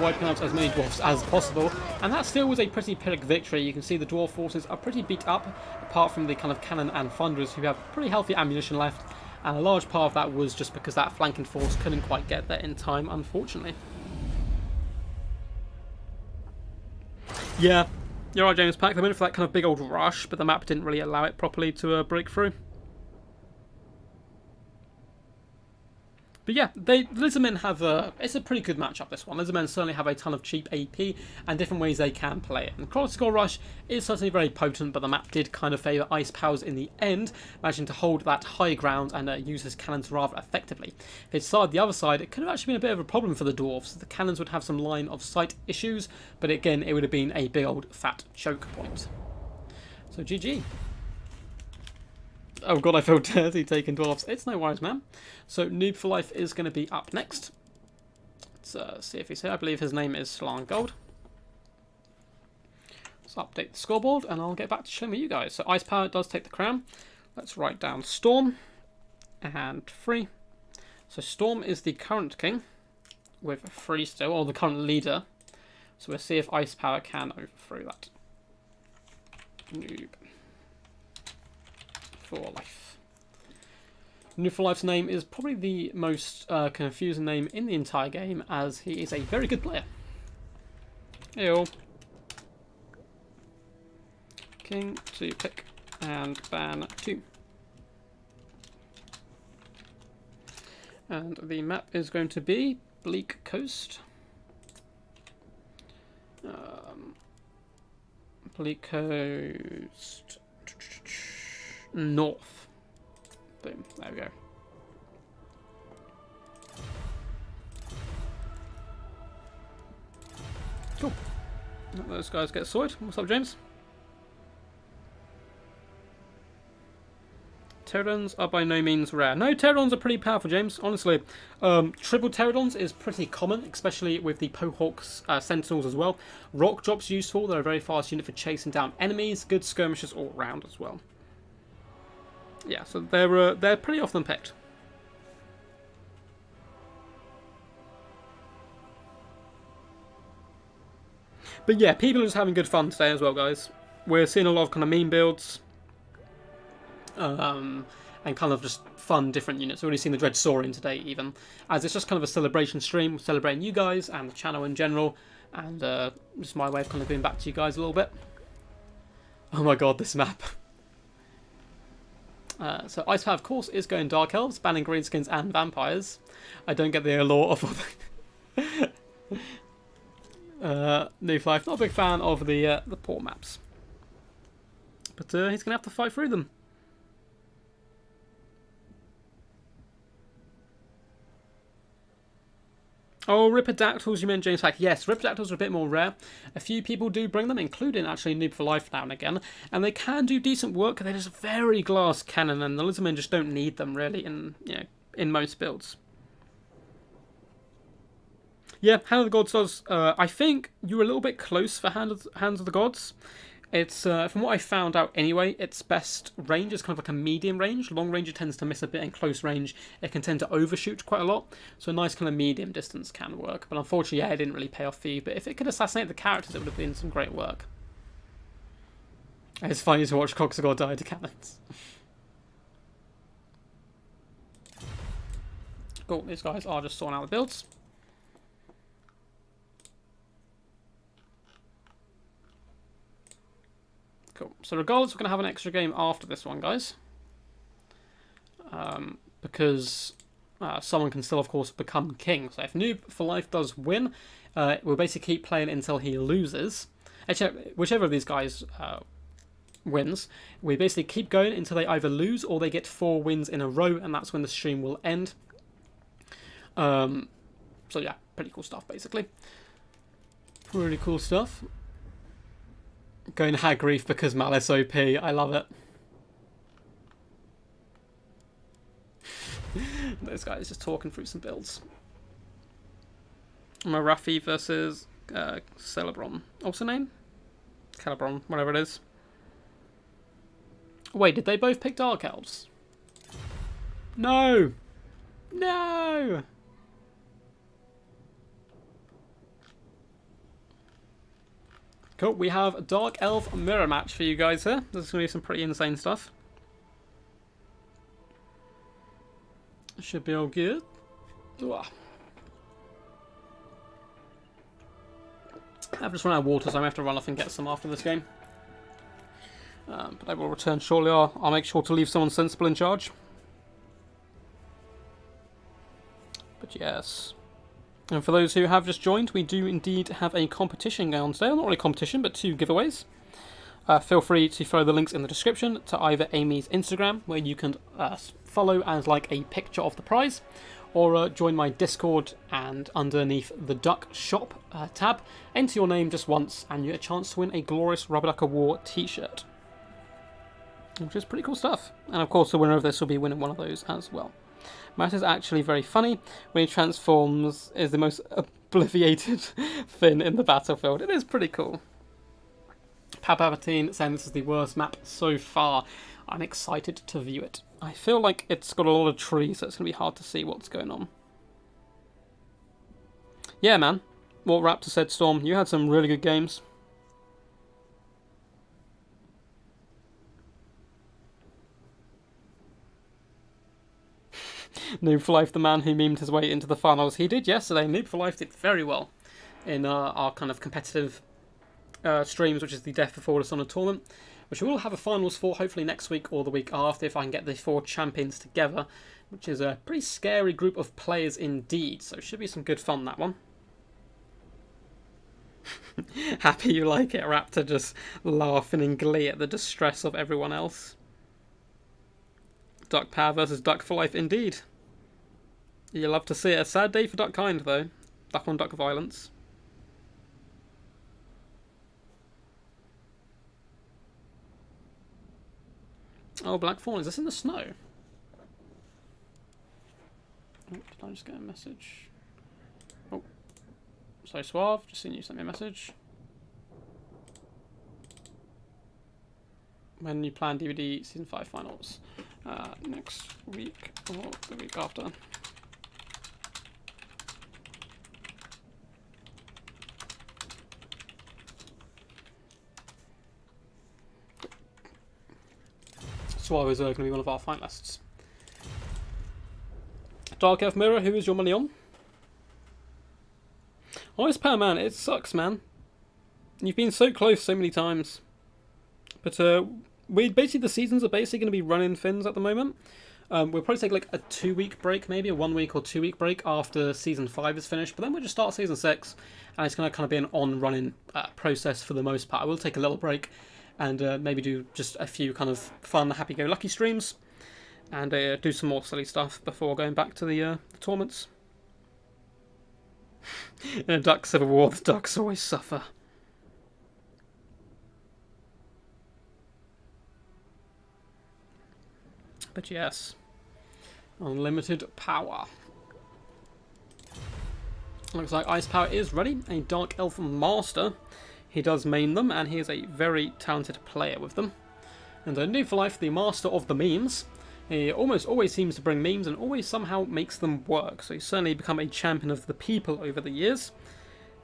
wiping out as many Dwarfs as possible, and that still was a pretty pyrrhic victory. You can see the Dwarf forces are pretty beat up, apart from the kind of Cannon and Thunderers who have pretty healthy ammunition left, and a large part of that was just because that flanking force couldn't quite get there in time, unfortunately. Yeah. You're right, James Pack. They went for that kind of big old rush, but the map didn't really allow it properly to break through. But yeah, Lizardmen have it's a pretty good matchup, this one. Lizardmen certainly have a ton of cheap AP and different ways they can play it. And Quality Score Rush is certainly very potent, but the map did kind of favour Ice Powers in the end, managing to hold that high ground and use his cannons rather effectively. If it started the other side, it could have actually been a bit of a problem for the Dwarves. The cannons would have some line of sight issues, but again, it would have been a big old fat choke point. So GG. Oh god, I feel dirty taking Dwarfs. It's no worries, man. So Noob for Life is going to be up next. Let's see if he's here. I believe his name is Slan Gold. Let's update the scoreboard and I'll get back to chilling with you guys. So Ice Power does take the crown. Let's write down Storm and 3. So Storm is the current king with 3 still, or the current leader. So we'll see if Ice Power can overthrow that. Noob for Life. Noob for Life's name is probably the most confusing name in the entire game, as he is a very good player. Heyo. King to pick and ban 2. And the map is going to be Bleak Coast. Bleak Coast North. Boom, there we go. Cool. Let those guys get sorted. What's up, James? Pterodons are by no means rare. No, Pterodons are pretty powerful, James, honestly. Triple Pterodons is pretty common, especially with the Pohawk's Sentinels as well. Rock Drop's useful. They're a very fast unit for chasing down enemies. Good skirmishers all round as well. Yeah, so they're pretty often picked. But yeah, people are just having good fun today as well, guys. We're seeing a lot of kind of meme builds. And kind of just fun different units. We've already seen the Dread Saurian today even. As it's just kind of a celebration stream, celebrating you guys and the channel in general. And just my way of kind of giving back to you guys a little bit. Oh my god, this map. So Ice Power, of course, is going Dark Elves, banning Greenskins and Vampires. I don't get the allure of all the... New Life, not a big fan of the poor maps. But he's going to have to fight through them. Oh, Ripidactyls, you meant James Pack. Yes, Ripidactyls are a bit more rare. A few people do bring them, including actually Noob for Life now and again. And they can do decent work. They're just very glass cannon, and the Lizardmen just don't need them really in most builds. Yeah, Hand of the Gods does. I think you were a little bit close for Hands of the Gods. It's, from what I found out anyway, its best range is kind of like a medium range. Long range it tends to miss a bit, and close range it can tend to overshoot quite a lot. So a nice kind of medium distance can work. But unfortunately, yeah, it didn't really pay off for you. But if it could assassinate the characters, it would have been some great work. It's funny to watch Coxagore die to cannons. Cool, these guys are just sorting out the builds. Cool. So regardless, we're going to have an extra game after this one, guys. Because someone can still, of course, become king. So if Noob for Life does win, we'll basically keep playing until he loses. Actually, whichever of these guys wins, we basically keep going until they either lose or they get 4 wins in a row, and that's when the stream will end. So yeah, pretty cool stuff, basically. Really cool stuff. Going hag grief because Malice OP. I love it. Those guys just talking through some builds. Marafi versus Celebron. Also name? Calibron, whatever it is. Wait, did they both pick Dark Elves? No! No! Cool, we have a Dark Elf mirror match for you guys here. This is going to be some pretty insane stuff. Should be all good. I've just run out of water, so I have to run off and get some after this game. But I will return shortly. I'll make sure to leave someone sensible in charge. But yes. And for those who have just joined, we do indeed have a competition going on today. Well, not really a competition, but 2 giveaways. Feel free to follow the links in the description to either Amy's Instagram, where you can follow and like a picture of the prize, or join my Discord, and underneath the Duck Shop tab, enter your name just once and you get a chance to win a glorious Rubber Duck of War t-shirt, which is pretty cool stuff. And of course the winner of this will be winning one of those as well. Matt is actually very funny. When he transforms, is the most obliviated Finn in the battlefield. It is pretty cool. Palpatine saying this is the worst map so far. I'm excited to view it. I feel like it's got a lot of trees, so it's going to be hard to see what's going on. Yeah, man. What Raptor said, Storm, you had some really good games. Noob for Life, the man who memed his way into the finals. He did yesterday. Noob for Life did very well in our kind of competitive streams, which is the Death Before Dishonored tournament, which we will have a finals for hopefully next week or the week after if I can get the 4 champions together, which is a pretty scary group of players indeed. So it should be some good fun, that one. Happy you like it, Raptor, just laughing in glee at the distress of everyone else. Duck Power versus Duck for Life indeed. You love to see it. A sad day for Duck Kind, though. Duck on Duck violence. Oh, Black Fawn, is this in the snow? Oh, did I just get a message? Oh, so Suave, just seen you sent me a message. When you plan DVD Season 5 finals? Next week or the week after. Suave is going to be one of our finalists. Dark Elf Mirror, who is your money on? Ice Power, man, it sucks, man. You've been so close so many times. But basically the seasons are basically going to be running fins at the moment. We'll probably take like a 2-week break, maybe a 1-week or 2-week break after Season 5 is finished. But then we'll just start Season 6, and it's going to kind of be an on-running process for the most part. I will take a little break and maybe do just a few kind of fun, happy-go-lucky streams, and do some more silly stuff before going back to the tournaments. In a duck civil war, the ducks always suffer. But yes, unlimited power. Looks like Ice Power is ready. A Dark Elf Master. He does main them, and he is a very talented player with them. And Noob for Life, the master of the memes. He almost always seems to bring memes and always somehow makes them work. So he's certainly become a champion of the people over the years.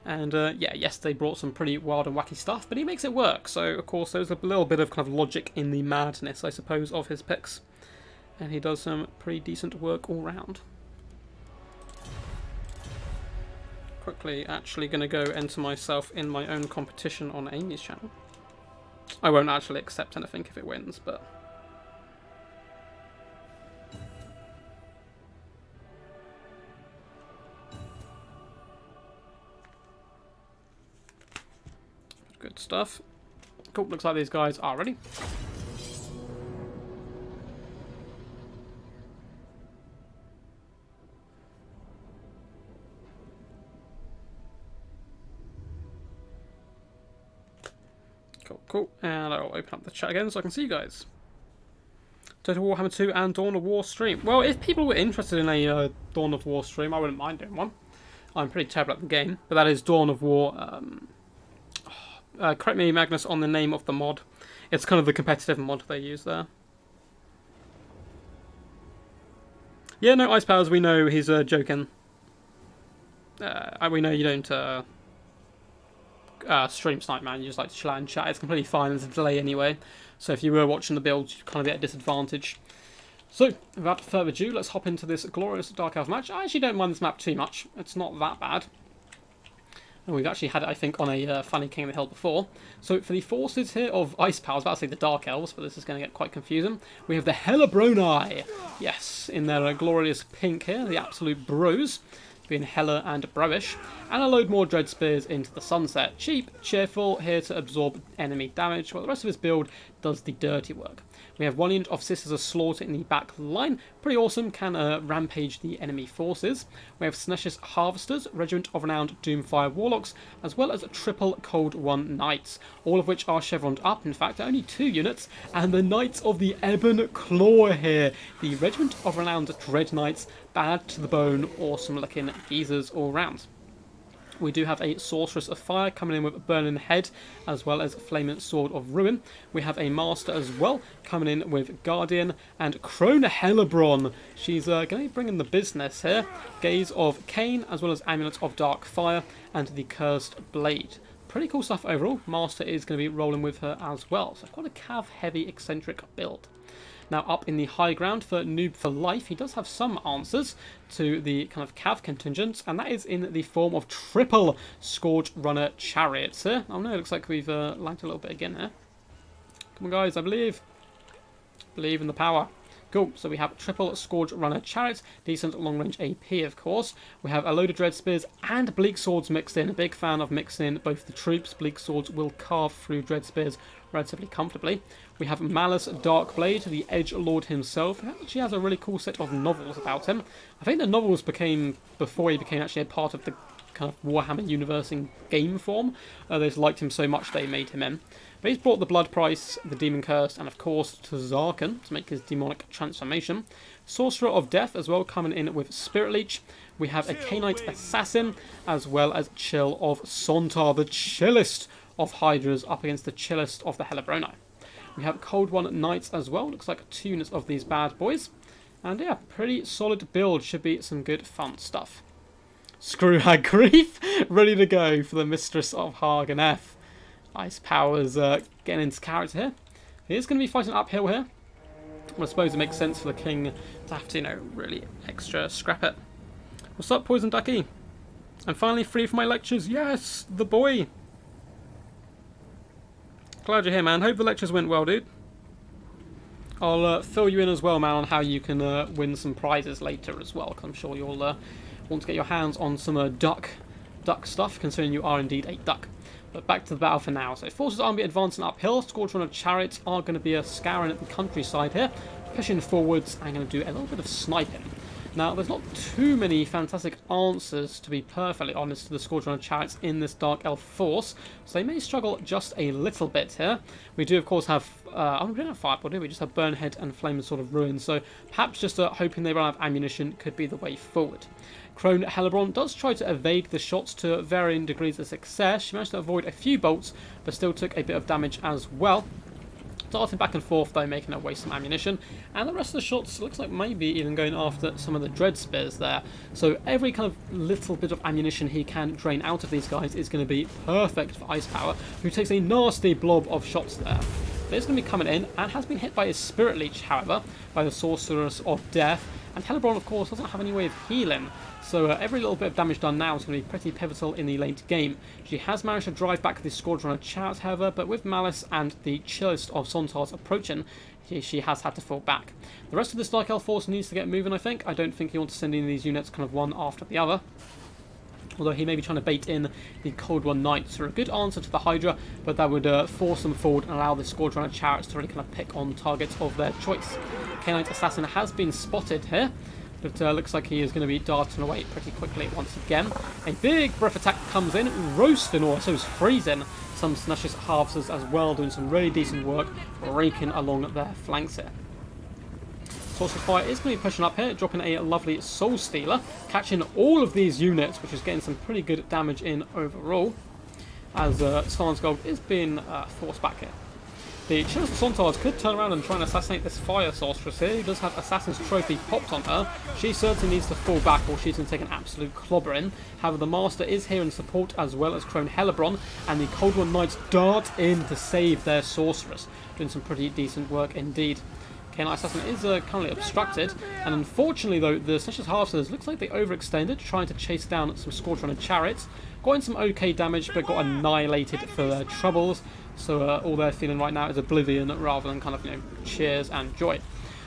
And yeah, yesterday brought some pretty wild and wacky stuff, but he makes it work. So of course there's a little bit of kind of logic in the madness, I suppose, of his picks. And he does some pretty decent work all round. quickly actually going to go enter myself in my own competition on Amy's channel. I won't actually accept anything if it wins, but... Good stuff. Cool, looks like these guys are ready. Cool, and I'll open up the chat again so I can see you guys. Total Warhammer 2 and Dawn of War stream. Well, if people were interested in a Dawn of War stream, I wouldn't mind doing one. I'm pretty terrible at the game, but that is Dawn of War. Correct me, Magnus, on the name of the mod. It's kind of the competitive mod they use there. Yeah, no, Ice Powers, we know he's joking. We know you don't... stream snipe, man. You just like to chill out and chat. It's completely fine. There's a delay anyway, so if you were watching the build, you'd kind of be at a disadvantage. So without further ado, let's hop into this glorious Dark Elf match. I actually don't mind this map too much. It's not that bad, and we've actually had it, I think, on a Funny King of the Hill before. So for the forces here of Ice Powers, I was about to say the Dark Elves, but this is going to get quite confusing. We have the Hellebroni, yes, in their glorious pink here, the absolute bros, being Hella and Broish, and a load more Dread Spears into the sunset. Cheap, cheerful, here to absorb enemy damage, while the rest of his build does the dirty work. We have 1 unit of Sisters of Slaughter in the back line, pretty awesome, can rampage the enemy forces. We have Snesh's Harvesters, Regiment of Renowned Doomfire Warlocks, as well as triple Cold One Knights, all of which are chevroned up, in fact only 2 units, and the Knights of the Ebon Claw here, the Regiment of Renowned Dread Knights, bad to the bone, awesome looking geezers all round. We do have a Sorceress of Fire coming in with Burning Head, as well as Flaming Sword of Ruin. We have a Master as well, coming in with Guardian and Crone Hellebron. She's going to be bringing the business here. Gaze of Cain, as well as Amulet of Dark Fire, and the Cursed Blade. Pretty cool stuff overall. Master is going to be rolling with her as well. So quite a cav-heavy, eccentric build. Now up in the high ground for Noob for Life, he does have some answers to the kind of cav contingents, and that is in the form of triple Scourge Runner Chariots here. Oh no, it looks like we've lagged a little bit again here. Come on guys, I believe. Believe in the power. Cool, so we have triple Scourge Runner Chariots, decent long-range AP of course. We have a load of Dread Spears and Bleak Swords mixed in. A big fan of mixing in both the troops. Bleak Swords will carve through Dread Spears relatively comfortably. We have Malice Darkblade, the Edge Lord himself. He actually has a really cool set of novels about him. I think the novels became, before he became actually a part of the kind of Warhammer universe in game form. They just liked him so much they made him in. But he's brought the Blood Price, the Demon Curse, and of course Tzarkan to make his demonic transformation. Sorcerer of Death as well, coming in with Spirit Leech. We have a Cainite Assassin, as well as Chill of Sontar, the chillest of Hydras up against the chillest of the Hellebroni. We have Cold One Knights as well, looks like 2 units of these bad boys. And yeah, pretty solid build, should be some good fun stuff. Screw Hag Grief, ready to go for the Mistress of Haganeth. Ice Powers getting into character here. He is going to be fighting uphill here. Well, I suppose it makes sense for the king to have to, you know, really extra scrap it. What's up, Poison Ducky? I'm finally free from my lectures. Yes, the boy. Glad you're here, man. Hope the lectures went well, dude. I'll fill you in as well, man, on how you can win some prizes later as well, because I'm sure you'll want to get your hands on some duck stuff, considering you are indeed a duck. But back to the battle for now. So forces are going to be advancing uphill. Scourge Runner Chariots are going to be scouring at the countryside here, pushing forwards and going to do a little bit of sniping. Now, there's not too many fantastic answers, to be perfectly honest, to the Scourge Runner Chariots in this Dark Elf force, so they may struggle just a little bit here. We do, of course, have... we don't have Fireball, do we? just have Burnhead and Flaming Sword of Ruin, so perhaps just hoping they run out of ammunition could be the way forward. Crone Hellebron does try to evade the shots to varying degrees of success. She managed to avoid a few bolts, but still took a bit of damage as well. Darting back and forth though, making her waste some ammunition, and the rest of the shots looks like maybe even going after some of the Dread Spears there. So every kind of little bit of ammunition he can drain out of these guys is going to be perfect for Ice Power, who takes a nasty blob of shots there. But it's going to be coming in, and has been hit by his Spirit Leech, however, by the Sorceress of Death, And Hellebron, of course, doesn't have any way of healing, so every little bit of damage done now is going to be pretty pivotal in the late game. She has managed to drive back the Squadron of Chariots, however, but with Malice and the chillest of Centaurs approaching, she has had to fall back. The rest of this Dark Elf force needs to get moving, I think. I don't think he wants to send in these units kind of one after the other. Although he may be trying to bait in the Cold War Knights for a good answer to the Hydra, but that would force them forward and allow the Squadron of Chariots to really kind of pick on targets of their choice. K-Knight Assassin has been spotted here, but looks like he is going to be darting away pretty quickly once again. A big breath attack comes in, roasting, or so is freezing some Snatch's Harvesters as well, doing some really decent work, raking along their flanks here. Sorcerer's Fire is going to be pushing up here, dropping a lovely Soul Stealer, catching all of these units, which is getting some pretty good damage in overall, as Slan's Gold is being forced back here. The Chillest Centaurs could turn around and try and assassinate this Fire Sorceress here, who does have Assassin's Trophy popped on her. She certainly needs to fall back or she's going to take an absolute clobbering. However, the Master is here in support as well as Crone Hellebron, and the Cold War Knights dart in to save their Sorceress, doing some pretty decent work indeed. K-Knight Assassin is currently obstructed, and unfortunately though, the Snatch's Harvesters looks like they overextended, trying to chase down some Squadron of Chariots. Got in some okay damage, but got annihilated for their troubles. So all they're feeling right now is oblivion rather than kind of, cheers and joy.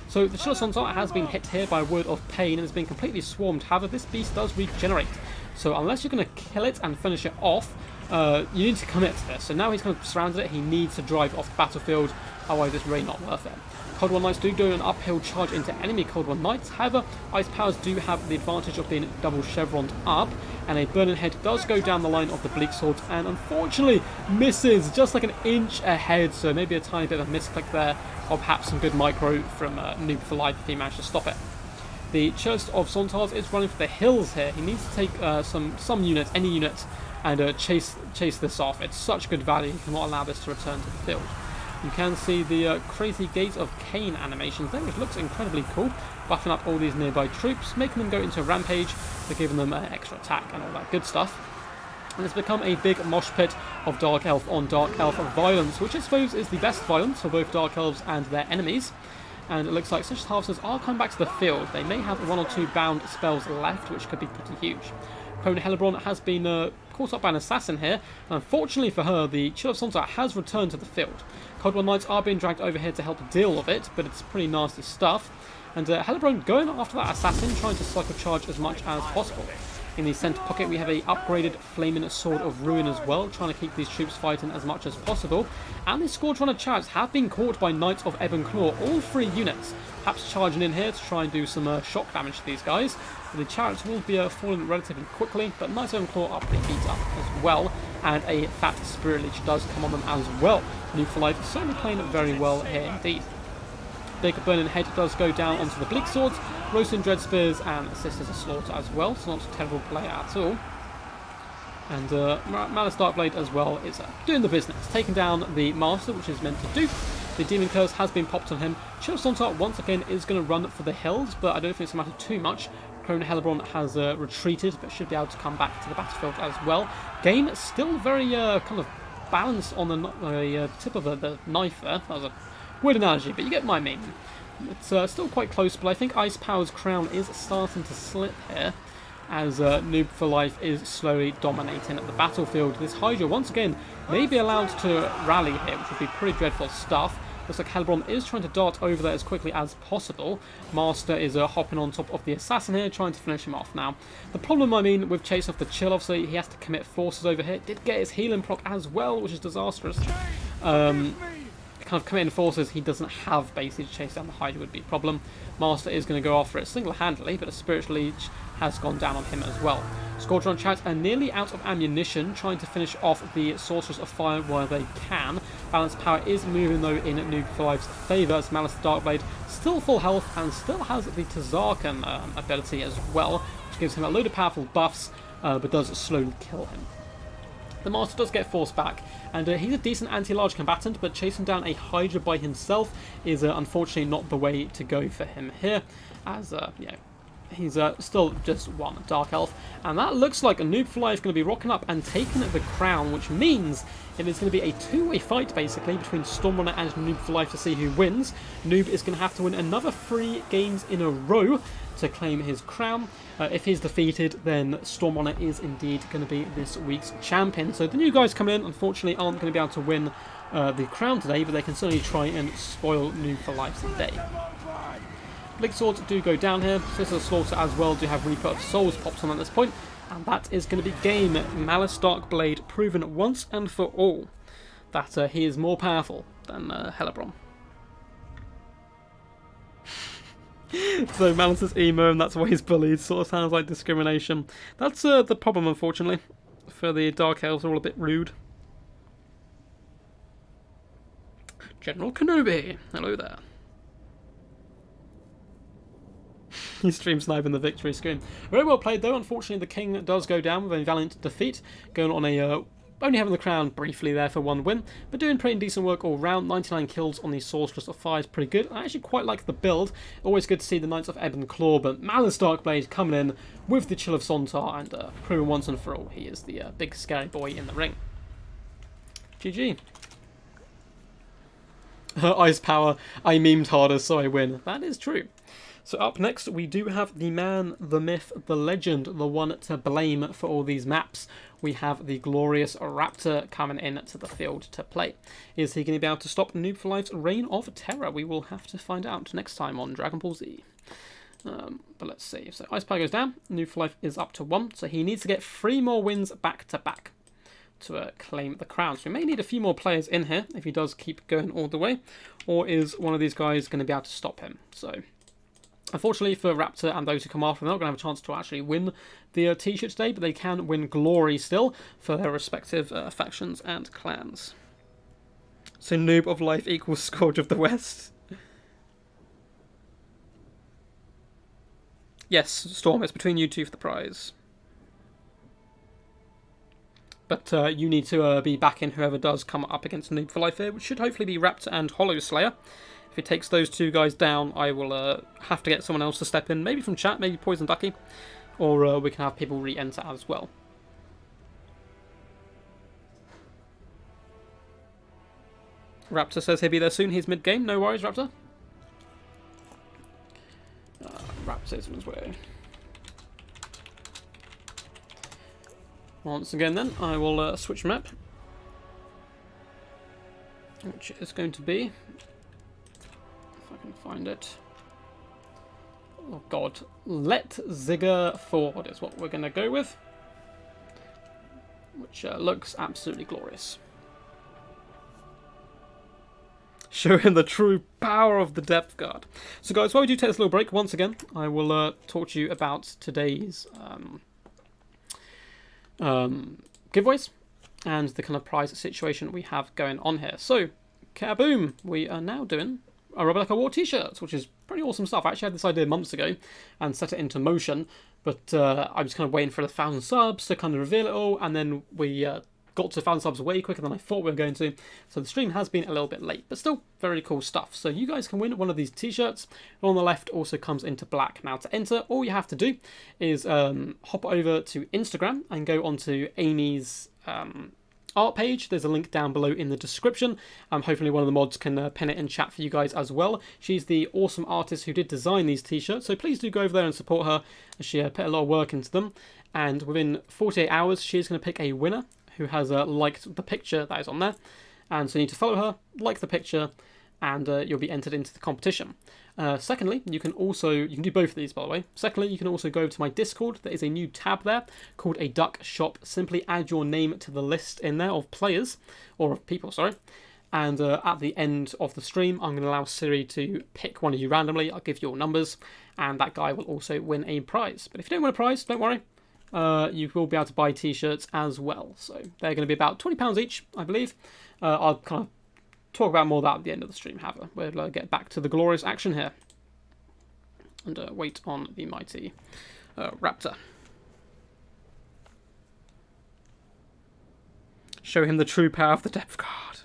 So the Chillest Centaur has been hit here by a Word of Pain and has been completely swarmed. However, this beast does regenerate. So unless you're going to kill it and finish it off, you need to commit to this. So now he's kind of surrounded it, he needs to drive off the battlefield, otherwise it's really not worth it. Cold War Knights do an uphill charge into enemy Cold War Knights, however, Ice Powers do have the advantage of being double chevroned up, and a Burning Head does go down the line of the Bleak Swords, and unfortunately misses just like an inch ahead, so maybe a tiny bit of a misclick there, or perhaps some good micro from Noob for Life if he managed to stop it. The Chillest of Centaurs is running for the hills here. He needs to take some units, any units, and chase this off. It's such good value, you cannot allow this to return to the field. You can see the crazy Gates of Cain animations there, which looks incredibly cool, buffing up all these nearby troops, making them go into a rampage, but giving them extra attack and all that good stuff. And it's become a big mosh pit of Dark Elf on Dark Elf violence, which I suppose is the best violence for both Dark Elves and their enemies. And it looks like Snatch's Harvesters are coming back to the field. They may have 1 or 2 bound spells left, which could be pretty huge. Crone Hellebron has been caught up by an assassin here, and unfortunately for her, the Chill of Centaur has returned to the field. Cold War Knights are being dragged over here to help deal with it, but it's pretty nasty stuff. And Hellebron going after that assassin, trying to cycle charge as much as possible. In the centre pocket, we have a upgraded Flaming Sword of Ruin as well, trying to keep these troops fighting as much as possible. And the Squadron of Chariots have been caught by Knights of Ebon Claw, all 3 units. Perhaps charging in here to try and do some shock damage to these guys. But the Chariots will be falling relatively quickly, but Knights of Ebon Claw are pretty beat up as well. And a fat Spirit Leech does come on them as well. Noob for Life is certainly playing very well here indeed. Big Burning Head does go down onto the Bleak Swords, roasting Dread Spears and Sisters of Slaughter as well, so not a terrible play at all. And Malice Darkblade as well is doing the business, taking down the Master, which is meant to do. The Demon Curse has been popped on him. Chill Centaur once again is going to run for the hills, but I don't think it's going to matter too much. Crone Hellebron has retreated, but should be able to come back to the battlefield as well. Game still very kind of balanced on the tip of the knife there. That was a weird analogy, but you get my meaning. It's still quite close, but I think Ice Power's crown is starting to slip here, as Noob for Life is slowly dominating the battlefield. This Hydra, once again, may be allowed to rally here, which would be pretty dreadful stuff. Looks like Hellebron is trying to dart over there as quickly as possible. Master is hopping on top of the assassin here, trying to finish him off now. The problem, I mean, with chase off the Chill, obviously, he has to commit forces over here. Did get his healing proc as well, which is disastrous. Kind of committing forces he doesn't have basically to chase down the Hydra would be a problem. Master is going to go after it single-handedly, but a Spiritual Leech has gone down on him as well. Squadron Chariots are nearly out of ammunition, trying to finish off the Sorcerers of Fire where they can. Balanced Power is moving though in Noob for Life's favour, as Malice Darkblade still full health and still has the Tazarkan ability as well, which gives him a load of powerful buffs, but does slowly kill him. The Master does get forced back, and he's a decent anti-large combatant, but chasing down a Hydra by himself is unfortunately not the way to go for him here, as He's still just one Dark Elf. And that looks like a Noob for Life going to be rocking up and taking the crown, which means it is going to be a two-way fight, basically, between Stormrunner and Noob for Life to see who wins. Noob is going to have to win another 3 games in a row to claim his crown. If he's defeated, then Stormrunner is indeed going to be this week's champion. So the new guys coming in, unfortunately, aren't going to be able to win the crown today, but they can certainly try and spoil Noob for Life's day. Blink Swords do go down here. Sisters of Slaughter as well do have Reaper of Souls pops on at this point, and that is going to be game. Malice Darkblade proven once and for all that he is more powerful than Helebron. So Malice is emo and that's why he's bullied. Sort of sounds like discrimination. That's the problem, unfortunately, for the Dark Elves. Are all a bit rude. General Kenobi, hello there. He stream sniping the victory screen. Very well played though. Unfortunately, the king does go down with a valiant defeat, going on a only having the crown briefly there for 1 win, but doing pretty decent work all round. 99 kills on the Sorceress of Fire is pretty good. I actually quite like the build. Always good to see the Knights of Ebon Claw, but Malice Darkblade coming in with the Chill of Sontar and proving once and for all he is the big scary boy in the ring. GG. Ice power. I memed harder, so I win. That is true. So up next, we do have the man, the myth, the legend, the one to blame for all these maps. We have the glorious Raptor coming in to the field to play. Is he going to be able to stop Noob for Life's reign of terror? We will have to find out next time on Dragon Ball Z. But let's see. So Ice Power goes down. Noob for Life is up to 1. So he needs to get 3 more wins back to back to claim the crown. So we may need a few more players in here if he does keep going all the way. Or is one of these guys going to be able to stop him? So unfortunately for Raptor and those who come after, they're not going to have a chance to actually win the t-shirt today, but they can win glory still for their respective factions and clans. So Noob of Life equals Scourge of the West. Yes, Storm, it's between you two for the prize. But you need to be backing whoever does come up against Noob for Life here, which should hopefully be Raptor and Hollow Slayer. If it takes those 2 guys down, I will have to get someone else to step in, maybe from chat, maybe Poison Ducky, or we can have people re-enter as well. Raptor says he'll be there soon. He's mid-game. No worries, Raptor. Raptor's on his way. Once again, then, I will switch map, which is going to be, if I can find it, oh god, Let Zigger Forward is what we're going to go with, which looks absolutely glorious. Show him the true power of the Depth Guard. So guys, while we do take this little break, once again, I will talk to you about today's giveaways and the kind of prize situation we have going on here. So, kaboom! We are now doing a Rebecca War t-shirts, which is pretty awesome stuff. I actually had this idea months ago and set it into motion, but I was kind of waiting for the 1,000 subs to kind of reveal it all, and then we got to 1,000 subs way quicker than I thought we were going to, so the stream has been a little bit late, but still very cool stuff. So you guys can win one of these t-shirts. On the left also comes into black. Now to enter, all you have to do is hop over to Instagram and go onto Amy's art page. There's a link down below in the description. Hopefully one of the mods can pin it in chat for you guys as well. She's the awesome artist who did design these t-shirts, so please do go over there and support her, as she put a lot of work into them. And within 48 hours, she's going to pick a winner who has liked the picture that is on there. And so you need to follow her, like the picture, and you'll be entered into the competition. Secondly, you can do both of these, by the way. Secondly, you can also go to my Discord. There is a new tab there called a Duck Shop. Simply add your name to the list in there of players, or of people, sorry. And at the end of the stream, I'm going to allow Siri to pick one of you randomly. I'll give you your numbers, and that guy will also win a prize. But if you don't win a prize, don't worry. You will be able to buy t-shirts as well. So they're going to be about £20 each, I believe. I'll kind of talk about more of that at the end of the stream, however. We'll get back to the glorious action here. And wait on the mighty Raptor. Show him the true power of the Depth Guard.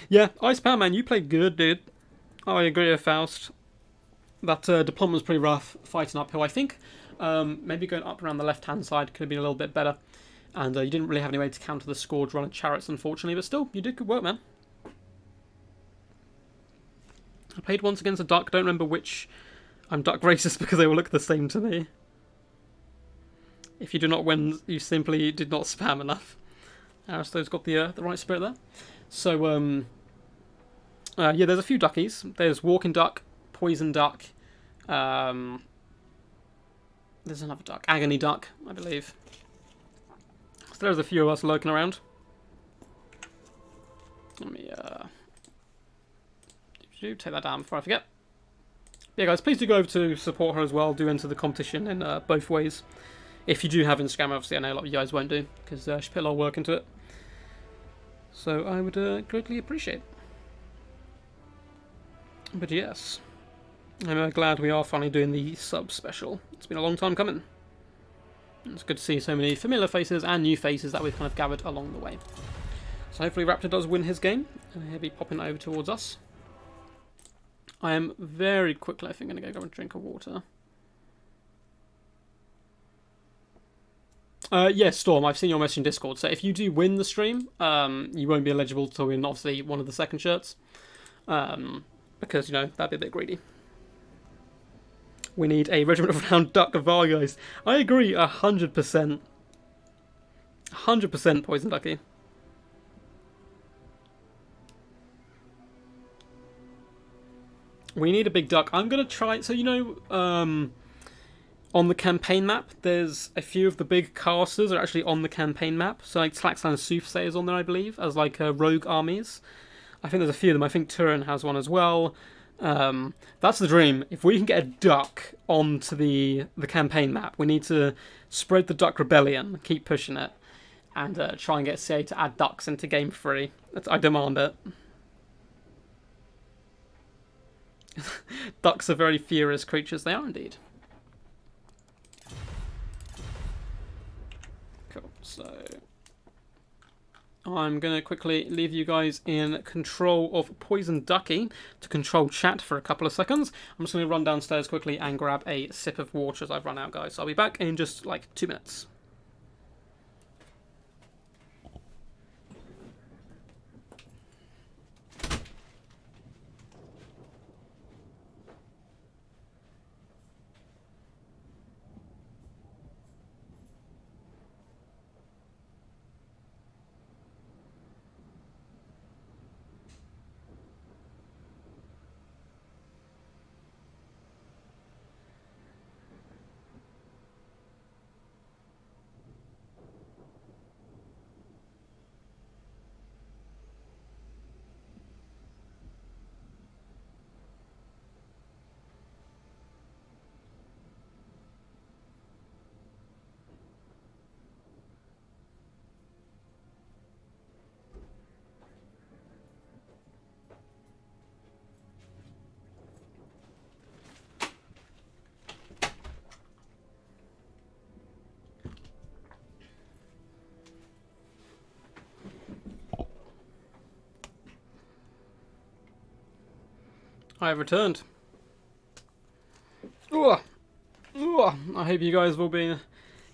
Yeah, Ice Power Man, you played good, dude. Oh, I agree with Faust. That deployment was pretty rough, fighting uphill. I think maybe going up around the left-hand side could have been a little bit better. And you didn't really have any way to counter the scourge run of chariots, unfortunately. But still, you did good work, man. I played once against a duck. Don't remember which. I'm duck racist because they all look the same to me. If you do not win, you simply did not spam enough. Aristo's got the right spirit there. So, yeah, there's a few duckies. There's walking duck, poison duck. There's another duck, agony duck, I believe. So there's a few of us lurking around. Let me take that down before I forget. Yeah, guys, please do go over to support her as well. Do enter the competition in both ways. If you do have Instagram, obviously I know a lot of you guys won't do, because she put a lot of work into it. So I would greatly appreciate it. But yes, I'm glad we are finally doing the sub special. It's been a long time coming. It's good to see so many familiar faces and new faces that we've kind of gathered along the way. So hopefully Raptor does win his game, and he'll be popping over towards us. I am very quickly, I think, going to go grab a drink of water. Yes, Storm, I've seen your message in Discord. So if you do win the stream, you won't be eligible to win, obviously, one of the second shirts. Because, you know, that'd be a bit greedy. We need a regiment of renowned duck of Var, guys. I agree, 100%. 100% poison ducky. We need a big duck. I'm going to try... So, you know, on the campaign map, there's a few of the big casters are actually on the campaign map. So, like, Tlaxlan Soothsayer's on there, I believe, as, like, rogue armies. I think there's a few of them. I think Turin has one as well. That's the dream. If we can get a duck onto the campaign map, we need to spread the duck rebellion, keep pushing it, and try and get CA to add ducks into Game 3. I demand it. Ducks are very furious creatures. They are indeed. Cool. So I'm going to quickly leave you guys in control of Poison Ducky to control chat for a couple of seconds. I'm just going to run downstairs quickly and grab a sip of water as I've run out, guys. So I'll be back in just like 2 minutes. I have returned. Ooh. Ooh. I hope you guys will be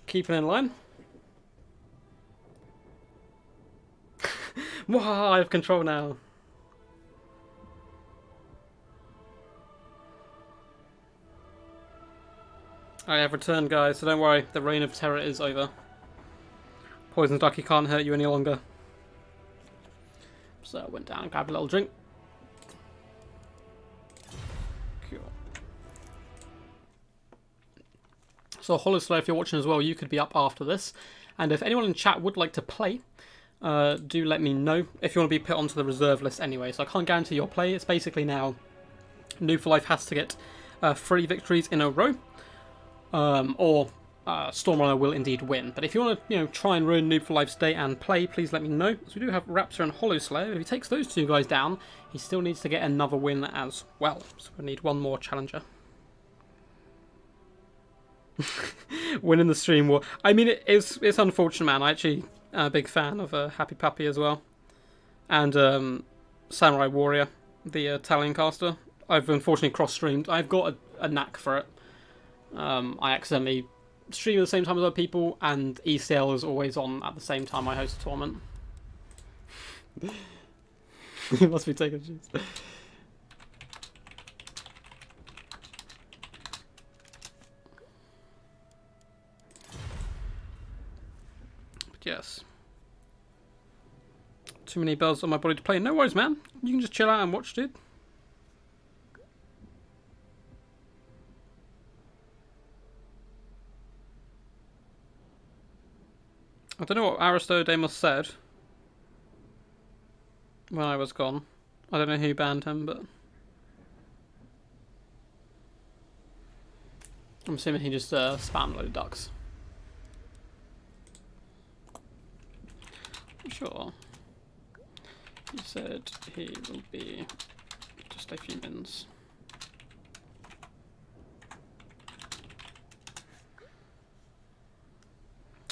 keeping in line. Wow, I have control now. I have returned, guys, so don't worry, the reign of terror is over. Poison Ducky can't hurt you any longer. So I went down and grabbed a little drink. So Hollow if you're watching as well, you could be up after this. And if anyone in chat would like to play, do let me know if you want to be put onto the reserve list anyway. So I can't guarantee your play. It's basically now New for Life has to get 3 victories in a row, or Stormrunner will indeed win. But if you want to, try and ruin Noob for Life's day and play, please let me know. So we do have Raptor and Hollow Slayer. If he takes those 2 guys down, he still needs to get another win as well. So we need one more challenger. Winning the stream war. I mean, it's unfortunate, man. I actually am a big fan of Happy Puppy as well, and Samurai Warrior, the Italian caster. I've unfortunately cross-streamed. I've got a knack for it. I accidentally stream at the same time as other people, and ECL is always on at the same time I host a tournament. It must be taking shoes. But yes. Too many bells on my body to play. No worries, man. You can just chill out and watch, dude. I don't know what Aristodemus said when I was gone. I don't know who banned him, but I'm assuming he just spammed a load of ducks. Sure. He said he will be just a few mins.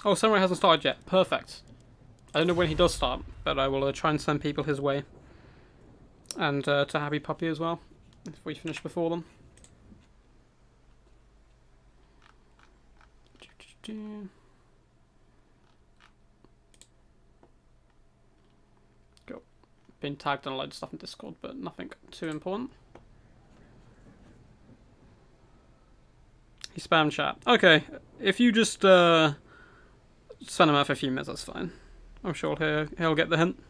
Oh, Samurai hasn't started yet. Perfect. I don't know when he does start, but I will try and send people his way. And to Happy Puppy as well, if we finish before them. Go. Been tagged on a load of stuff in Discord, but nothing too important. He spammed chat. Okay, if you just send him out for a few minutes, that's fine. I'm sure he'll get the hint.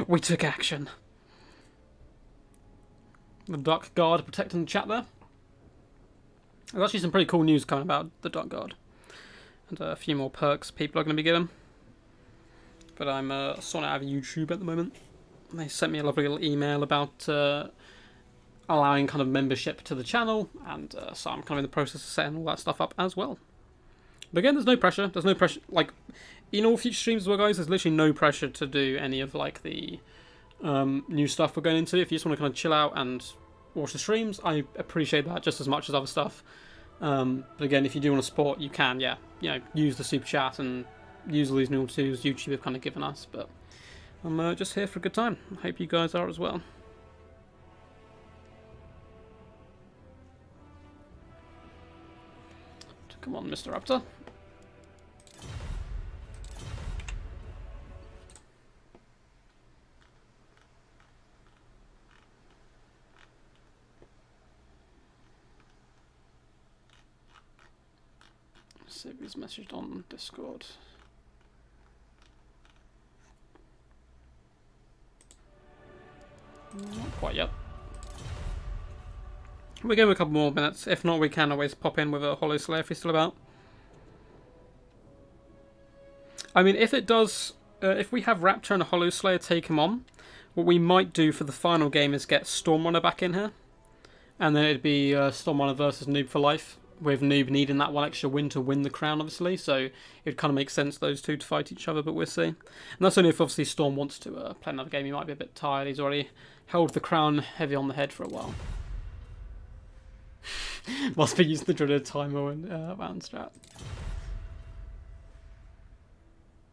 We took action. The Duck Guard protecting the chat there. There's actually some pretty cool news coming about the Duck Guard. And a few more perks people are going to be getting. But I'm sorting out of YouTube at the moment. They sent me a lovely little email about allowing kind of membership to the channel. And so I'm kind of in the process of setting all that stuff up as well. But again, there's no pressure. There's no pressure. Like, in all future streams as well, guys, there's literally no pressure to do any of, like, the new stuff we're going into. If you just want to kind of chill out and watch the streams, I appreciate that just as much as other stuff. But again, if you do want to support, you can, yeah. You know, use the super chat and use all these new tools YouTube have kind of given us. But I'm just here for a good time. I hope you guys are as well. Come on, Mr. Raptor. Let's see if he's messaged on Discord. Not quite yet. We'll give him a couple more minutes. If not, we can always pop in with a Hollow Slayer if he's still about. I mean, if it does, if we have Raptor and a Hollow Slayer take him on, what we might do for the final game is get Stormrunner back in here. And then it'd be Stormrunner versus Noob for life, with Noob needing that one extra win to win the crown, obviously. So it kind of makes sense those two to fight each other, but we'll see. And that's only if, obviously, Storm wants to play another game. He might be a bit tired. He's already held the crown heavy on the head for a while. Must be using the dreaded timer and round strat.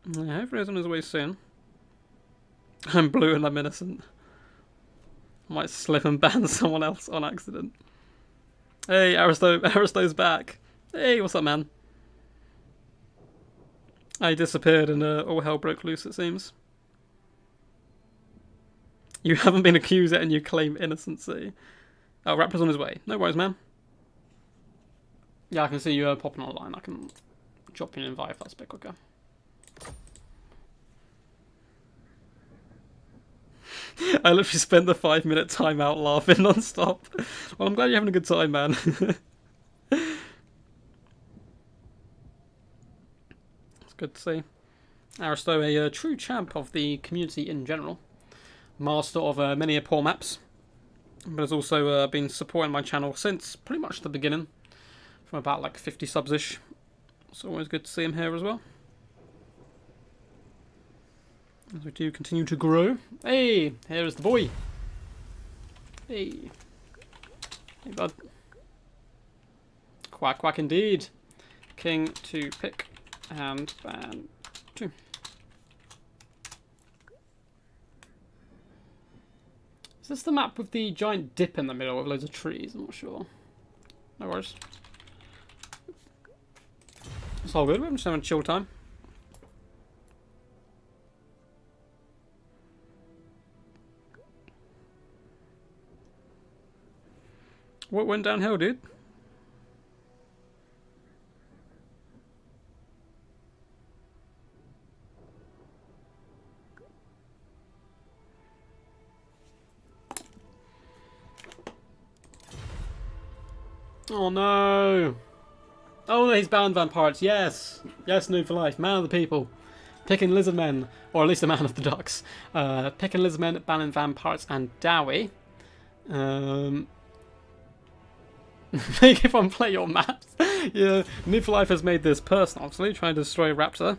Yeah, hopefully he's on his way soon. I'm blue and I'm innocent. I might slip and ban someone else on accident. Hey, Aristo's back. Hey, what's up, man? I disappeared and all hell broke loose, it seems. You haven't been accused yet and you claim innocency. Oh, Rapper's on his way. No worries, man. Yeah, I can see you popping online. I can drop you an invite if that's a bit quicker. I literally spent the 5-minute timeout laughing non-stop. Well, I'm glad you're having a good time, man. It's good to see. Aristo, a true champ of the community in general. Master of many poor maps. But has also been supporting my channel since pretty much the beginning. From about like 50 subs-ish. It's always good to see him here as well. As we do continue to grow. Hey, here is the boy. Hey. Hey, bud. Quack, quack indeed. King to pick and ban 2. Is this the map with the giant dip in the middle with loads of trees? I'm not sure. No worries. It's all good. We're just having a chill time. What went downhill, dude? Oh no! Oh, he's banned vampires. Yes, yes, Noob for life, man of the people, picking lizard men, or at least a man of the ducks. Picking lizard men, banning vampires and Dowie. Make if play your maps. Yeah, Noob for life has made this personal, actually, trying to destroy Raptor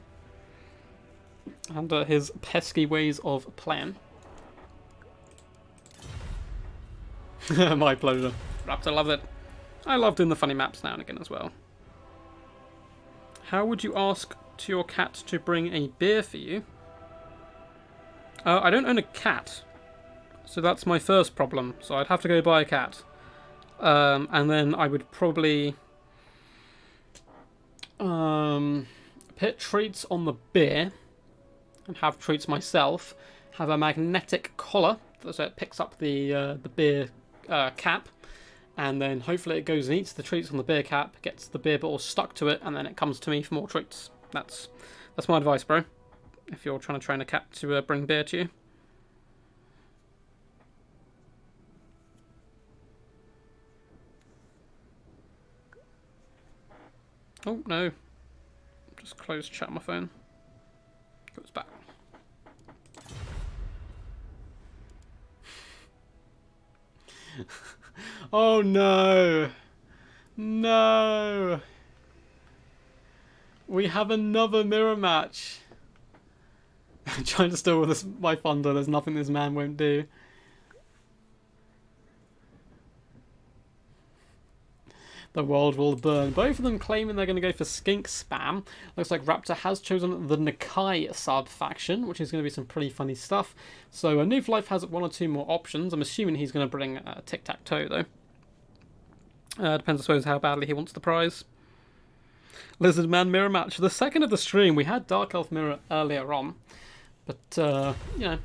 and his pesky ways of playing. My pleasure. Raptor loves it. I love doing the funny maps now and again as well. How would you ask to your cat to bring a beer for you? I don't own a cat, so that's my first problem. So I'd have to go buy a cat. And then I would probably put treats on the beer and have treats myself. Have a magnetic collar so it picks up the beer cap. And then hopefully it goes and eats the treats on the beer cap, gets the beer bottle stuck to it, and then it comes to me for more treats. That's my advice, bro. If you're trying to train a cat to bring beer to you. Oh no! Just closed chat on my phone. Goes back. Oh no! No! We have another mirror match. I'm trying to steal this my thunder. There's nothing this man won't do. The world will burn. Both of them claiming they're going to go for skink spam. Looks like Raptor has chosen the Nakai sub faction, which is going to be some pretty funny stuff. So New for Life has one or two more options. I'm assuming he's going to bring tic-tac-toe though. Depends, I suppose, how badly he wants the prize. Lizard Man mirror match. The second of the stream. We had Dark Elf mirror earlier on, but you know,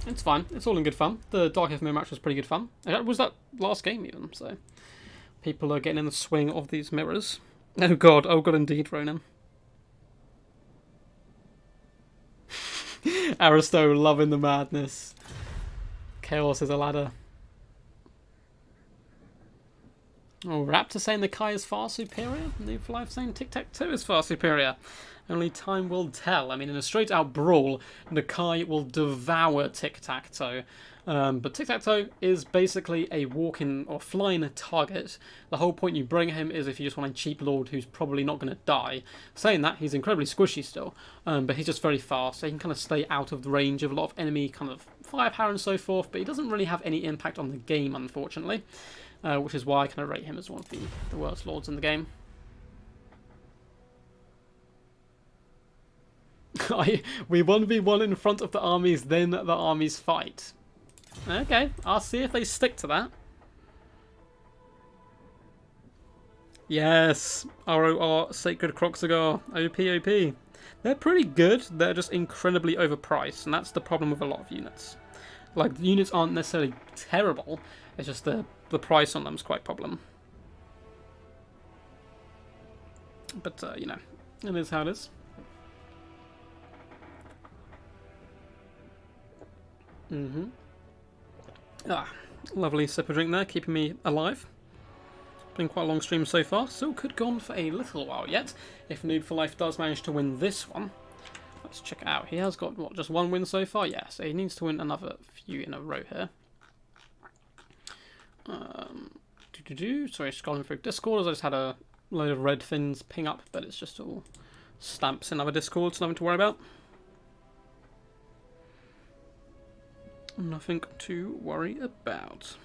it's fine. It's all in good fun. The Dark Elf mirror match was pretty good fun. It was that last game even, so people are getting in the swing of these mirrors. Oh god indeed, Ronan. Aristo loving the madness. Chaos is a ladder. Oh, Raptor saying the Kai is far superior. Noob for Life saying tic-tac-toe is far superior. Only time will tell. I mean, in a straight-out brawl, Nakai will devour tic-tac-toe. But tic-tac-toe is basically a walking or flying target. The whole point you bring him is if you just want a cheap lord who's probably not going to die. Saying that, he's incredibly squishy still, but he's just very fast, so he can kind of stay out of the range of a lot of enemy kind of firepower and so forth, but he doesn't really have any impact on the game, unfortunately. Which is why I kind of rate him as one of the worst lords in the game. We 1v1 in front of the armies, then the armies fight. Okay, I'll see if they stick to that. Yes, ROR Sacred Croxigar, OP. They're pretty good, they're just incredibly overpriced, and that's the problem with a lot of units. Like, the units aren't necessarily terrible, it's just the price on them is quite a problem. But, you know, it is how it is. Lovely sip of drink there, keeping me alive. Been quite a long stream so far, still could go on for a little while yet, if Noob for Life does manage to win this one. Let's check it out. He has got, what, just one win so far? Yeah, so he needs to win another few in a row here. Sorry, scrolling through Discord as I just had a load of red things ping up, but it's just all stamps in other Discords, nothing to worry about. Nothing to worry about.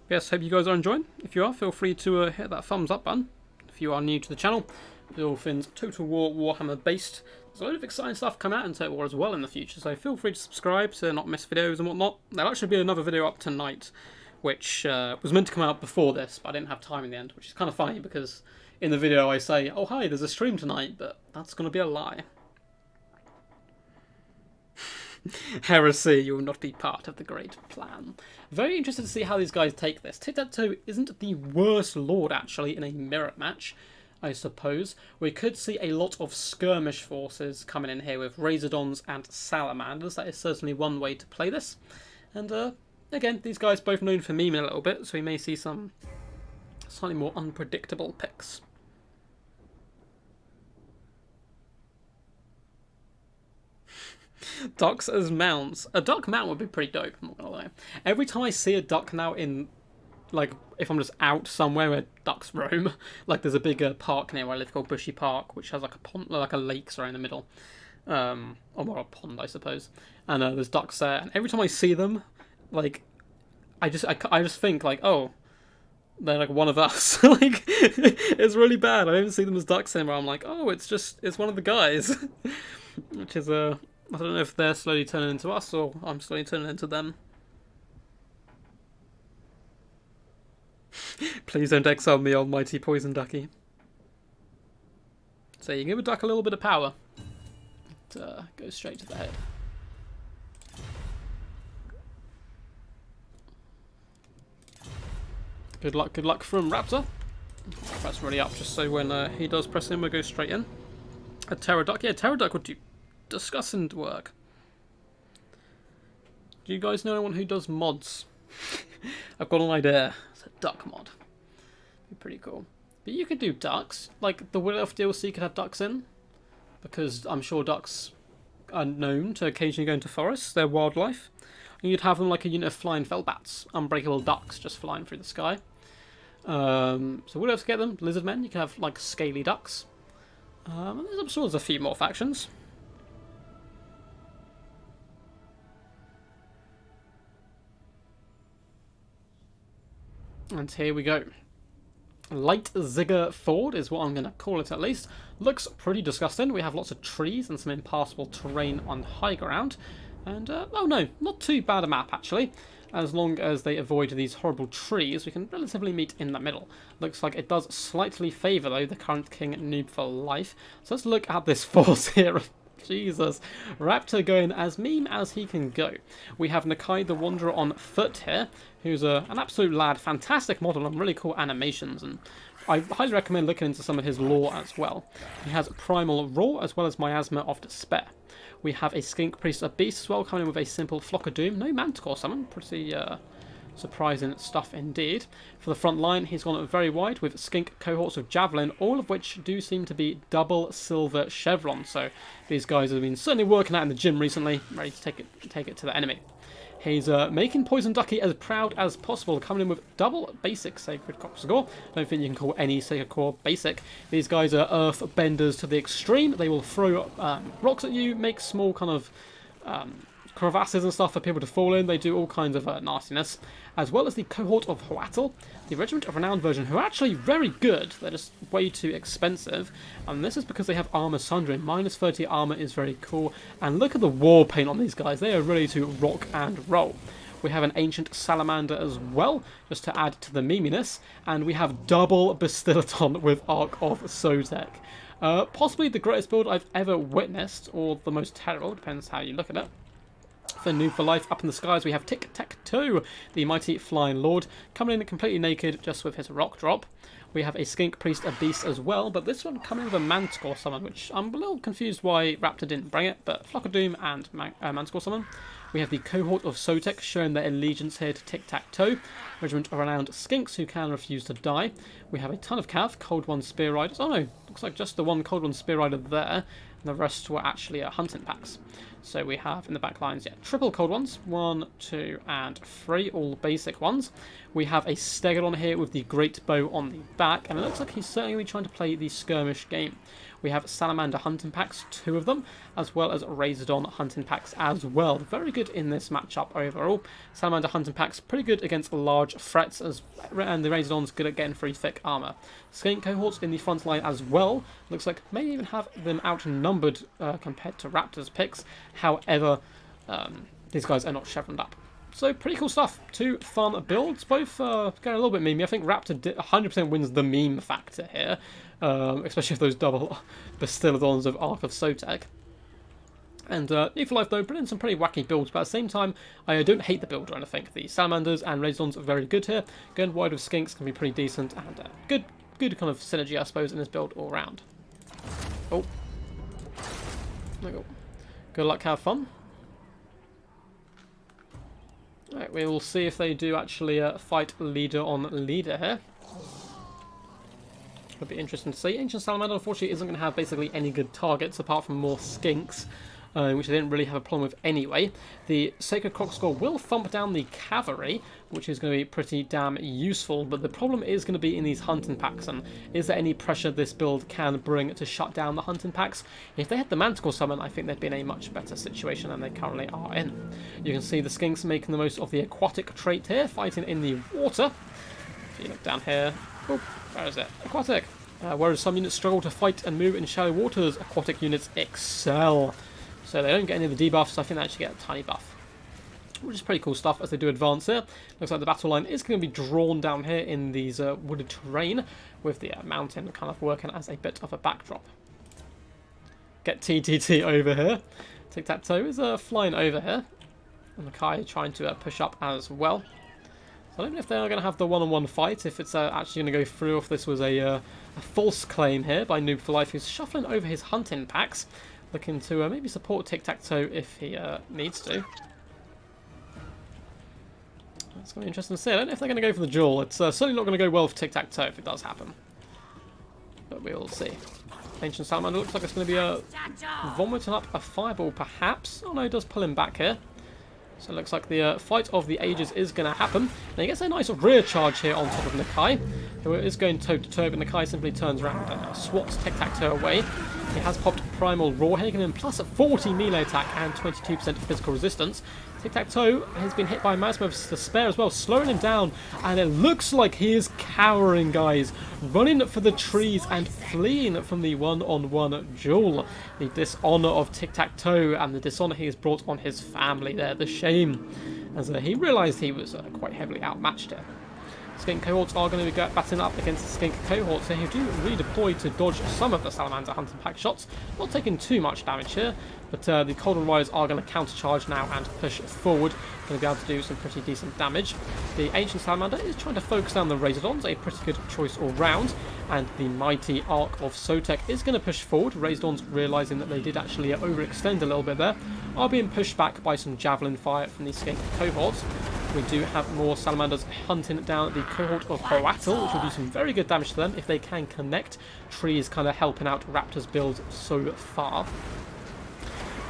Yes, hope you guys are enjoying. If you are, feel free to hit that thumbs up button. If you are new to the channel, the all things Total War Warhammer based, There's a lot of exciting stuff coming out in Total War as well in the future, so feel free to subscribe to not miss videos and whatnot. There'll actually be another video up tonight, which was meant to come out before this, but I didn't have time in the end, which is kind of funny because in the video I say, oh hi, there's a stream tonight, but that's going to be a lie. Heresy, you will not be part of the great plan. Very interested to see how these guys take this. Tic-Tac-Toe isn't the worst lord, actually, in a mirror match, I suppose. We could see a lot of skirmish forces coming in here with Razordons and Salamanders. That is certainly one way to play this. And, again, these guys both known for memeing a little bit, so we may see some slightly more unpredictable picks. Ducks as mounts. A duck mount would be pretty dope, I'm not gonna lie. Every time I see a duck now in, like, if I'm just out somewhere where ducks roam, like there's a big park near where I live called Bushy Park, which has like a pond, like a lake sorry, in the middle. Or more a pond, I suppose. And there's ducks there, and every time I see them, like, I just think, like, oh, they're like one of us. Like, it's really bad. I don't see them as ducks anymore. I'm like, oh, it's one of the guys. Which is, I don't know if they're slowly turning into us or I'm slowly turning into them. Please don't exile me, almighty poison ducky. So you give a duck a little bit of power. It goes straight to the head. Good luck from Raptor. That's really up just so when he does press in, we'll go straight in. A Terror Duck. Yeah, Terror Duck would do disgusting work. Do you guys know anyone who does mods? I've got an idea. It's a duck mod. Be pretty cool. But you could do ducks. Like the Will Elf DLC could have ducks in, because I'm sure ducks are known to occasionally go into forests. They're wildlife. And you'd have them like a unit of flying fellbats, unbreakable ducks just flying through the sky. So Will Elf to get them. Lizard men. You can have like scaly ducks. And I'm sure there's a few more factions. And here we go. Light Zigger Ford is what I'm going to call it at least. Looks pretty disgusting. We have lots of trees and some impassable terrain on high ground. And, oh no, not too bad a map actually. As long as they avoid these horrible trees, we can relatively meet in the middle. Looks like it does slightly favour, though, the current king Noob for life. So let's look at this force here. Jesus. Raptor going as meme as he can go. We have Nakai the Wanderer on foot here, who's an absolute lad. Fantastic model and really cool animations. And I highly recommend looking into some of his lore as well. He has Primal Roar as well as Miasma of Despair. We have a Skink Priest of Beast as well, coming in with a simple Flock of Doom. No Manticore summon. Pretty surprising stuff indeed. For the front line, he's gone very wide with Skink cohorts of Javelin, all of which do seem to be double silver chevron. So these guys have been certainly working out in the gym recently, ready to take it to the enemy. He's making Poison Ducky as proud as possible, coming in with double basic Sacred Core. Don't think you can call any Sacred Core basic. These guys are earth benders to the extreme. They will throw rocks at you, make small kind of crevasses and stuff for people to fall in. They do all kinds of nastiness. As well as the Cohort of Hoatl, the Regiment of Renowned version, who are actually very good. They're just way too expensive. And this is because they have Armor Sundering. Minus 30 armor is very cool. And look at the war paint on these guys. They are ready to rock and roll. We have an Ancient Salamander as well, just to add to the meminess. And we have double Bastilaton with Arc of Sotek. Possibly the greatest build I've ever witnessed, or the most terrible, depends how you look at it. For Noob for Life, up in the skies we have Tic-Tac-Toe, the mighty flying lord, coming in completely naked just with his rock drop. We have a Skink Priest of Beast as well, but this one coming with a Manticore summon, which I'm a little confused why Raptor didn't bring it, but Flock of Doom and Manticore summon. We have the Cohort of Sotek showing their allegiance here to Tic-Tac-Toe, Regiment of Renowned Skinks who can refuse to die. We have a ton of Cav, Cold One Spear Riders. Oh no, looks like just the one Cold One Spear Rider there, and the rest were actually hunting packs. So we have in the back lines, yeah, triple Cold Ones, 1, 2, and 3, all basic ones. We have a Stegodon here with the Great Bow on the back, and it looks like he's certainly trying to play the skirmish game. We have Salamander hunting packs, 2 of them, as well as Razordon hunting packs as well. Very good in this matchup overall. Salamander hunting packs pretty good against large threats, and the Razordon's good at getting through thick armor. Skink cohorts in the front line as well. Looks like may even have them outnumbered compared to Raptors picks. However, these guys are not chevroned up. So pretty cool stuff. 2 fun builds, both getting a little bit memey. I think Raptor 100% wins the meme factor here, especially if those double Bastillodons of Ark of Sotek. And Need for Life though, put in some pretty wacky builds, but at the same time, I don't hate the build or anything. The Salamanders and Razordons are very good here. Going wide with Skinks can be pretty decent, and good kind of synergy, I suppose, in this build all round. Oh. There we go. Good luck, have fun. Right, we will see if they do actually fight leader on leader here. It'll be interesting to see. Ancient Salamander, unfortunately, isn't going to have basically any good targets apart from more Skinks, which they didn't really have a problem with anyway. The Sacred Crocscore will thump down the cavalry, which is going to be pretty damn useful, but the problem is going to be in these hunting packs, and is there any pressure this build can bring to shut down the hunting packs? If they had the Manticore summon, I think they'd be in a much better situation than they currently are in. You can see the Skinks making the most of the aquatic trait here, fighting in the water. If you look down here, oh, where is it? Aquatic. Whereas some units struggle to fight and move in shallow waters, aquatic units excel. So they don't get any of the debuffs, so I think they actually get a tiny buff, which is pretty cool stuff as they do advance here. Looks like the battle line is going to be drawn down here in these wooded terrain, with the mountain kind of working as a bit of a backdrop. Get TTT over here. Tic-Tac-Toe is flying over here, and Makai trying to push up as well. So I don't know if they are going to have the one-on-one fight, if it's actually going to go through, if this was a false claim here by Noob for Life, who's shuffling over his hunting packs, looking to maybe support Tic-Tac-Toe if he needs to. It's going to be interesting to see. I don't know if they're going to go for the duel. It's certainly not going to go well for Tic-Tac-Toe if it does happen. But we will see. Ancient Salamander looks like it's going to be vomiting up a fireball, perhaps. Oh no, it does pull him back here. So it looks like the fight of the ages is going to happen. And he gets a nice rear charge here on top of Nakai, who is going toe-to-toe, but Nakai simply turns around and swats Tic-Tac-Toe away. He has popped Primal Roar, giving him plus 40 melee attack and 22% physical resistance. Tic-Tac-Toe has been hit by Miasma to spare as well, slowing him down, and it looks like he is cowering, guys, running for the trees and fleeing from the one-on-one duel. The dishonour of Tic-Tac-Toe and the dishonour he has brought on his family there, the shame, as he realised he was quite heavily outmatched here. Skink cohorts are going to be battling up against the Skink cohorts, so who do redeploy to dodge some of the Salamander hunting pack shots. Not taking too much damage here, but the Cold One Riders are going to countercharge now and push forward. Going to be able to do some pretty decent damage. The Ancient Salamander is trying to focus down the Razordons, a pretty good choice all round, and the mighty Ark of Sotek is going to push forward. Razordons, realising that they did actually overextend a little bit there, are being pushed back by some javelin fire from the Skink cohorts. We do have more Salamanders hunting down the cohort of Hoatl, which will do some very good damage to them if they can connect. Trees kind of helping out Raptor's build so far.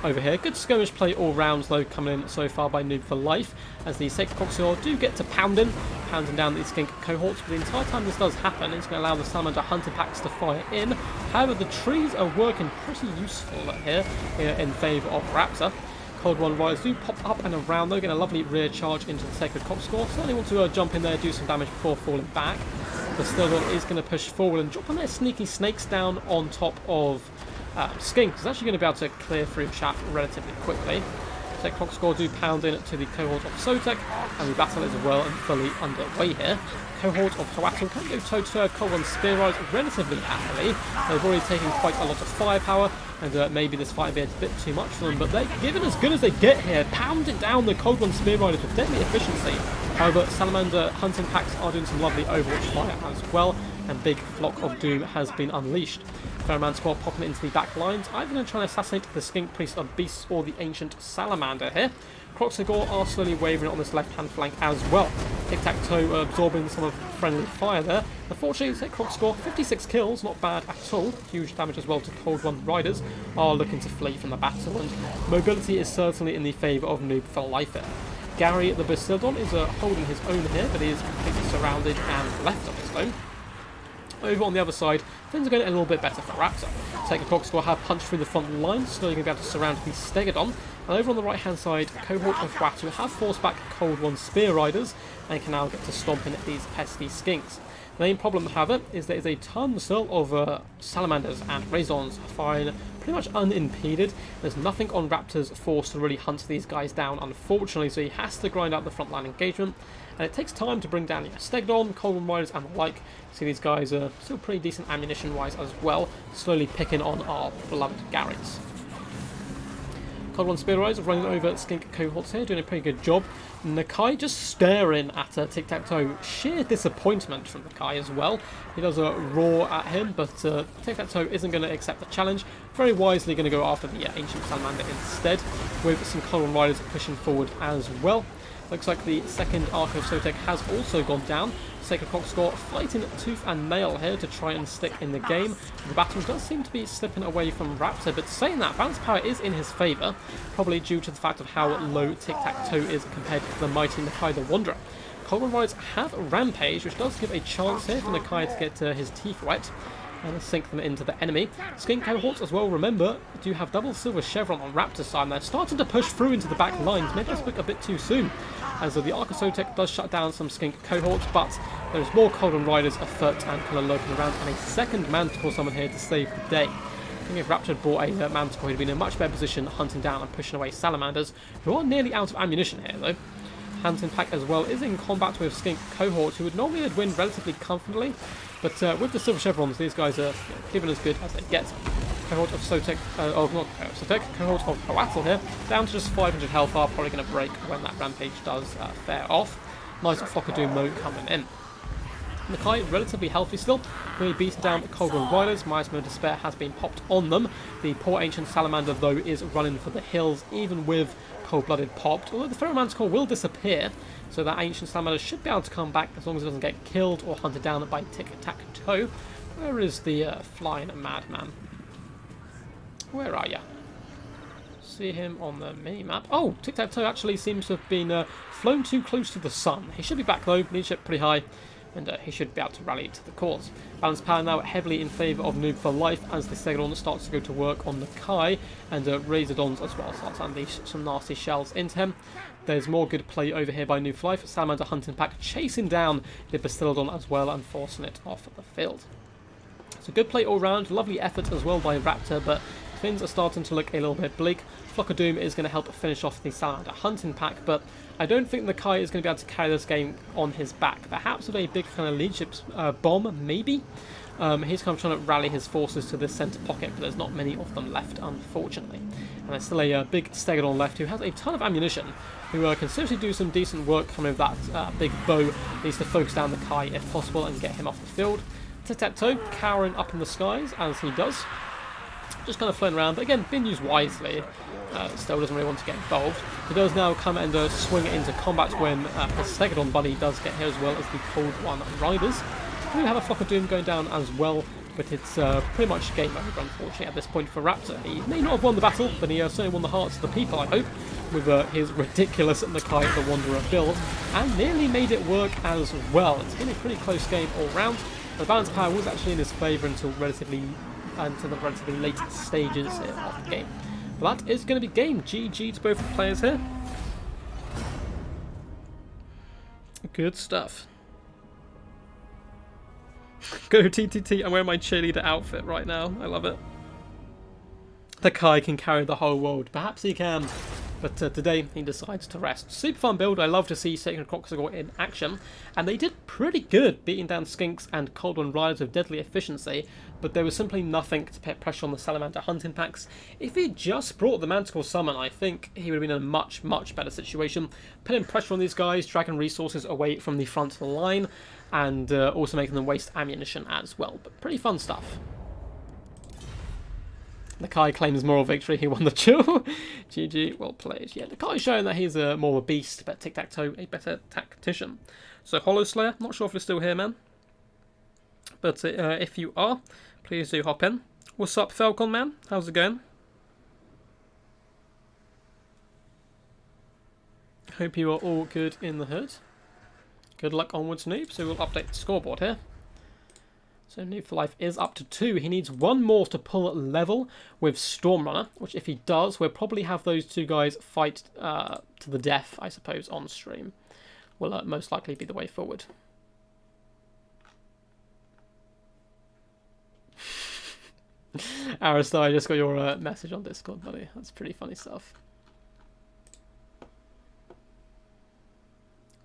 Over here, good skirmish play all rounds though, coming in so far by Noob for Life, as the Sacred Crocscore do get to pounding down the Skink cohorts. But the entire time this does happen, it's going to allow the Salamander hunting packs to fire in. However, the trees are working pretty useful here in favour of Raptor. Cold One Riders do pop up and around though, getting a lovely rear charge into the Sacred Crocscore. Certainly want to jump in there, do some damage before falling back. The Stillborn is going to push forward and drop on their sneaky snakes down on top of Skink. Is actually going to be able to clear through chaff relatively quickly. Sacred Crocscore do pound in to the cohort of Sotek, and the battle is well and fully underway here. Cohort of Hoatl can go toe-to-toe with Cold One Spear Riders relatively happily. They've already taken quite a lot of firepower, and maybe this fight will be a bit too much for them, but they're giving as good as they get here, pounding down the Cold One Spear Riders with deadly efficiency. However, Salamander hunting packs are doing some lovely Overwatch fire as well, and big Flock of Doom has been unleashed. Ferroman squad popping into the back lines, either going to try and assassinate the Skink Priest of Beasts or the Ancient Salamander here. Crocscore are slowly wavering on this left-hand flank as well. Tic-Tac-Toe absorbing some of friendly fire there. Unfortunately, Crocscore, 56 kills, not bad at all. Huge damage as well to Cold One Riders, are looking to flee from the battle, and mobility is certainly in the favour of Noob for Life here. Gary the Bastillodon is holding his own here, but he is completely surrounded and left on his own. Over on the other side, things are going a little bit better for Raptor. Taker Cockscore have punched through the front line, slowly going to be able to surround the Stegodon. And over on the right hand side, Cohort of Watu have forced back Cold One Spear Riders and can now get to stomping at these pesky skinks. The main problem, however, is there is a ton still of Salamanders and Razons firing pretty much unimpeded. There's nothing on Raptor's force to really hunt these guys down, unfortunately, so he has to grind out the frontline engagement. And it takes time to bring down Stegodon, Cold One Riders and the like. See, these guys are still pretty decent ammunition-wise as well, slowly picking on our beloved Garrets. Cold One Spear Riders running over Skink Cohorts here, doing a pretty good job. Nakai just staring at Tic-Tac-Toe. Sheer disappointment from Nakai as well. He does a roar at him, but Tic-Tac-Toe isn't going to accept the challenge. Very wisely going to go after the Ancient Salamander instead, with some Cold One Riders pushing forward as well. Looks like the second Arc of Sotek has also gone down. Sacred Cockscore fighting tooth and nail here to try and stick in the game. The battle does seem to be slipping away from Raptor, but saying that, balance power is in his favour, probably due to the fact of how low Tic-Tac-Toe is compared to the mighty Nakai the Wanderer. Cold One Riders have Rampage, which does give a chance here for Nakai to get his teeth wet and sink them into the enemy. Skink Cohorts as well, remember, do have double silver chevron on Raptor's side, and they're starting to push through into the back lines. Maybe I spoke a bit too soon, as the Arc of Sotek does shut down some Skink Cohorts, but there's more Cold One Riders afoot and kind of lurking around, and a second Manticore summon here to save the day. I think if Raptor had brought a Manticore, he'd been in a much better position hunting down and pushing away Salamanders, who are nearly out of ammunition here though. Hansen Pack as well is in combat with Skink Cohorts, who would normally win relatively comfortably, but with the Silver Chevrons, these guys are given as good as they get. Cohort of Sotek, not Sotek, Cohort of Coatl here, down to just 500 health, are probably going to break when that Rampage does fare off. Nice Flock of Doom mode coming in. Nakai relatively healthy still, really beaten down the Cold One Riders. Miasma of Despair has been popped on them. The poor Ancient Salamander though is running for the hills, even with Cold-Blooded popped, although the Ferromanticore will disappear, so that Ancient Salamander should be able to come back as long as it doesn't get killed or hunted down by Tic-Tac-Toe. Where is the flying madman? Where are ya? See him on the mini-map. Oh, Tic-Tac-Toe actually seems to have been flown too close to the sun. He should be back though, leadership pretty high, and he should be able to rally to the cause. Balance power now heavily in favour of Noob for Life as the Stegodon starts to go to work on the Kai, and Razordons as well starts to unleash some nasty shells into him. There's more good play over here by Noob for Life. Salamander Hunting Pack chasing down the Bastillodon as well and forcing it off the field. So good play all round, lovely effort as well by Raptor, but things are starting to look a little bit bleak. Flock of Doom is going to help finish off the Salamander Hunting Pack, but I don't think the Kai is going to be able to carry this game on his back. Perhaps with a big kind of leadership bomb, maybe. He's kind of trying to rally his forces to this centre pocket, but there's not many of them left, unfortunately. And there's still a big Stegodon left who has a ton of ammunition, who can seriously do some decent work coming with that big bow. Needs to focus down the Kai if possible and get him off the field. Tic-Tac-Toe cowering up in the skies as he does. Just kind of floating around, but again, being used wisely. Still doesn't really want to get involved. He does now come and swing into combat when his Stegodon buddy does get here, as well as the Cold One Riders. We have a Flock of Doom going down as well, but it's pretty much game over, unfortunately, at this point for Raptor. He may not have won the battle, but he certainly won the hearts of the people, I hope, with his ridiculous Nakai the Wanderer build, and nearly made it work as well. It's been a pretty close game all round. The balance power was actually in his favour until the relatively late stages of the game. But that is going to be game. GG to both the players here. Good stuff. Go TTT, I'm wearing my cheerleader outfit right now. I love it. The Kai can carry the whole world. Perhaps he can. But today he decides to rest. Super fun build. I love to see Sacred Cockscore in action. And they did pretty good beating down Skinks and Cold One Riders with deadly efficiency. But there was simply nothing to put pressure on the Salamander Hunting Packs. If he just brought the Manticore Summon, I think he would have been in a much, much better situation. Putting pressure on these guys, dragging resources away from the front line, and also making them waste ammunition as well. But pretty fun stuff. The Kai claims moral victory, he won the duel. GG, well played. Yeah, the Kai showing that he's more of a beast, but Tic-Tac-Toe a better tactician. So Hollow Slayer, not sure if you're still here, man. But if you are, please do hop in. What's up, Falcon man? How's it going? Hope you are all good in the hood. Good luck onwards, noob. So we'll update the scoreboard here. So Noob for Life is up to 2. He needs one more to pull at level with Stormrunner, which if he does, we'll probably have those two guys fight to the death, I suppose, on stream. Will most likely be the way forward. Aristotle, I just got your message on Discord, buddy. That's pretty funny stuff.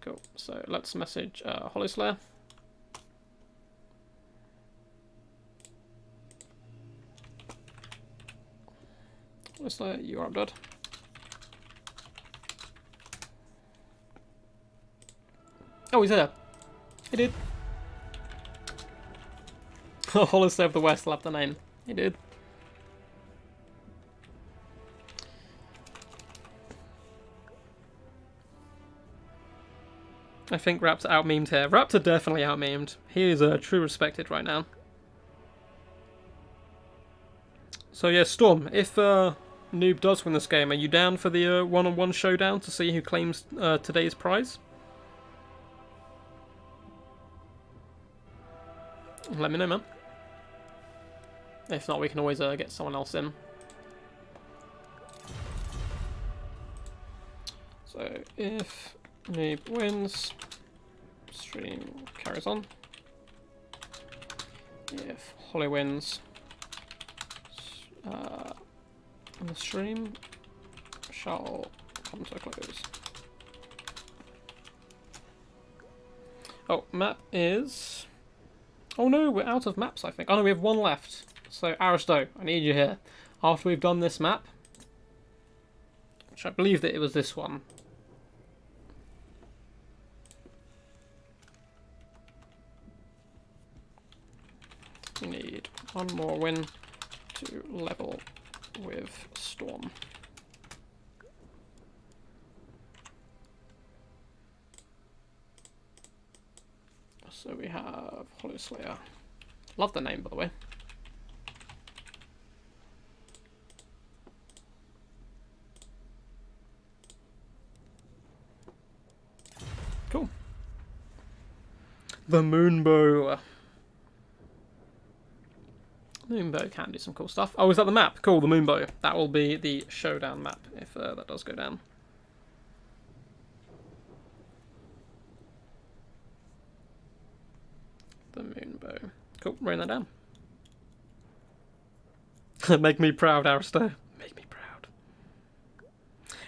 Cool. So let's message Hollow Slayer. Hollow Slayer, you are dead. Oh, he's there. He did. Hollow Slayer of the West, love the name. He did. I think Raptor out-memed here. Raptor definitely out-memed. He is true respected right now. So yeah, Storm, if Noob does win this game, are you down for the one-on-one showdown to see who claims today's prize? Let me know, man. If not, we can always get someone else in. So, if Noob wins, stream carries on. If Holly wins, the stream shall come to a close. Oh, map is... Oh no, we're out of maps, I think. Oh no, we have one left. So, Aristo, I need you here. After we've done this map, which I believe that it was this one. We need one more win to level with Storm. So we have Hollow Slayer. Love the name, by the way. Cool. The Moonbow. Moonbow can do some cool stuff. Oh, is that the map? Cool, the Moonbow. That will be the showdown map if that does go down. The Moonbow. Cool, writing that down. Make me proud, Aristo. Make me proud.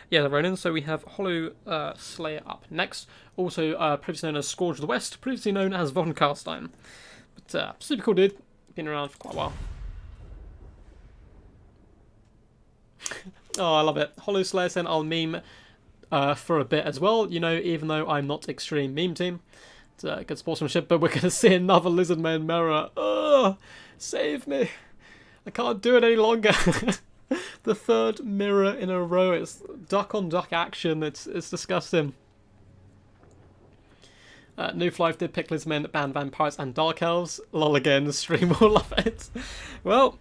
Yeah, the Ronin. So we have Hollow Slayer up next. Also, previously known as Scourge of the West. Previously known as Von Karstein. But super cool dude. Been around for quite a while. Oh, I love it. Hollow Slayer said I'll meme for a bit as well. You know, even though I'm not extreme meme team. It's good sportsmanship, but we're going to see another Lizardman mirror. Ugh, save me. I can't do it any longer. The third mirror in a row. It's duck-on-duck action. It's disgusting. New Life did pick Lizardmen, ban vampires, and dark elves. Lol again, the stream will love it. Well,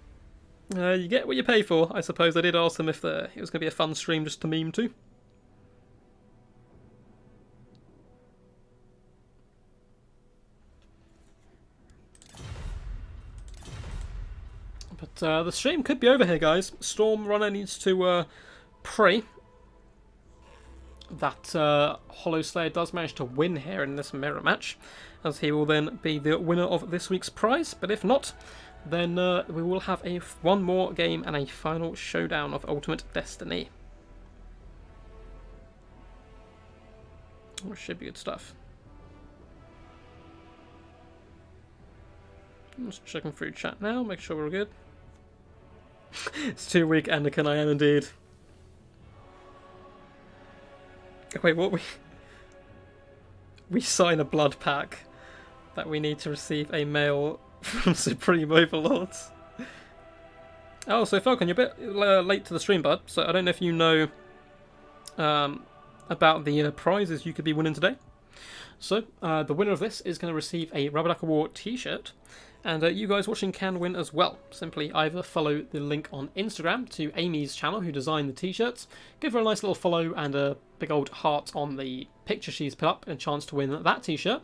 you get what you pay for, I suppose. I did ask them if it was going to be a fun stream just to meme to. But the stream could be over here, guys. Stormrunner needs to pray that Hollow Slayer does manage to win here in this mirror match, as he will then be the winner of this week's prize. But if not, then we will have one more game and a final showdown of Ultimate Destiny. Which should be good stuff. I'm just checking through chat now, make sure we're good. It's 2 week Anakin, I am indeed. Wait, what? We sign a blood pack that we need to receive a mail from Supreme Overlords. Oh, so Falcon, you're a bit late to the stream, bud. So I don't know if you know about the prizes you could be winning today. So the winner of this is going to receive a Rubber Duck War t-shirt. And you guys watching can win as well. Simply either follow the link on Instagram to Amy's channel, who designed the t-shirts. Give her a nice little follow and a big old heart on the picture she's put up, and a chance to win that t-shirt.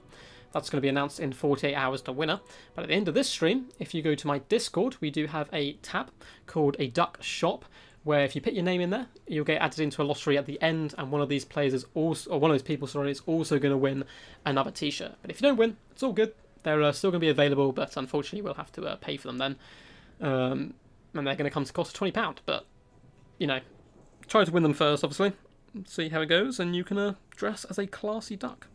That's going to be announced in 48 hours to winner. But at the end of this stream, if you go to my Discord, we do have a tab called a Duck Shop, where if you put your name in there, you'll get added into a lottery at the end, and one of these players is also, or one of those people, sorry, is also going to win another t-shirt. But if you don't win, it's all good. They're still going to be available, but unfortunately we'll have to pay for them then. And they're going to come to cost £20. But, you know, try to win them first, obviously. See how it goes, and you can dress as a classy duck.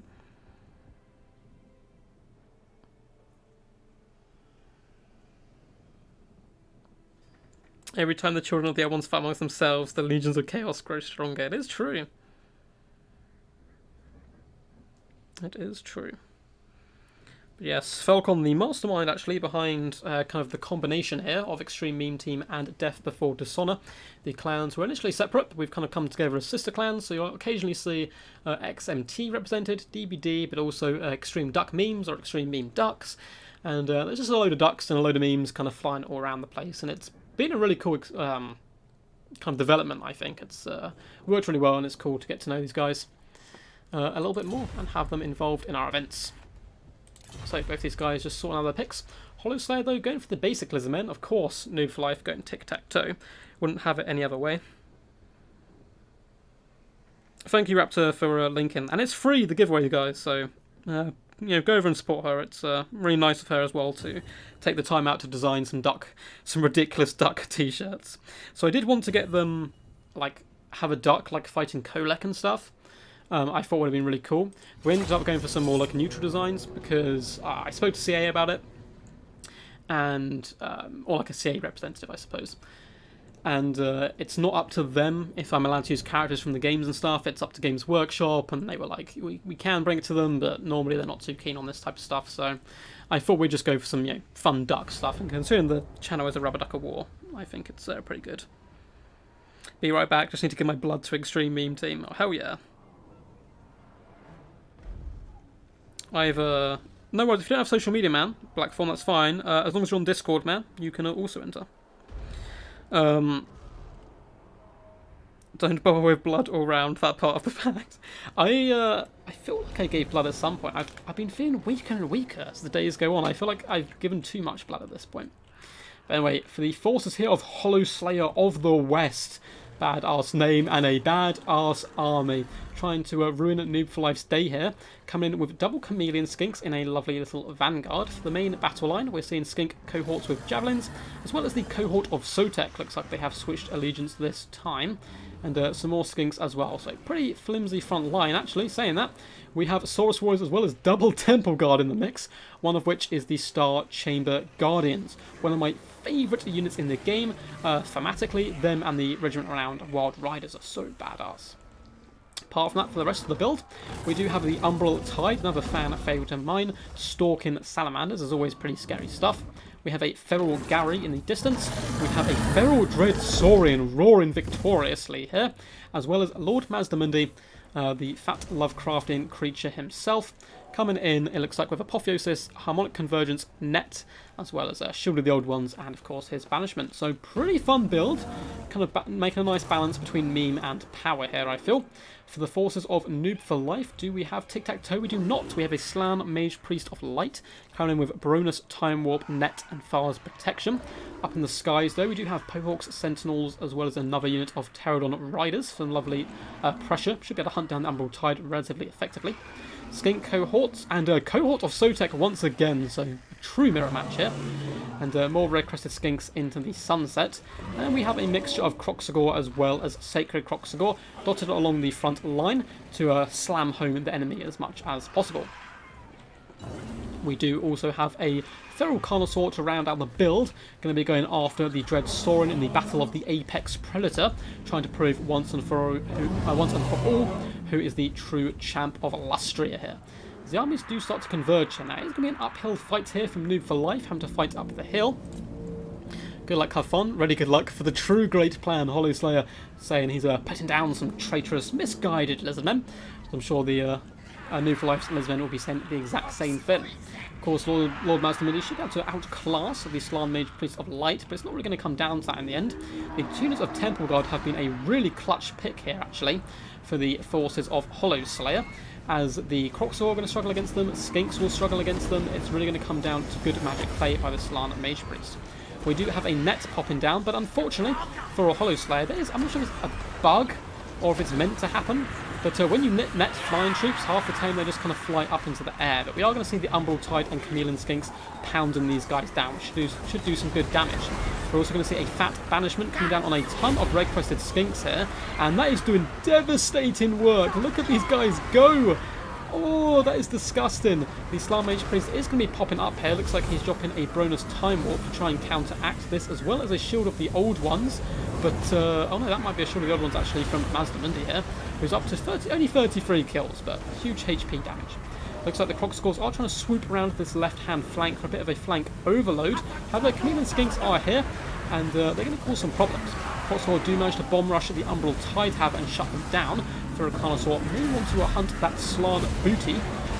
Every time the children of the other ones fight amongst themselves, the legions of chaos grow stronger. It is true. It is true. But yes, Falcon, the mastermind actually behind kind of the combination here of Extreme Meme Team and Death Before Dishonor. The clans were initially separate, but we've kind of come together as sister clans, so you'll occasionally see XMT represented, DBD, but also Extreme Duck Memes or Extreme Meme Ducks. And there's just a load of ducks and a load of memes kind of flying all around the place, and it's been a really cool kind of development, I think. It's worked really well, and it's cool to get to know these guys a little bit more and have them involved in our events. So both these guys just sorting out their picks. Hollow Slayer, though, going for the basic Lizardmen. Of course, Noob for Life going tic-tac-toe. Wouldn't have it any other way. Thank you, Raptor, for linking. And it's free, the giveaway, guys, so you know, go over and support her. It's really nice of her as well to take the time out to design some ridiculous duck t-shirts. So I did want to get them, like, have a duck, like, fighting Kolek and stuff. I thought would have been really cool. We ended up going for some more, like, neutral designs because I spoke to CA about it. And, or like a CA representative, I suppose. And it's not up to them if I'm allowed to use characters from the games and stuff. It's up to Games Workshop, and they were like, we can bring it to them, but normally they're not too keen on this type of stuff. So I thought we'd just go for some, you know, fun duck stuff. And considering the channel is a Rubber Duck of War, I think it's pretty good. Be right back. Just need to give my blood to Extreme Meme Team. Oh, hell yeah. I've no worries. If you don't have social media, man, Blackform, that's fine. As long as you're on Discord, man, you can also enter. Don't bother with blood all round, that part of the fact. I feel like I gave blood at some point. I've been feeling weaker and weaker as the days go on. I feel like I've given too much blood at this point. But anyway, for the forces here of Hollow Slayer of the West, badass name and a badass army, trying to ruin Noob for Life's day here, coming in with double chameleon skinks in a lovely little vanguard. For the main battle line, we're seeing skink cohorts with javelins, as well as the cohort of Sotek. Looks like they have switched allegiance this time, and some more skinks as well. So pretty flimsy front line, actually. Saying that, we have Saurus Warriors as well as double Temple Guard in the mix, one of which is the Star Chamber Guardians, one of my favourite units in the game. Thematically, them and the Regiment Renowned Wild Riders are so badass. Apart from that, for the rest of the build, we do have the Umbral Tide, another fan favourite of mine, stalking salamanders, as always pretty scary stuff. We have a Feral Gary in the distance. We have a Feral Dread Saurian roaring victoriously here, as well as Lord Mazdamundi, the fat Lovecraftian creature himself, coming in, it looks like, with Apotheosis, Harmonic Convergence, Net, as well as Shield of the Old Ones, and of course his Banishment. So pretty fun build, kind of making a nice balance between meme and power here, I feel. For the forces of Noob for Life, do we have Tic-Tac-Toe? We do not. We have a Slan Mage Priest of Light, coming in with Bronus, Time Warp, Net, and Far's Protection. Up in the skies, though, we do have Pohawks, Sentinels, as well as another unit of Pterodon Riders for lovely pressure. Should be able to hunt down the Umbral Tide relatively effectively. Skink cohorts, and a cohort of Sotek once again, so a true mirror match here. And more red-crested skinks into the sunset. And we have a mixture of Croxagore as well as Sacred Croxagore dotted along the front line to slam home the enemy as much as possible. We do also have a Feral Carnosaur to round out the build, going to be going after the Dread Saurin in the Battle of the Apex Predator, trying to prove once and for all who is the true champ of Lustria here. The armies do start to converge here now. It's going to be an uphill fight here from Noob for Life, having to fight up the hill. Good luck, have fun. Ready, good luck for the true great plan. Hollow Slayer saying he's putting down some traitorous, misguided lizardmen. I'm sure the New for Life's Lisbon will be saying the exact same thing. Of course, Lord Master Midi should be able to outclass the Slann Mage Priest of Light, but it's not really going to come down to that in the end. The Tuners of Temple Guard have been a really clutch pick here, actually, for the forces of Hollow Slayer, as the Crocs are going to struggle against them, Skinks will struggle against them. It's really going to come down to good magic play by the Slann Mage Priest. We do have a net popping down, but unfortunately for a Hollow Slayer, I'm not sure if it's a bug or if it's meant to happen, but when you net flying troops, half the time they just kind of fly up into the air. But we are going to see the Umbral Tide and Chameleon Skinks pounding these guys down, which should do some good damage. We're also going to see a fat banishment coming down on a ton of red-crested Skinks here, and that is doing devastating work. Look at these guys go! Oh, that is disgusting. The Slann Mage Priest is going to be popping up here. Looks like he's dropping a Bronus Time Warp to try and counteract this, as well as a Shield of the Old Ones. But, oh no, that might be a Shield of the Old Ones actually from Mazdamundi here, who's up to only 33 kills, but huge HP damage. Looks like the Crocscores are trying to swoop around this left-hand flank for a bit of a flank overload. However, Chameleon Skinks are here, and they're going to cause some problems. Crocscore do manage to bomb rush at the Umbral Tide Have and shut them down. Ferocarnosaur may want to hunt that Slann booty,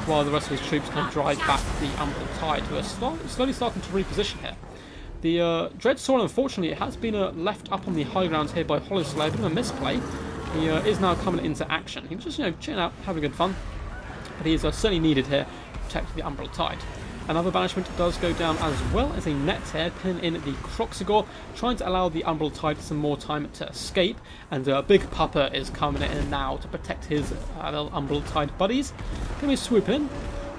while the rest of his troops kind of drive back the Umbral Tide, who are slowly starting to reposition here. The Dread Sauron, unfortunately, has been left up on the high ground here by Hollow Slayer, a bit of a misplay. He is now coming into action. He was just, chilling out, having good fun, but he is certainly needed here to protect the Umbral Tide. Another banishment does go down, as well as a net here, pinning in the Croxigor, trying to allow the Umbral Tide some more time to escape, and Big Puppa is coming in now to protect his little Umbral Tide buddies. Going to be swooping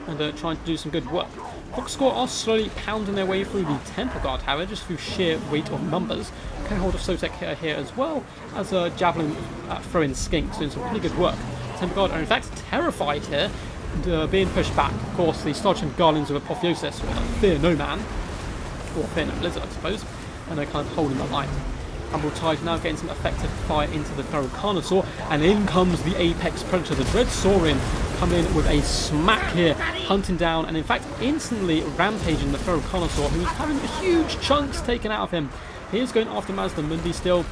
in and trying to do some good work. Crocscore are slowly pounding their way through the Temple Guard, however, just through sheer weight of numbers. Cohort of Sotek here as well as Javelin throwing Skinks, doing some pretty good work. Temple Guard are in fact terrified here, and being pushed back. Of course, the Starchan Guardians of Apotheosis will fear no man, or fear no blizzard, I suppose, and they're kind of holding the line. Umbral Tide now getting some effective fire into the Ferocarnosaur, and in comes the Apex Predator, the Dread Saurian, coming in with a smack here, hunting down and in fact instantly rampaging the Ferocarnosaur, who's having huge chunks taken out of him. He is going after Mazdamundi still,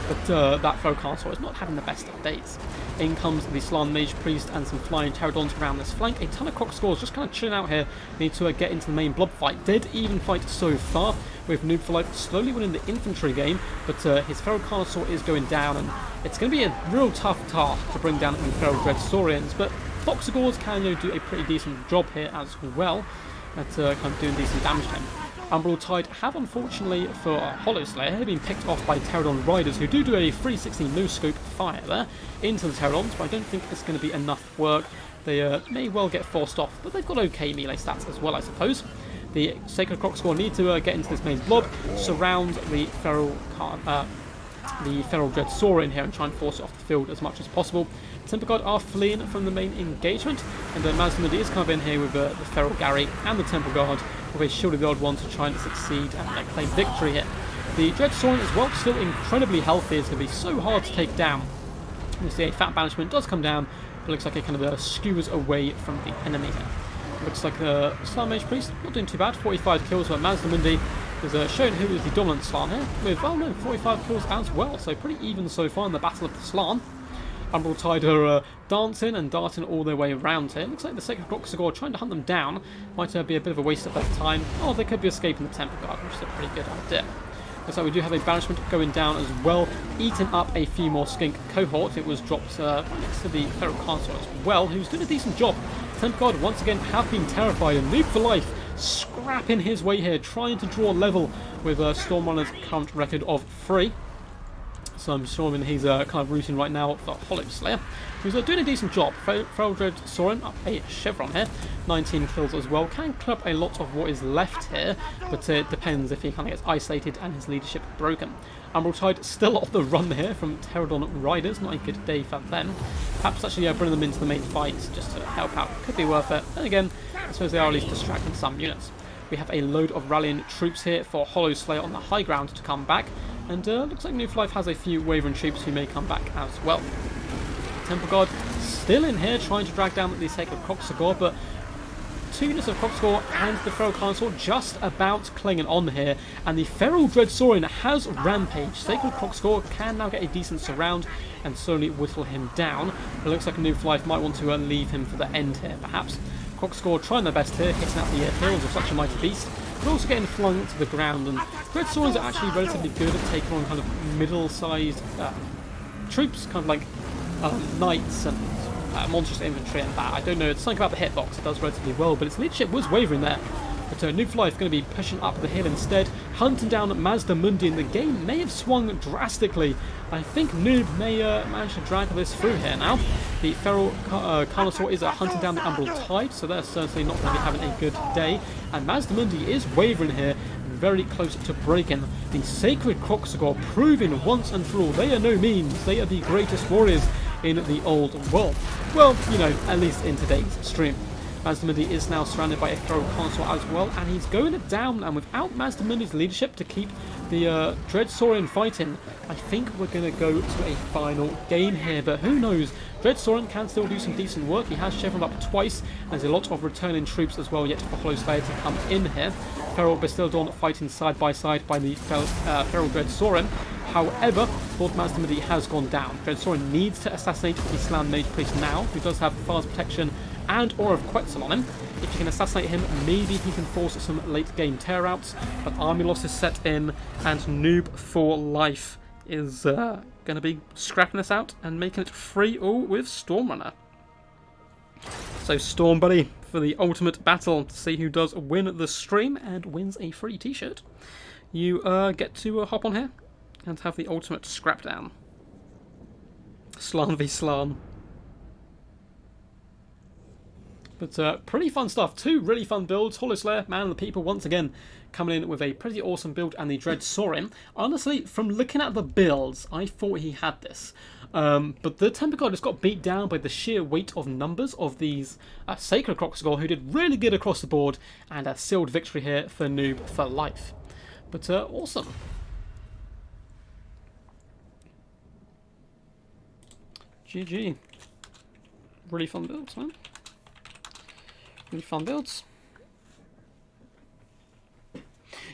but that Ferocarnosaur is not having the best of days. In comes the Slann Mage Priest and some flying Pterodons around this flank. A ton of Crocscores just kind of chilling out here. Need to get into the main blob fight. Dead even fight so far, with Noob for Life slowly winning the infantry game, but his Ferocarnosaur is going down, and it's going to be a real tough task to bring down the Feral Dread Saurians, but Foxigores can do a pretty decent job here as well at kind of doing decent damage to him. Umbral Tide have, unfortunately for Hollow Slayer, been picked off by Pterodon Riders, who do a 360 no-scope fire there into the Pterodons, but I don't think it's going to be enough work. They may well get forced off, but they've got okay melee stats as well, I suppose. The Sacred Crocscore need to get into this main blob, surround the Feral Dread Saurian here and try and force it off the field as much as possible. Temple Guard are fleeing from the main engagement, and Mazdamundi is kind of in here with the Feral Gary and the Temple Guard with a Shield of the Old Ones to try and succeed and claim victory here. The Dread Saurian as well, still incredibly healthy, is going to be so hard to take down. You see a fat banishment does come down, but looks like it kind of skewers away from the enemy here. Looks like the Slann Mage Priest not doing too bad, 45 kills, but Mazdamundi is showing who is the dominant Slann here, with, 45 kills as well, so pretty even so far in the Battle of the Slann. Umbral Tide are dancing and darting all their way around here. Looks like the Sacred Crocscore trying to hunt them down. Might be a bit of a waste of their time. Oh, they could be escaping the Temple Guard, which is a pretty good idea. Looks like we do have a banishment going down as well, eating up a few more Skink cohorts. It was dropped right next to the Ferocarnosaur as well, who's doing a decent job. Temple Guard once again have been terrified, and Noob for Life scrapping his way here, trying to draw level with Stormrunner's current record of 3. So I'm assuming he's kind of rooting right now for Hollow Slayer, who's doing a decent job. Feral Dread Saurian up a chevron here, 19 kills as well. Can clip a lot of what is left here, but it depends if he kind of gets isolated and his leadership broken. Umbral Tide still off the run here from Pterodon Riders, not a good day for them. Perhaps actually bring them into the main fight just to help out. Could be worth it. And again, I suppose they are at least distracting some units. We have a load of rallying troops here for Hollow Slayer on the high ground to come back, and looks like New for Life has a few wavering troops who may come back as well. Temple Guard still in here trying to drag down the Sacred Crocscore, but two units of Crocscore and the Feral Carnosaur just about clinging on here, and the Feral Dreadsaurian has rampaged. Sacred Crocscore can now get a decent surround and slowly whittle him down. It looks like a Noob for Life might want to leave him for the end here, perhaps. Crocscore trying their best here, hitting out the heels of such a mighty beast, but also getting flung to the ground. And Dreadsaurians are actually relatively good at taking on kind of middle-sized troops, kind of like knights and monstrous infantry and that. I don't know, it's something about the hitbox, it does relatively well, but its leadership was wavering there. But Noob for Life going to be pushing up the hill instead, hunting down Mazda Mundi, and the game may have swung drastically. I think Noob may manage to drag this through here now. The Feral Carnosaur is hunting down the Umbral Tide, so they're certainly not going to be having a good day. And Mazda Mundi is wavering here, very close to breaking. The Sacred Crocscore proving once and for all they are no means. They are the greatest warriors in the old world. Well, you know, at least in today's stream. Mazda Mundi is now surrounded by a Feral Carnosaur as well, and he's going it down, and without Mazda Mundi's leadership to keep the Dreadsaurian fighting, I think we're going to go to a final game here, but who knows? Dreadsaurian can still do some decent work. He has chevroned up twice, and there's a lot of returning troops as well yet for Hollow Slayer to come in here. Feral Bastildon fighting side by side by the Feral Dreadsaurian. However, Lord Mazda Mundi has gone down. Dreadsaurian needs to assassinate the Slan Mage Priest now, who does have fast protection and Aura of Quetzal on him. If you can assassinate him, maybe he can force some late game tear-outs, but army loss is set in, and Noob for Life is going to be scrapping this out and making it 3-all with Stormrunner. So Storm Buddy for the ultimate battle to see who does win the stream and wins a free t-shirt. You get to hop on here and have the ultimate scrap down. Slan v Slan. But pretty fun stuff. Two really fun builds. Hollow Slayer, Man of the People, once again coming in with a pretty awesome build, and the Dreadsaurian. Honestly, from looking at the builds, I thought he had this. But the Temper God just got beat down by the sheer weight of numbers of these Sacred Crocscore, who did really good across the board, and a sealed victory here for Noob for Life. But awesome. GG. Really fun builds, man. Really fun builds.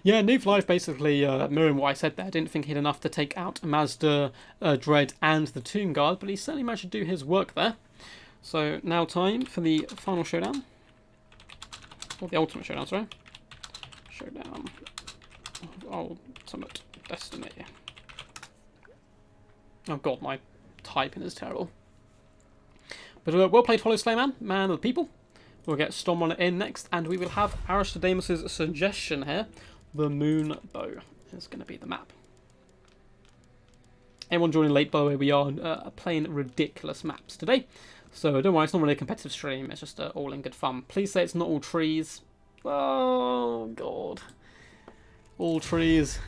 Yeah, Noob for Life basically mirroring what I said there. I didn't think he had enough to take out Mazda, Dread and the Tomb Guard, but he certainly managed to do his work there. So now time for the final showdown. Or the ultimate showdown, sorry. Showdown. Ultimate Destiny. Oh god, my typing is terrible. But well played, Hollow Slayer Man, Man of the People. We'll get Stormrunner in next, and we will have Aristodemus' suggestion here. The Moon Bow is going to be the map. Anyone joining late, by the way, we are playing ridiculous maps today. So don't worry, it's not really a competitive stream, it's just all in good fun. Please say it's not all trees. Oh, God. All trees.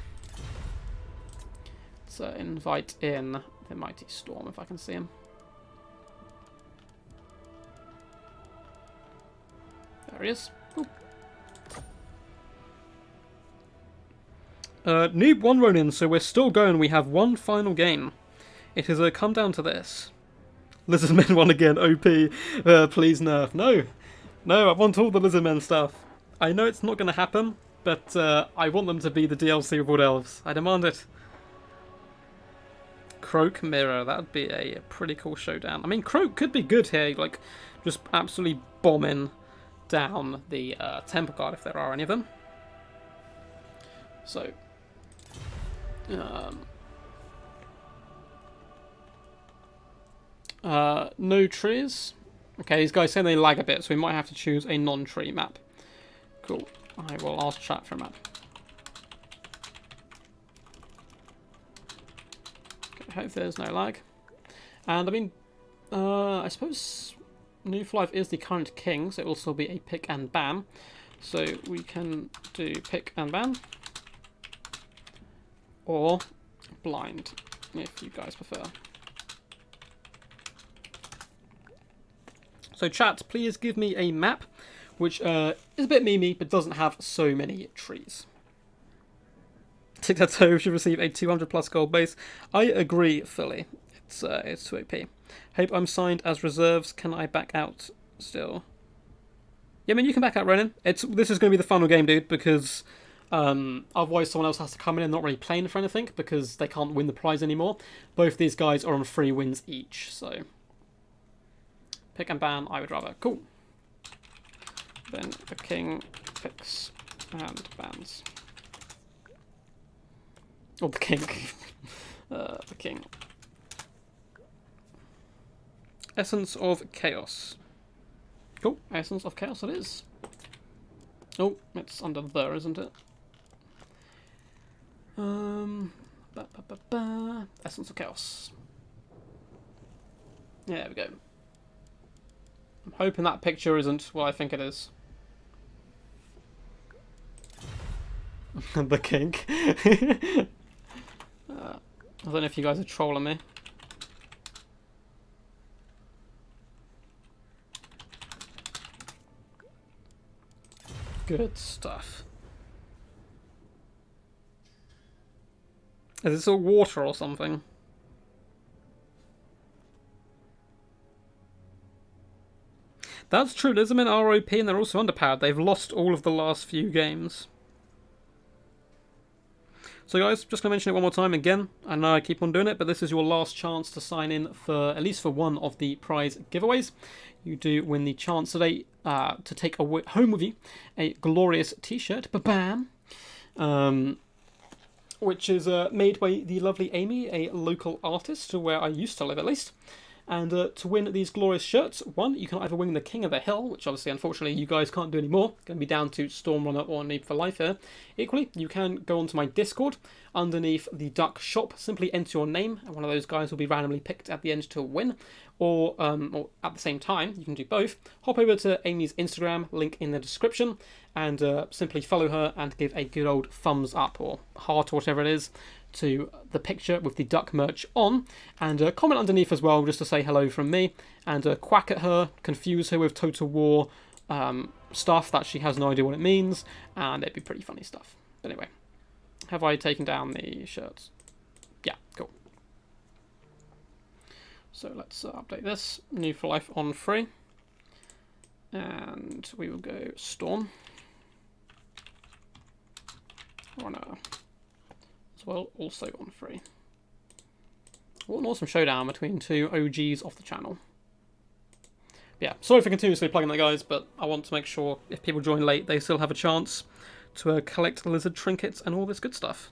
So invite in the Mighty Storm, if I can see him. There he is. Cool. Noob 1 Ronin, so we're still going. We have one final game. It has come down to this. Lizardmen won again, OP. Please nerf. No. No, I want all the Lizardmen stuff. I know it's not going to happen, but I want them to be the DLC of Wood Elves. I demand it. Croak Mirror, that would be a pretty cool showdown. I mean, Croak could be good here, like, just absolutely bombing down the Temple Guard if there are any of them. So, no trees. Okay, these guys say they lag a bit, so we might have to choose a non-tree map. Cool. I will ask chat for a map. Okay, hope there's no lag. And I mean, I suppose Noob for Life is the current king, so it will still be a pick and ban. So we can do pick and ban. Or blind, if you guys prefer. So chat, please give me a map which is a bit memey, but doesn't have so many trees. Tic-Tac-Toe should receive a 200 plus gold base. I agree fully. It's too OP. Hope I'm signed as reserves. Can I back out still? Yeah, I mean, you can back out Ronin. This is going to be the final game, dude, because otherwise someone else has to come in and not really playing for anything because they can't win the prize anymore. Both these guys are on 3 wins each, so pick and ban, I would rather. Cool. Then the king picks and bans. Or the king. The king. Essence of Chaos. Cool. Essence of Chaos it is. Oh, it's under there, isn't it? Essence of Chaos. Yeah, there we go. I'm hoping that picture isn't what I think it is. The king. I don't know if you guys are trolling me. Good stuff. Is this all water or something? That's true, Lizardmen are OP and they're also underpowered. They've lost all of the last few games. So guys, just going to mention it one more time again. I know I keep on doing it, but this is your last chance to sign in for at least for one of the prize giveaways. You do win the chance today to take home with you a glorious t-shirt, ba-bam, which is made by the lovely Amy, a local artist where I used to live at least. And to win these glorious shirts, one, you can either win the King of the Hill, which obviously, unfortunately, you guys can't do anymore. Going to be down to Stormrunner or Need for Life here. Equally, you can go onto my Discord. Underneath the Duck Shop, simply enter your name, and one of those guys will be randomly picked at the end to win. Or at the same time, you can do both. Hop over to Amy's Instagram, link in the description, and simply follow her and give a good old thumbs up or heart or whatever it is to the picture with the duck merch on, and comment underneath as well just to say hello from me, and quack at her, confuse her with Total War stuff that she has no idea what it means, and it'd be pretty funny stuff. But anyway, have I taken down the shirts? Yeah, cool. So let's update this. New for Life on free, and we will go Storm. Runner. Well, also on free. What an awesome showdown between 2 OGs off the channel. Yeah, sorry for continuously plugging that, guys, but I want to make sure if people join late, they still have a chance to collect lizard trinkets and all this good stuff.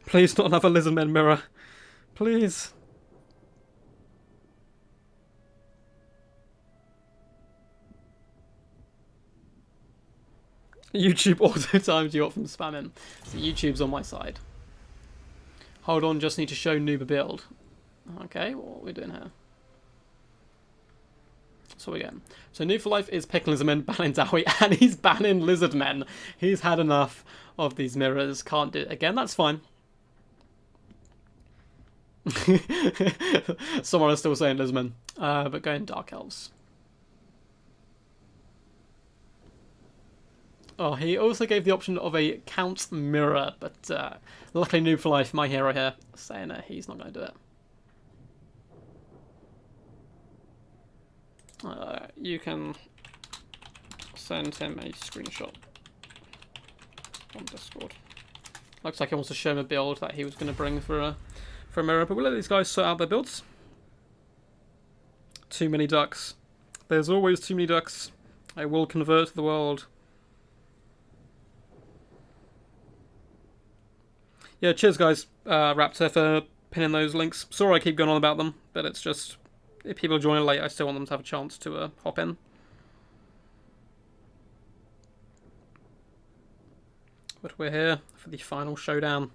Please, not another Lizardmen mirror. Please. YouTube auto times you up from spamming. So YouTube's on my side. Hold on, just need to show noob a build. Okay, what are we doing here? So we're getting. So Noob for Life is picking Lizardmen, banning Dowie, and he's banning Lizardmen. He's had enough of these mirrors. Can't do it again. That's fine. Someone is still saying Lizardmen, but going Dark Elves. Oh, he also gave the option of a Count Mirror, but luckily Noob for Life, my hero here, saying he's not going to do it. You can send him a screenshot on Discord. Looks like he wants to show him a build that he was going to bring for a mirror, but we'll let these guys sort out their builds. Too many ducks. There's always too many ducks. I will convert the world. Yeah, cheers guys, Raptor, for pinning those links. Sorry I keep going on about them, but it's just, if people join late, I still want them to have a chance to hop in. But we're here for the final showdown.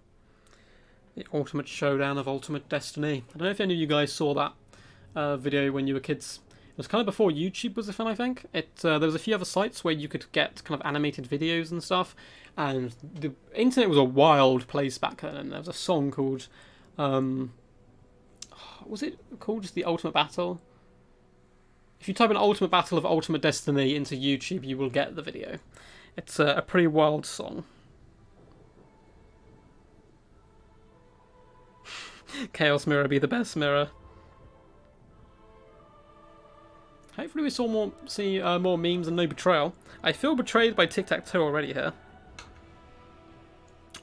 The ultimate showdown of Ultimate Destiny. I don't know if any of you guys saw that video when you were kids. It was kind of before YouTube was a thing, I think. There was a few other sites where you could get kind of animated videos and stuff. And the internet was a wild place back then, and there was a song called, was it called just The Ultimate Battle? If you type in Ultimate Battle of Ultimate Destiny into YouTube, you will get the video. It's a pretty wild song. Chaos Mirror be the best mirror. hopefully we see more memes and no betrayal. I feel betrayed by tic-tac-toe already here.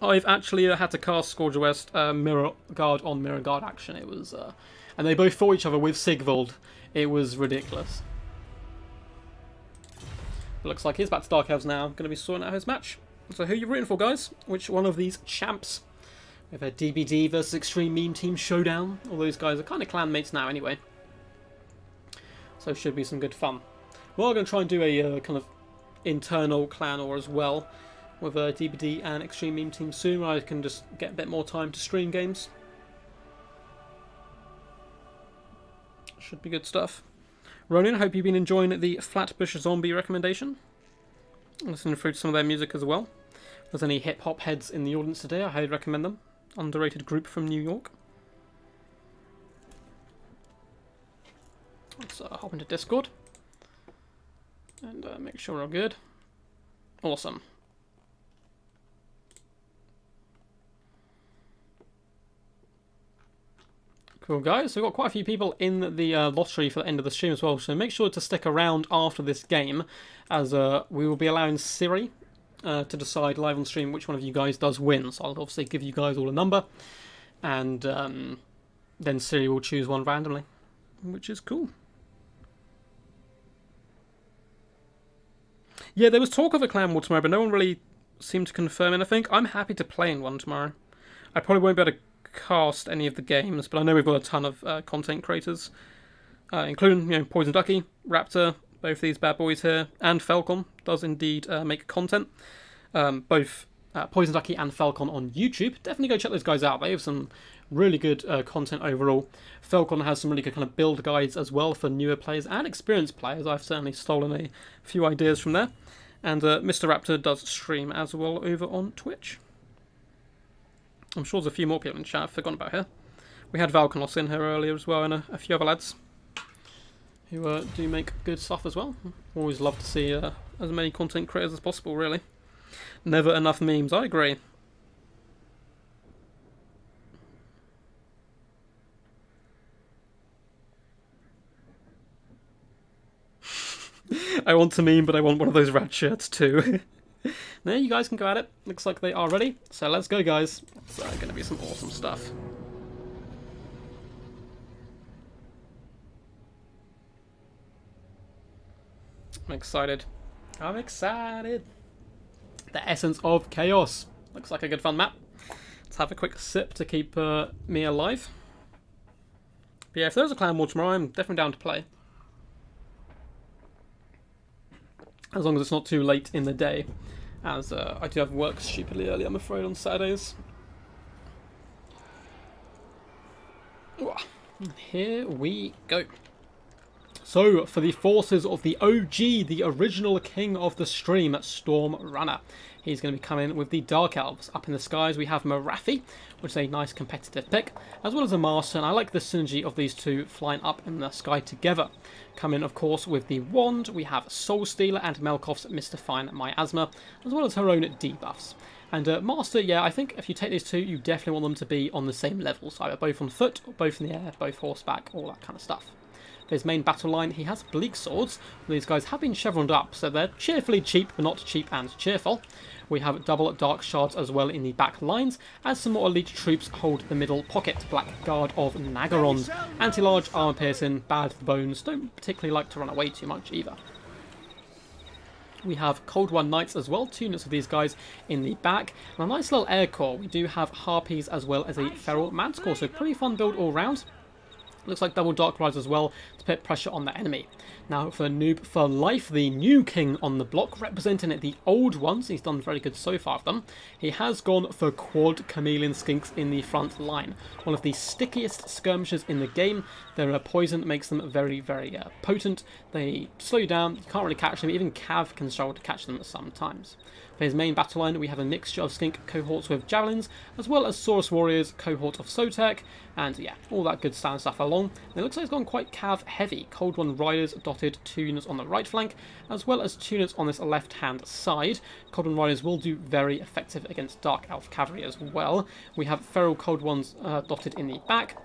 I've actually had to cast Scourge West Mirror Guard on Mirror Guard action. It was, and they both fought each other with Sigvald. It was ridiculous. It looks like he's back to Dark Elves now. Going to be sorting out his match. So who are you rooting for, guys? Which one of these champs? We have a DBD versus Extreme Meme Team showdown. All those guys are kind of clan mates now anyway. So should be some good fun. We're going to try and do a kind of internal clan war as well, with DBD and Extreme Meme Team soon, where I can just get a bit more time to stream games. Should be good stuff. Ronin, hope you've been enjoying the Flatbush Zombie recommendation. Listening through to some of their music as well. If there's any hip-hop heads in the audience today, I highly recommend them. Underrated group from New York. Let's hop into Discord. And make sure we're all good. Awesome. Cool, guys. So we've got quite a few people in the lottery for the end of the stream as well, so make sure to stick around after this game, as we will be allowing Siri to decide live on stream which one of you guys does win. So I'll obviously give you guys all a number, and then Siri will choose one randomly, which is cool. Yeah, there was talk of a clan war tomorrow, but no one really seemed to confirm anything. I'm happy to play in one tomorrow. I probably won't be able to cast any of the games, but I know we've got a ton of content creators, including Poison Ducky, Raptor, both these bad boys here, and Falcon does indeed make content. Both Poison Ducky and Falcon on YouTube. Definitely go check those guys out. They have some really good content overall. Falcon has some really good kind of build guides as well for newer players and experienced players. I've certainly stolen a few ideas from there. And Mr. Raptor does stream as well over on Twitch. I'm sure there's a few more people in chat I've forgotten about here. We had Valkanos in here earlier as well, and a few other lads who do make good stuff as well. Always love to see as many content creators as possible, really. Never enough memes, I agree. I want to meme, but I want one of those rad shirts too. There, you guys can go at it. Looks like they are ready. So let's go, guys. It's going to be some awesome stuff. I'm excited. I'm excited. The essence of chaos. Looks like a good fun map. Let's have a quick sip to keep me alive. But yeah, if there's a clan war tomorrow, I'm definitely down to play. As long as it's not too late in the day. As I do have work stupidly early, I'm afraid, on Saturdays. Here we go. So, for the forces of the OG, the original king of the stream, Storm Runner. He's going to be coming with the Dark Elves. Up in the skies, we have Marathi, which is a nice competitive pick, as well as a Master, and I like the synergy of these two flying up in the sky together. Coming, of course, with the Wand, we have Soul Stealer and Melkoff's Mystifying Miasma, as well as her own debuffs. And Master, yeah, I think if you take these two, you definitely want them to be on the same level, so either both on foot, or both in the air, both horseback, all that kind of stuff. For his main battle line, he has Bleak Swords. These guys have been chevroned up, so they're cheerfully cheap, but not cheap and cheerful. We have double Dark Shards as well in the back lines, as some more elite troops hold the middle pocket. Black Guard of Nagarond. Anti-large, armor piercing, bad to the bones, don't particularly like to run away too much either. We have Cold One Knights as well, 2 units of these guys in the back. And a nice little air corps. We do have Harpies as well as a Feral Manticore, so pretty fun build all round. Looks like double Dark Rise as well to put pressure on the enemy. Now for Noob for Life, the new king on the block, representing the old ones. He's done very good so far of them. He has gone for Quad Chameleon Skinks in the front line. One of the stickiest skirmishers in the game. Their poison makes them very, very potent. They slow you down, you can't really catch them. Even Cav can struggle to catch them sometimes. For his main battle line, we have a mixture of skink cohorts with javelins, as well as Saurus Warriors, cohort of Sotek, and yeah, all that good standard stuff along. And it looks like it's gone quite Cav heavy. Cold One Riders dotted 2 units on the right flank, as well as 2 units on this left-hand side. Cold One Riders will do very effective against Dark Elf Cavalry as well. We have Feral Cold Ones dotted in the back.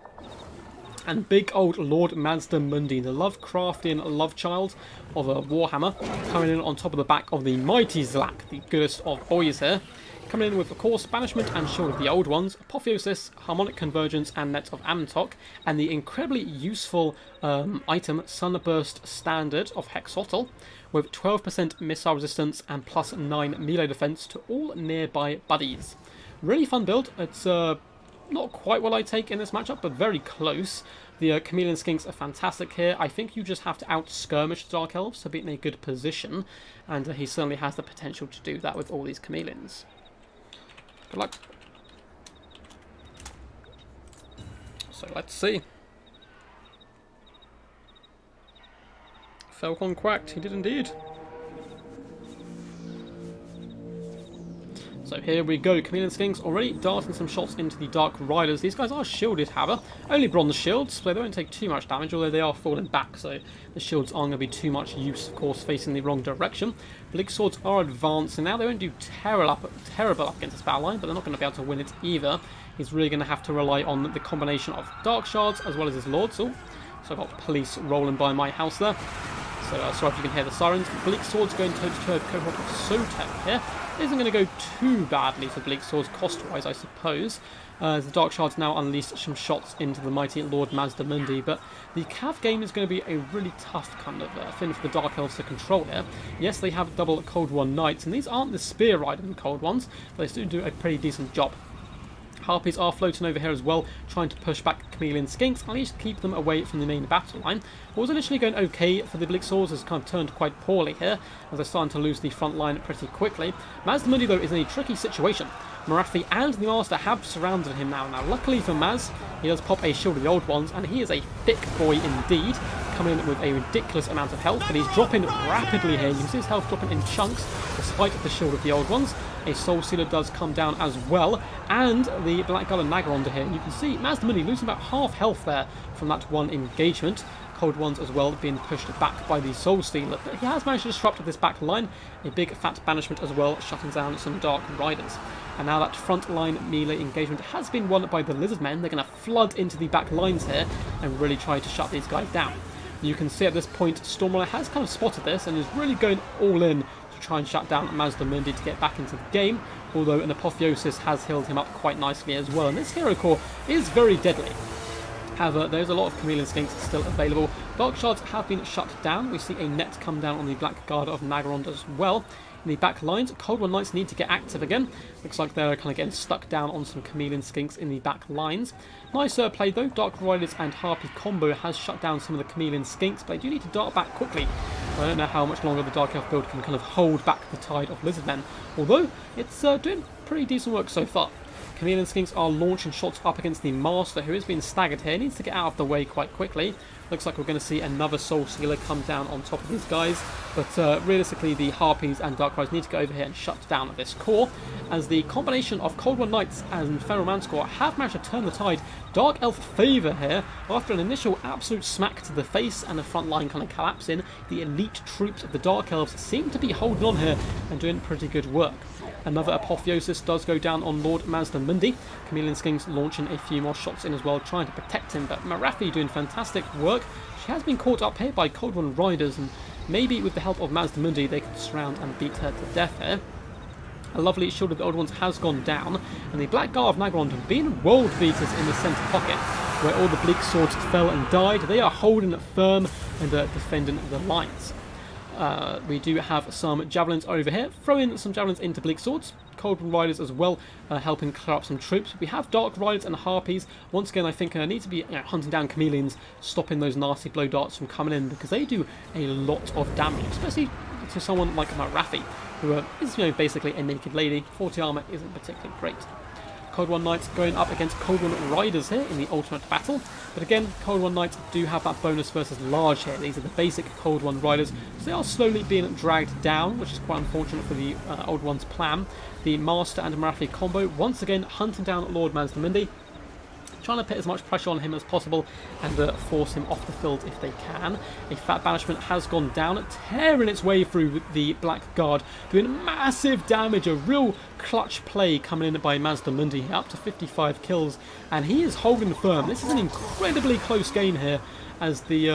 And big old Lord Mazda Mundi, the Lovecraftian love child of a Warhammer, coming in on top of the back of the mighty Zlak, the goodest of boys here. Coming in with, of course, Banishment and Shield of the Old Ones, Apotheosis, Harmonic Convergence and Net of Amtok, and the incredibly useful item Sunburst Standard of Hexotl, with 12% missile resistance and plus 9 melee defense to all nearby buddies. Really fun build. It's not quite what I take in this matchup, but very close. The Chameleon Skinks are fantastic here. I think you just have to out-skirmish the Dark Elves to be in a good position, and he certainly has the potential to do that with all these Chameleons. Good luck. So let's see. Falcon quacked, he did indeed. So here we go, Chameleon Skinks already darting some shots into the Dark Riders. These guys are shielded, however, only bronze shields, so they don't take too much damage, although they are falling back, so the shields aren't going to be too much use, of course, facing the wrong direction. Bleak Swords are advancing now. They won't do terrible up against this battle line, but they're not going to be able to win it either. He's really going to have to rely on the combination of Dark Shards as well as his Lords. So I've got police rolling by my house there. So sorry if you can hear the sirens. Bleak Swords going toe-to-toe with cohort of Sotek here. Isn't going to go too badly for Bleak Swords cost-wise, I suppose. The Dark Shards now unleashed some shots into the mighty Lord Mazda Mundi, but the Cav game is going to be a really tough kind of thing for the Dark Elves to control here. Yes, they have double Cold One Knights, and these aren't the Spear Riding Cold Ones, but they still do a pretty decent job. Harpies are floating over here as well, trying to push back Chameleon Skinks, at least keep them away from the main battle line. What was initially going okay for the Bleak Swords has kind of turned quite poorly here, as they're starting to lose the front line pretty quickly. Mazda Mundi, though, is in a tricky situation. Marathi and the Master have surrounded him now. Now, luckily for Maz, he does pop a Shield of the Old Ones, and he is a thick boy indeed, coming in with a ridiculous amount of health, but he's dropping rapidly here. You can see his health dropping in chunks, despite the Shield of the Old Ones. A Soul Sealer does come down as well, and the Blackguard and Nagaronda here. You can see Mazda Mundi losing about half health there from that one engagement. Cold Ones as well being pushed back by the Soul Stealer, but he has managed to disrupt this back line. A big fat banishment as well, shutting down some Dark Riders. And now that front line melee engagement has been won by the Lizard Men. They're going to flood into the back lines here and really try to shut these guys down. You can see at this point Stormrunner has kind of spotted this and is really going all in to try and shut down Mazda Mundi to get back into the game, although an Apotheosis has healed him up quite nicely as well, and this hero core is very deadly. However, there's a lot of Chameleon Skinks still available. Dark Shards have been shut down. We see a net come down on the Blackguard of Nagaronda as well. In the back lines, Cold One Knights need to get active again. Looks like they're kind of getting stuck down on some Chameleon Skinks in the back lines. Nice play though. Dark Riders and Harpy combo has shut down some of the Chameleon Skinks, but they do need to dart back quickly. I don't know how much longer the Dark Elf build can kind of hold back the tide of Lizardmen, although it's doing pretty decent work so far. Chameleon Skinks are launching shots up against the Master, who is being staggered here. Needs to get out of the way quite quickly. Looks like we're going to see another Soul Sealer come down on top of these guys. But realistically, the Harpies and Dark Riders need to go over here and shut down this core, as the combination of Cold One Knights and Feral Manticore have managed to turn the tide. Dark Elf favour here. After an initial absolute smack to the face and the front line kind of collapsing, the elite troops of the Dark Elves seem to be holding on here and doing pretty good work. Another Apotheosis does go down on Lord Mazda Mundi. Chameleon Skinks launching a few more shots in as well, trying to protect him, but Marathi doing fantastic work. She has been caught up here by Cold One Riders, and maybe with the help of Mazda Mundi they can surround and beat her to death here. A lovely Shield of the Old Ones has gone down, and the Blackguard of Nagaronda being world beaters in the centre pocket, where all the Bleak Swords fell and died. They are holding it firm and defending the lines. We do have some Javelins over here, throwing some Javelins into Bleak Swords. Cold One Riders as well, helping clear up some troops. We have Dark Riders and Harpies. Once again, I think need to be hunting down Chameleons, stopping those nasty blow darts from coming in, because they do a lot of damage, especially to someone like Marathi, who is basically a naked lady. 40 armor isn't particularly great. Cold One Knights going up against Cold One Riders here in the ultimate battle. But again, Cold One Knights do have that bonus versus large here. These are the basic Cold One Riders. So they are slowly being dragged down, which is quite unfortunate for the Old One's plan. The Master and Marathi combo once again hunting down Lord Mazda Mundi. trying to put as much pressure on him as possible and force him off the field if they can. A fat banishment has gone down, tearing its way through the Black Guard, doing massive damage. A real clutch play coming in by Mazdamundi, up to 55 kills, and he is holding firm. This is an incredibly close game here, as the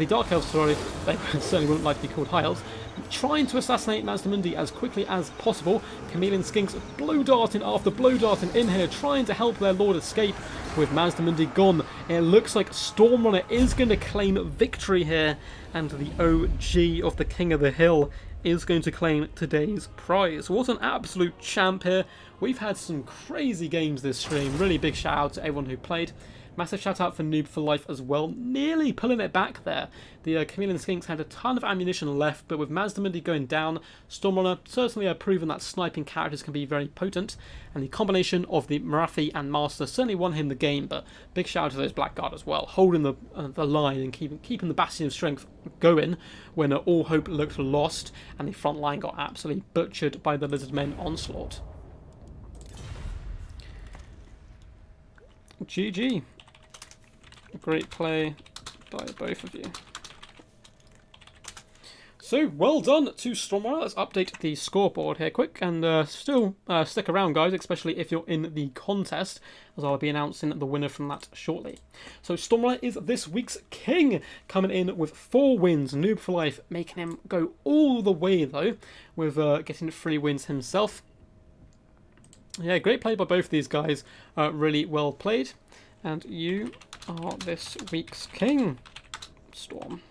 Dark Elves, sorry, they certainly wouldn't like to be called High Elves, trying to assassinate Mazdamundi as quickly as possible. Chameleon Skinks blow darting after blow darting in here, trying to help their lord escape. With Mazdamundi gone, it looks like Stormrunner is going to claim victory here, and the OG of the King of the Hill is going to claim today's prize. What an absolute champ here. We've had some crazy games this stream. Really big shout out to everyone who played. Massive shout out for Noob for Life as well, nearly pulling it back there. The Chameleon Skinks had a ton of ammunition left, but with Mazdamundi going down, Stormrunner certainly have proven that sniping characters can be very potent, and the combination of the Marathi and Master certainly won him the game. But big shout out to those Blackguard as well, holding the line and keeping the Bastion of Strength going when all hope looked lost, and the front line got absolutely butchered by the Lizardmen onslaught. GG. Great play by both of you. So, well done to Stormrunner. Let's update the scoreboard here quick, and still stick around, guys, especially if you're in the contest, as I'll be announcing the winner from that shortly. So, Stormrunner is this week's king, coming in with 4 wins. Noob for Life making him go all the way, though, with getting 3 wins himself. Yeah, great play by both of these guys. Really well played. And you are this week's king, Storm.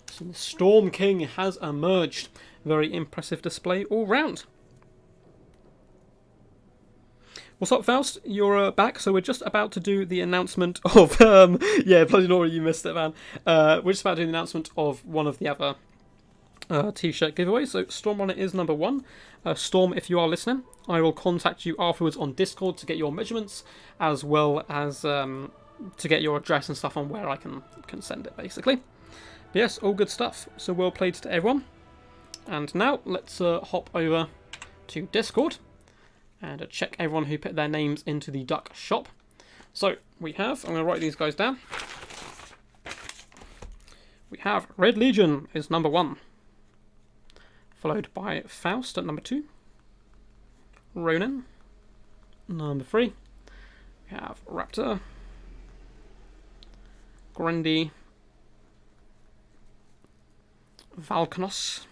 So the Storm King has emerged. Very impressive display all round. What's up, Faust? You're back, so we're just about to do the announcement of... yeah, bloody Nora, you missed it, man. We're just about to do the announcement of one of the other t-shirt giveaways. So Stormrunner is number 1. Storm, if you are listening, I will contact you afterwards on Discord to get your measurements, as well as to get your address and stuff on where I can send it, basically. But yes, all good stuff. So well played to everyone. And now let's hop over to Discord and check everyone who put their names into the Duck Shop. So we have, I'm going to write these guys down. We have Red Legion is number 1. Followed by Faust at number 2. Ronin, number 3. We have Raptor, Grundy, Valkanos,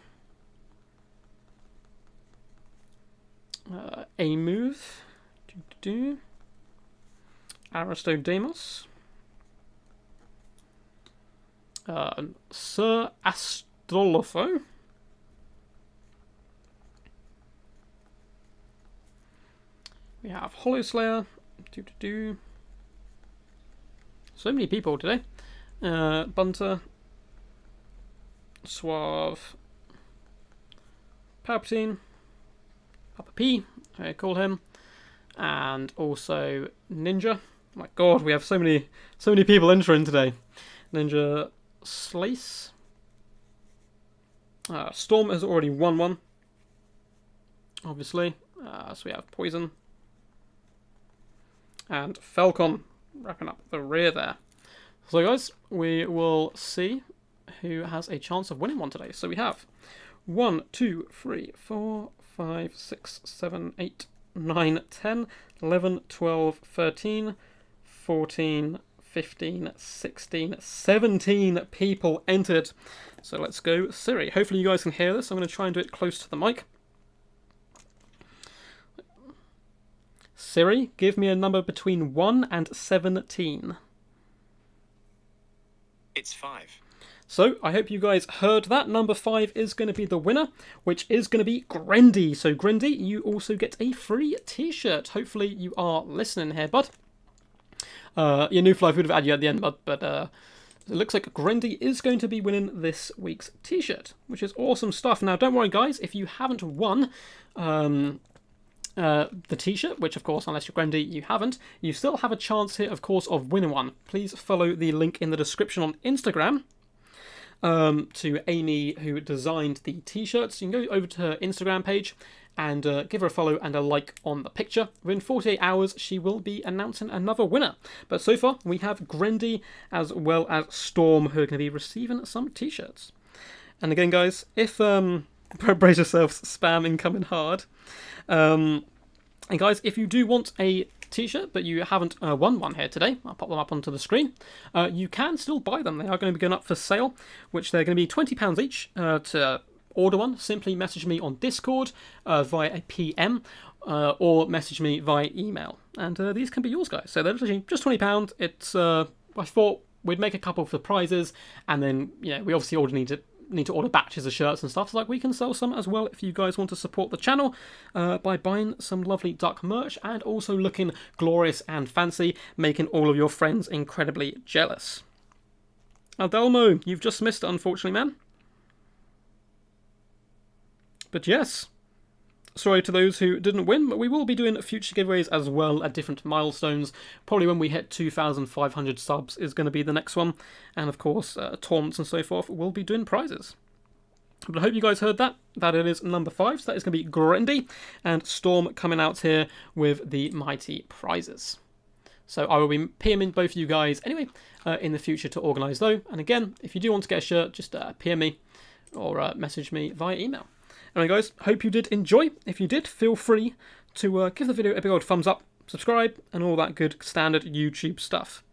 Amove, Aristodemos, Sir Astrolopho, we have Hollow Slayer, so many people today, Bunter, Suave, Palpatine, Papa P, I call him, and also Ninja. Oh my god, we have so many people entering today. Ninja Slice. Storm has already won one, obviously. So we have Poison. And Falcon wrapping up the rear there. So guys, we will see who has a chance of winning one today. So we have 1, 2, 3, 4, 5, 6, 7, 8, 9, 10, 11, 12, 13, 14, 15, 16, 17 people entered. So let's go Siri. Hopefully you guys can hear this. I'm going to try and do it close to the mic. Siri, give me a number between 1 and 17. It's 5. So, I hope you guys heard that. Number 5 is going to be the winner, which is going to be Grendy. So, Grendy, you also get a free t-shirt. Hopefully, you are listening here, bud. Your new fly would have had you at the end, bud, but it looks like Grendy is going to be winning this week's t-shirt, which is awesome stuff. Now, don't worry, guys, if you haven't won the t-shirt, which, of course, unless you're Grendy, you haven't, you still have a chance here, of course, of winning one. Please follow the link in the description on Instagram. to Amy, who designed the t-shirts. You can go over to her Instagram page and give her a follow and a like on the picture. Within 48 hours, she will be announcing another winner. But so far, we have Grindy as well as Storm, who are going to be receiving some t-shirts. And again, guys, if brace yourselves, spam incoming hard. And guys, if you do want a t-shirt, but you haven't won one here today, I'll pop them up onto the screen. You can still buy them. They are going to be going up for sale, which they're going to be £20 each to order one. Simply message me on Discord via a PM or message me via email. And these can be yours, guys. So they're literally just £20. It's I thought we'd make a couple for prizes, and then we obviously need to order batches of shirts and stuff. So we can sell some as well if you guys want to support the channel by buying some lovely duck merch and also looking glorious and fancy, making all of your friends incredibly jealous. Adelmo, you've just missed it, unfortunately, man. But yes, sorry to those who didn't win, but we will be doing future giveaways as well at different milestones. Probably when we hit 2,500 subs is going to be the next one. And of course, taunts and so forth, we'll be doing prizes. But I hope you guys heard that it is number 5. So that is going to be Grindy and Storm coming out here with the mighty prizes. So I will be PMing both of you guys anyway in the future to organise though. And again, if you do want to get a shirt, just PM me or message me via email. Anyway guys, hope you did enjoy. If you did, feel free to give the video a big old thumbs up, subscribe, and all that good standard YouTube stuff.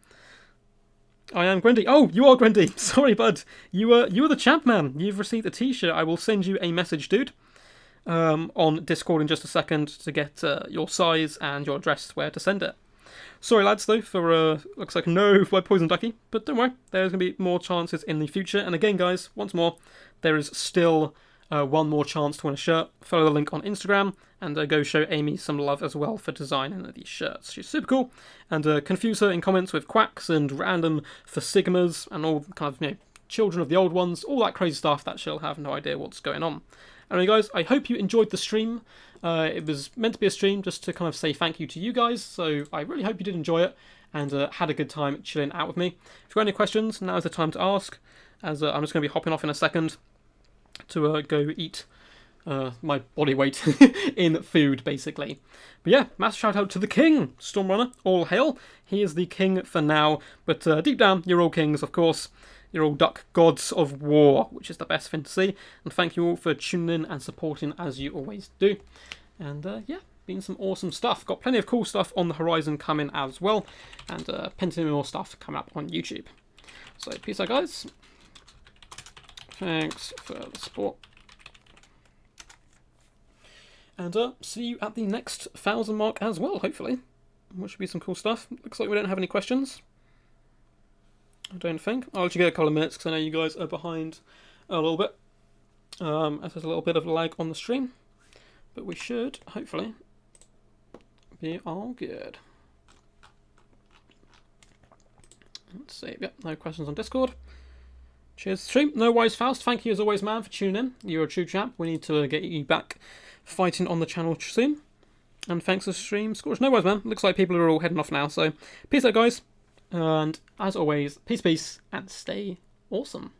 I am Grindy. Oh, you are Grindy. Sorry, bud. You are the champ, man. You've received a t-shirt. I will send you a message, dude, on Discord in just a second to get your size and your address where to send it. Sorry, lads, though, for looks like no by Poison Ducky, but don't worry. There's going to be more chances in the future. And again, guys, once more, there is still one more chance to win a shirt. Follow the link on Instagram and go show Amy some love as well for designing these shirts. She's super cool. And confuse her in comments with quacks and random for sigmas and all kind of children of the old ones, all that crazy stuff that she'll have no idea what's going on. Anyway, guys, I hope you enjoyed the stream. It was meant to be a stream just to kind of say thank you to you guys, so I really hope you did enjoy it and had a good time chilling out with me. If you've got any questions, now's the time to ask, as I'm just going to be hopping off in a second to go eat my body weight in food, basically. But yeah, massive shout out to the king, Stormrunner, all hail. He is the king for now, but deep down, you're all kings, of course. You're all duck gods of war, which is the best thing to see. And thank you all for tuning in and supporting as you always do. And yeah, been some awesome stuff. Got plenty of cool stuff on the horizon coming as well. And plenty more stuff coming up on YouTube. So peace out, guys. Thanks for the support. And see you at the next 1,000 mark as well, hopefully. Which should be some cool stuff. Looks like we don't have any questions. I don't think. I'll let you get a couple of minutes because I know you guys are behind a little bit. As there's a little bit of lag on the stream. But we should, hopefully, be all good. Let's see. Yep, no questions on Discord. Cheers, stream. No worries, Faust. Thank you as always, man, for tuning in. You're a true champ. We need to get you back fighting on the channel soon. And thanks for stream, Scorch. No worries, man. Looks like people are all heading off now. So, peace out, guys. And as always, peace, and stay awesome.